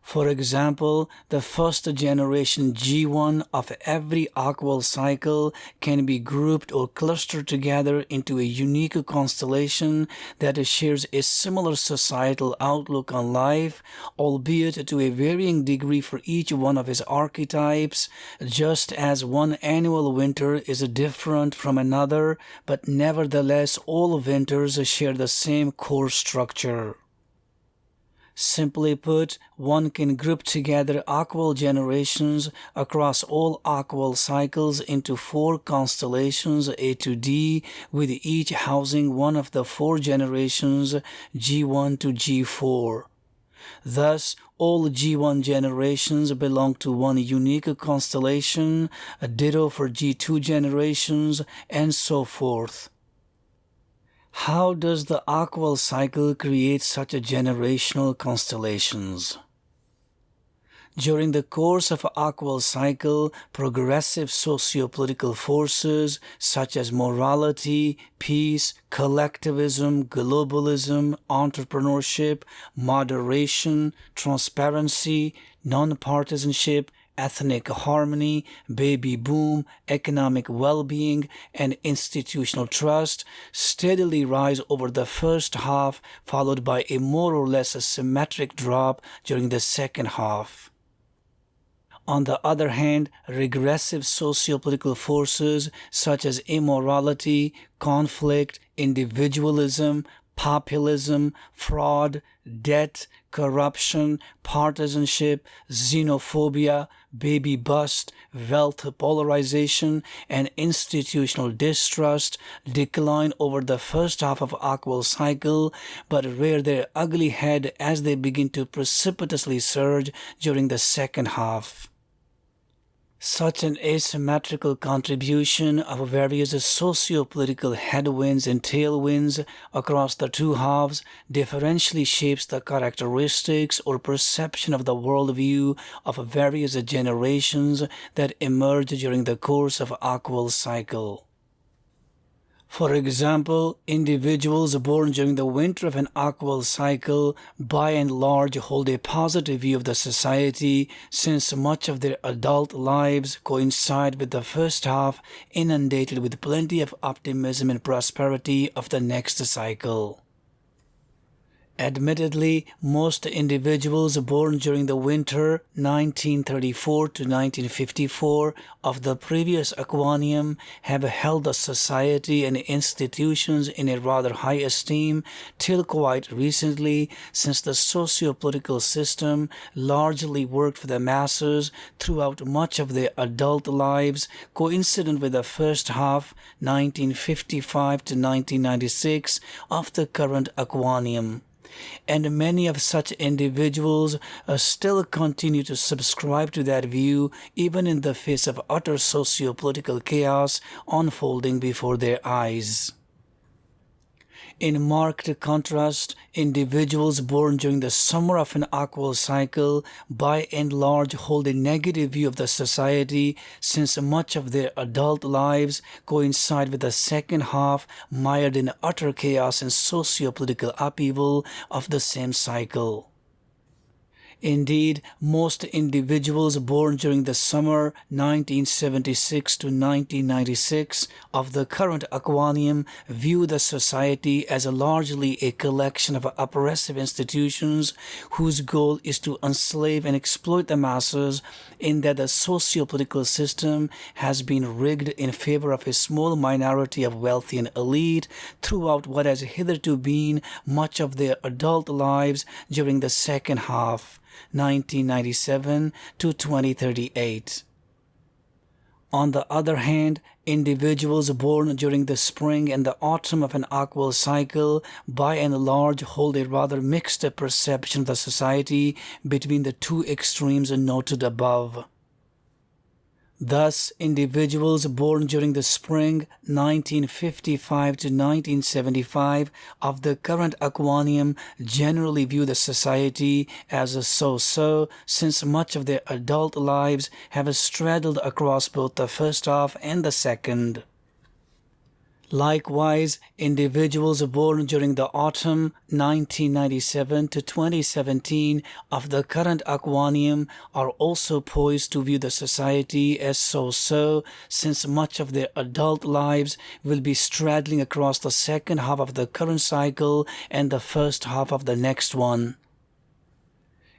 For example, the first generation G1 of every Oqual cycle can be grouped or clustered together into a unique constellation that shares a similar societal outlook on life, albeit to a varying degree for each one of his archetypes, just as one annual winter is different from another, but nevertheless all winters share the same core structure. Simply put, one can group together Oqual generations across all Oqual cycles into 4 constellations A to D, with each housing one of the 4 generations G1 to G4. Thus, all G1 generations belong to one unique constellation, a ditto for G2 generations, and so forth. How does the Oqual cycle create such a generational constellations? During the course of an Oqual cycle, progressive socio-political forces such as morality, peace, collectivism, globalism, entrepreneurship, moderation, transparency, non-partisanship, ethnic harmony, baby boom, economic well-being, and institutional trust steadily rise over the first half, followed by a more or less symmetric drop during the second half. On the other hand, regressive socio-political forces such as immorality, conflict, individualism, populism, fraud, debt, corruption, partisanship, xenophobia, baby bust, wealth polarization, and institutional distrust decline over the first half of Oqual cycle, but rear their ugly head as they begin to precipitously surge during the second half. Such an asymmetrical contribution of various socio-political headwinds and tailwinds across the two halves differentially shapes the characteristics or perception of the worldview of various generations that emerge during the course of Oqual cycle. For example, individuals born during the winter of an Oqual cycle by and large hold a positive view of the society, since much of their adult lives coincide with the first half inundated with plenty of optimism and prosperity of the next cycle. Admittedly, most individuals born during the winter 1934 to 1954 of the previous Aquanium have held the society and institutions in a rather high esteem till quite recently, since the socio-political system largely worked for the masses throughout much of their adult lives, coincident with the first half 1955 to 1996 of the current Aquanium. And many of such individuals still continue to subscribe to that view even in the face of utter socio-political chaos unfolding before their eyes. In marked contrast, individuals born during the summer of an Oqual cycle by and large hold a negative view of the society, since much of their adult lives coincide with the second half mired in utter chaos and socio-political upheaval of the same cycle. Indeed, most individuals born during the summer 1976 to 1996 of the current Aquanium view the society as largely a collection of oppressive institutions whose goal is to enslave and exploit the masses, in that the socio-political system has been rigged in favor of a small minority of wealthy and elite throughout what has hitherto been much of their adult lives during the second half 1997 to 2038. On the other hand, individuals born during the spring and the autumn of an Oqual cycle by and large hold a rather mixed perception of the society between the two extremes noted above. Thus, individuals born during the spring 1955 to 1975 of the current Aquanium generally view the society as a so-so, since much of their adult lives have straddled across both the first half and the second. Likewise, individuals born during the autumn 1997 to 2017 of the current Aquanium are also poised to view the society as so-so, since much of their adult lives will be straddling across the second half of the current cycle and the first half of the next one.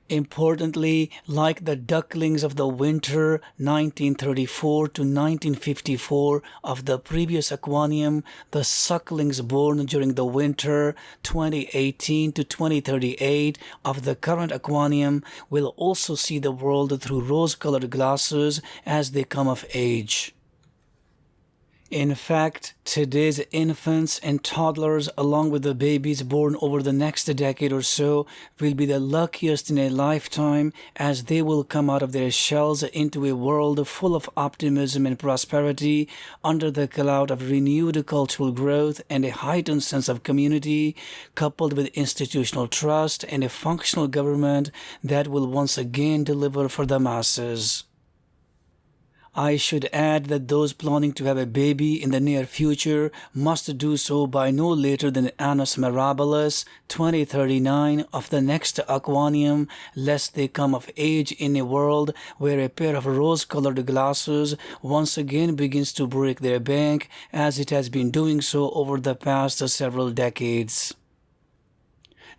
Importantly, like the ducklings of the winter 1934 to 1954 of the previous Aquanium, the sucklings born during the winter 2018 to 2038 of the current Aquanium will also see the world through rose-colored glasses as they come of age. In fact, today's infants and toddlers, along with the babies born over the next decade or so, will be the luckiest in a lifetime, as they will come out of their shells into a world full of optimism and prosperity under the cloud of renewed cultural growth and a heightened sense of community, coupled with institutional trust and a functional government that will once again deliver for the masses. I should add that those planning to have a baby in the near future must do so by no later than Annus Mirabilis 2039 of the next Aquanium, lest they come of age in a world where a pair of rose-colored glasses once again begins to break their bank, as it has been doing so over the past several decades.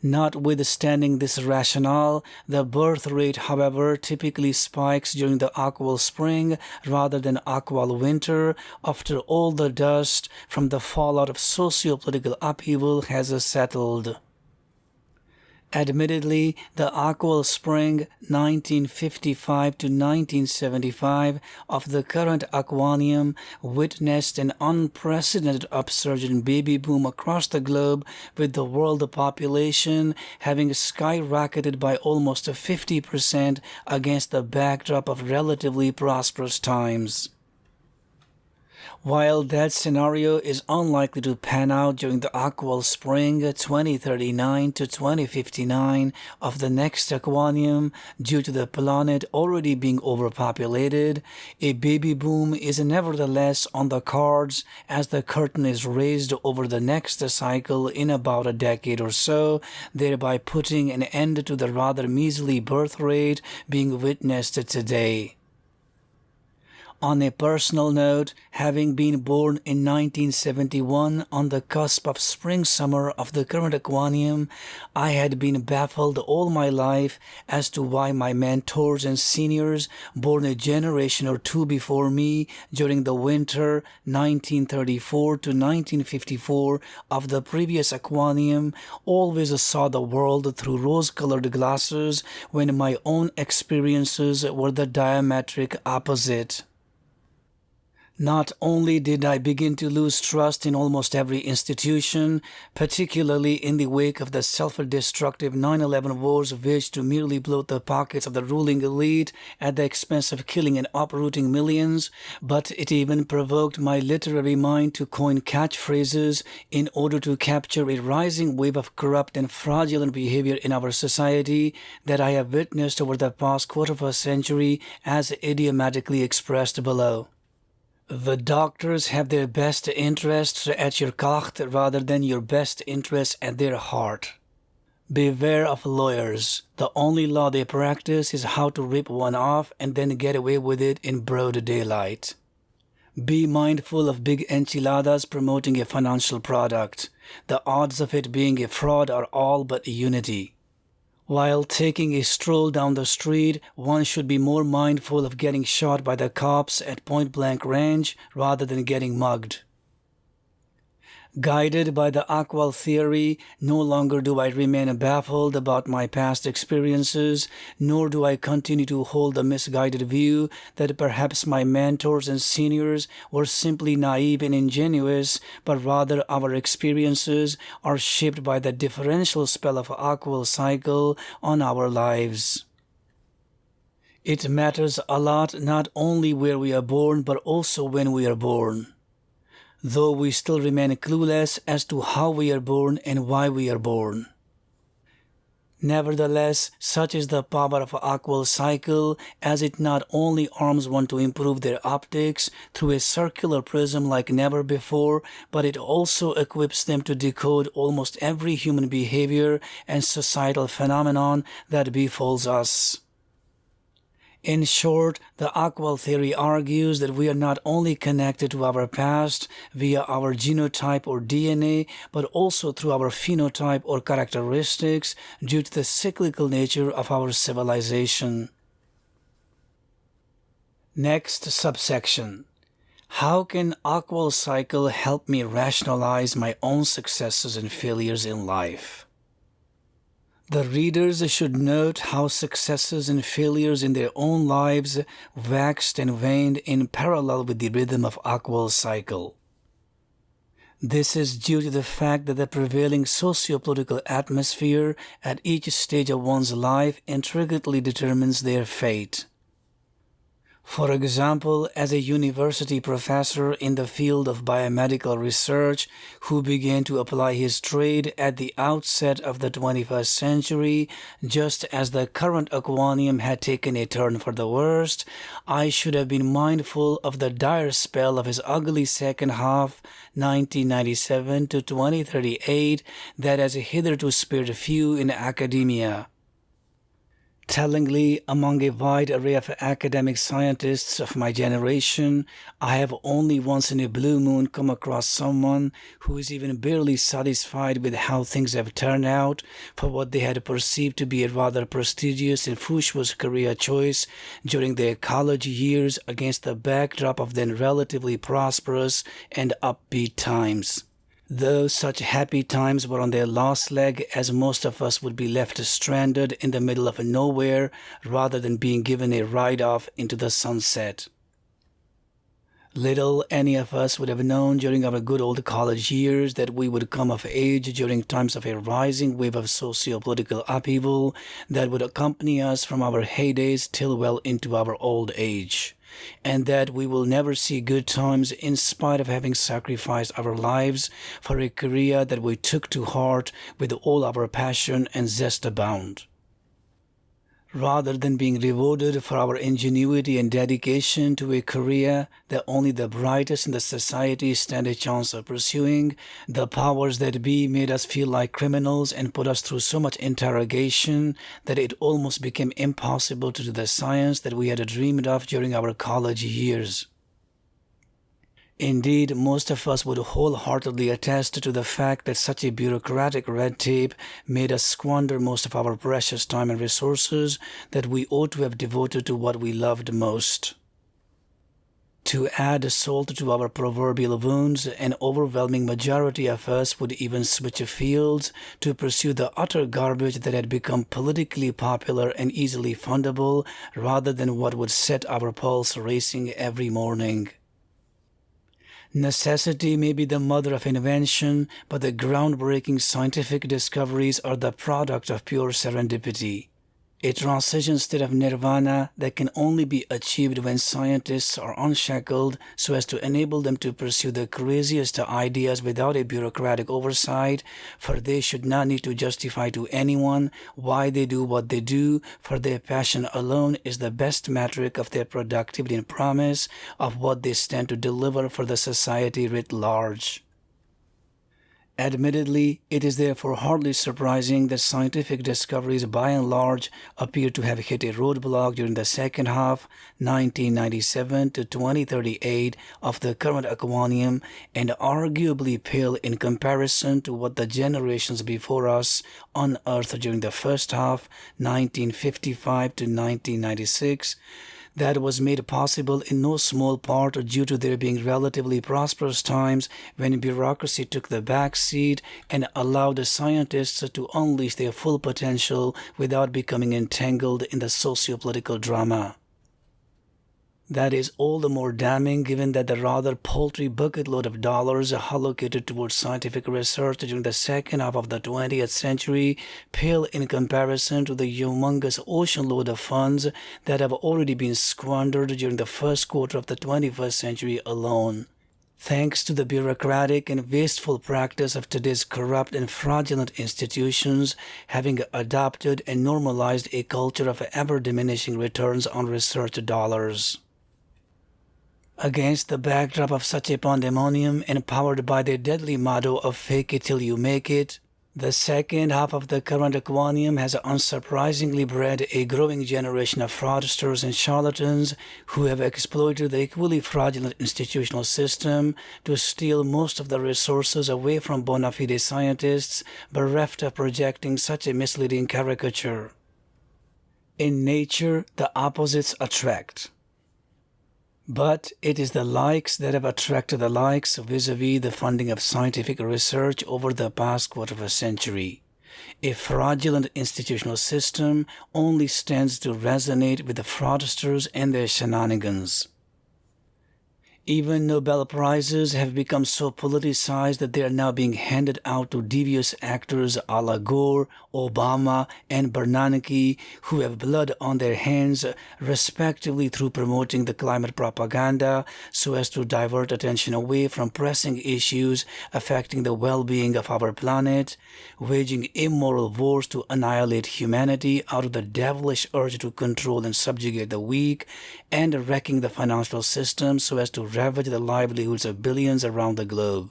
Notwithstanding this rationale, the birth rate, however, typically spikes during the Oqual spring rather than Oqual winter, after all the dust from the fallout of socio-political upheaval has settled. Admittedly, the Oqual spring 1955 to 1975 of the current Aquanium witnessed an unprecedented upsurge in baby boom across the globe, with the world population having skyrocketed by almost 50% against the backdrop of relatively prosperous times. While that scenario is unlikely to pan out during the Oqual spring 2039 to 2059 of the next Aquanium due to the planet already being overpopulated, a baby boom is nevertheless on the cards as the curtain is raised over the next cycle in about a decade or so, thereby putting an end to the rather measly birth rate being witnessed today. On a personal note, having been born in 1971 on the cusp of spring-summer of the current Aquanium, I had been baffled all my life as to why my mentors and seniors born a generation or two before me during the winter 1934 to 1954 of the previous Aquanium always saw the world through rose-colored glasses when my own experiences were the diametric opposite. Not only did I begin to lose trust in almost every institution, particularly in the wake of the self-destructive 9/11 wars waged to merely bloat the pockets of the ruling elite at the expense of killing and uprooting millions, but it even provoked my literary mind to coin catchphrases in order to capture a rising wave of corrupt and fraudulent behavior in our society that I have witnessed over the past quarter of a century, as idiomatically expressed below. The doctors have their best interests at your kacht rather than your best interests at their heart. Beware of lawyers. The only law they practice is how to rip one off and then get away with it in broad daylight. Be mindful of big enchiladas promoting a financial product. The odds of it being a fraud are all but unity. While taking a stroll down the street, one should be more mindful of getting shot by the cops at point-blank range rather than getting mugged. Guided by the Oqual theory, no longer do I remain baffled about my past experiences, nor do I continue to hold the misguided view that perhaps my mentors and seniors were simply naive and ingenuous, but rather our experiences are shaped by the differential spell of Oqual cycle on our lives. It matters a lot not only where we are born, but also when we are born, though we still remain clueless as to how we are born and why we are born. Nevertheless, such is the power of Oqual cycle, as it not only arms one to improve their optics through a circular prism like never before, but it also equips them to decode almost every human behavior and societal phenomenon that befalls us. In short, the Oqual theory argues that we are not only connected to our past via our genotype or DNA, but also through our phenotype or characteristics due to the cyclical nature of our civilization. Next subsection. How can Oqual cycle help me rationalize my own successes and failures in life? The readers should note how successes and failures in their own lives waxed and waned in parallel with the rhythm of Oqual cycle. This is due to the fact that the prevailing socio-political atmosphere at each stage of one's life intricately determines their fate. For example, as a university professor in the field of biomedical research who began to apply his trade at the outset of the 21st century, just as the current Aquanium had taken a turn for the worst, I should have been mindful of the dire spell of his ugly second half, 1997 to 2038, that has hitherto spared few in academia. Tellingly, among a wide array of academic scientists of my generation, I have only once in a blue moon come across someone who is even barely satisfied with how things have turned out for what they had perceived to be a rather prestigious and fruitless career choice during their college years against the backdrop of then relatively prosperous and upbeat times. Though such happy times were on their last leg, as most of us would be left stranded in the middle of nowhere rather than being given a ride off into the sunset. Little any of us would have known during our good old college years that we would come of age during times of a rising wave of socio-political upheaval that would accompany us from our heydays till well into our old age, and that we will never see good times in spite of having sacrificed our lives for a career that we took to heart with all our passion and zest abound. Rather than being rewarded for our ingenuity and dedication to a career that only the brightest in the society stand a chance of pursuing, the powers that be made us feel like criminals and put us through so much interrogation that it almost became impossible to do the science that we had dreamed of during our college years. Indeed, most of us would wholeheartedly attest to the fact that such a bureaucratic red tape made us squander most of our precious time and resources that we ought to have devoted to what we loved most. To add salt to our proverbial wounds, an overwhelming majority of us would even switch fields to pursue the utter garbage that had become politically popular and easily fundable rather than what would set our pulse racing every morning. Necessity may be the mother of invention, but the groundbreaking scientific discoveries are the product of pure serendipity. A transition state of nirvana that can only be achieved when scientists are unshackled so as to enable them to pursue the craziest ideas without a bureaucratic oversight, for they should not need to justify to anyone why they do what they do, for their passion alone is the best metric of their productivity and promise of what they stand to deliver for the society writ large. Admittedly, it is therefore hardly surprising that scientific discoveries by and large appear to have hit a roadblock during the second half, 1997 to 2038, of the current Aquanium, and arguably pale in comparison to what the generations before us unearthed during the first half, 1955 to 1996, That was made possible in no small part due to there being relatively prosperous times when bureaucracy took the back seat and allowed the scientists to unleash their full potential without becoming entangled in the socio-political drama. That is all the more damning given that the rather paltry bucket load of dollars allocated towards scientific research during the second half of the 20th century pale in comparison to the humongous ocean load of funds that have already been squandered during the first quarter of the 21st century alone. Thanks to the bureaucratic and wasteful practice of today's corrupt and fraudulent institutions having adopted and normalized a culture of ever-diminishing returns on research dollars. Against the backdrop of such a pandemonium and powered by the deadly motto of fake it till you make it, the second half of the current quantum has unsurprisingly bred a growing generation of fraudsters and charlatans who have exploited the equally fraudulent institutional system to steal most of the resources away from bona fide scientists, bereft of projecting such a misleading caricature. In nature, the opposites attract. But it is the likes that have attracted the likes vis-a-vis the funding of scientific research over the past quarter of a century. A fraudulent institutional system only stands to resonate with the fraudsters and their shenanigans. Even Nobel Prizes have become so politicized that they are now being handed out to devious actors a la Gore, Obama, and Bernanke, who have blood on their hands, respectively through promoting the climate propaganda so as to divert attention away from pressing issues affecting the well-being of our planet, waging immoral wars to annihilate humanity out of the devilish urge to control and subjugate the weak, and wrecking the financial system so as to ravage the livelihoods of billions around the globe.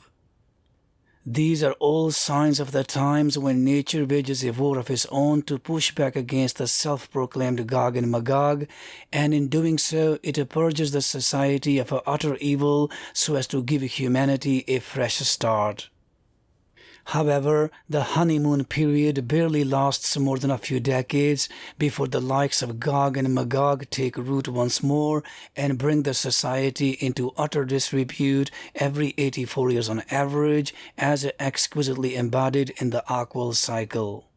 These are all signs of the times when nature wages a war of its own to push back against the self-proclaimed Gog and Magog, and in doing so it purges the society of utter evil so as to give humanity a fresh start. However, the honeymoon period barely lasts more than a few decades before the likes of Gog and Magog take root once more and bring the society into utter disrepute every 84 years on average, as exquisitely embodied in the Oqual cycle.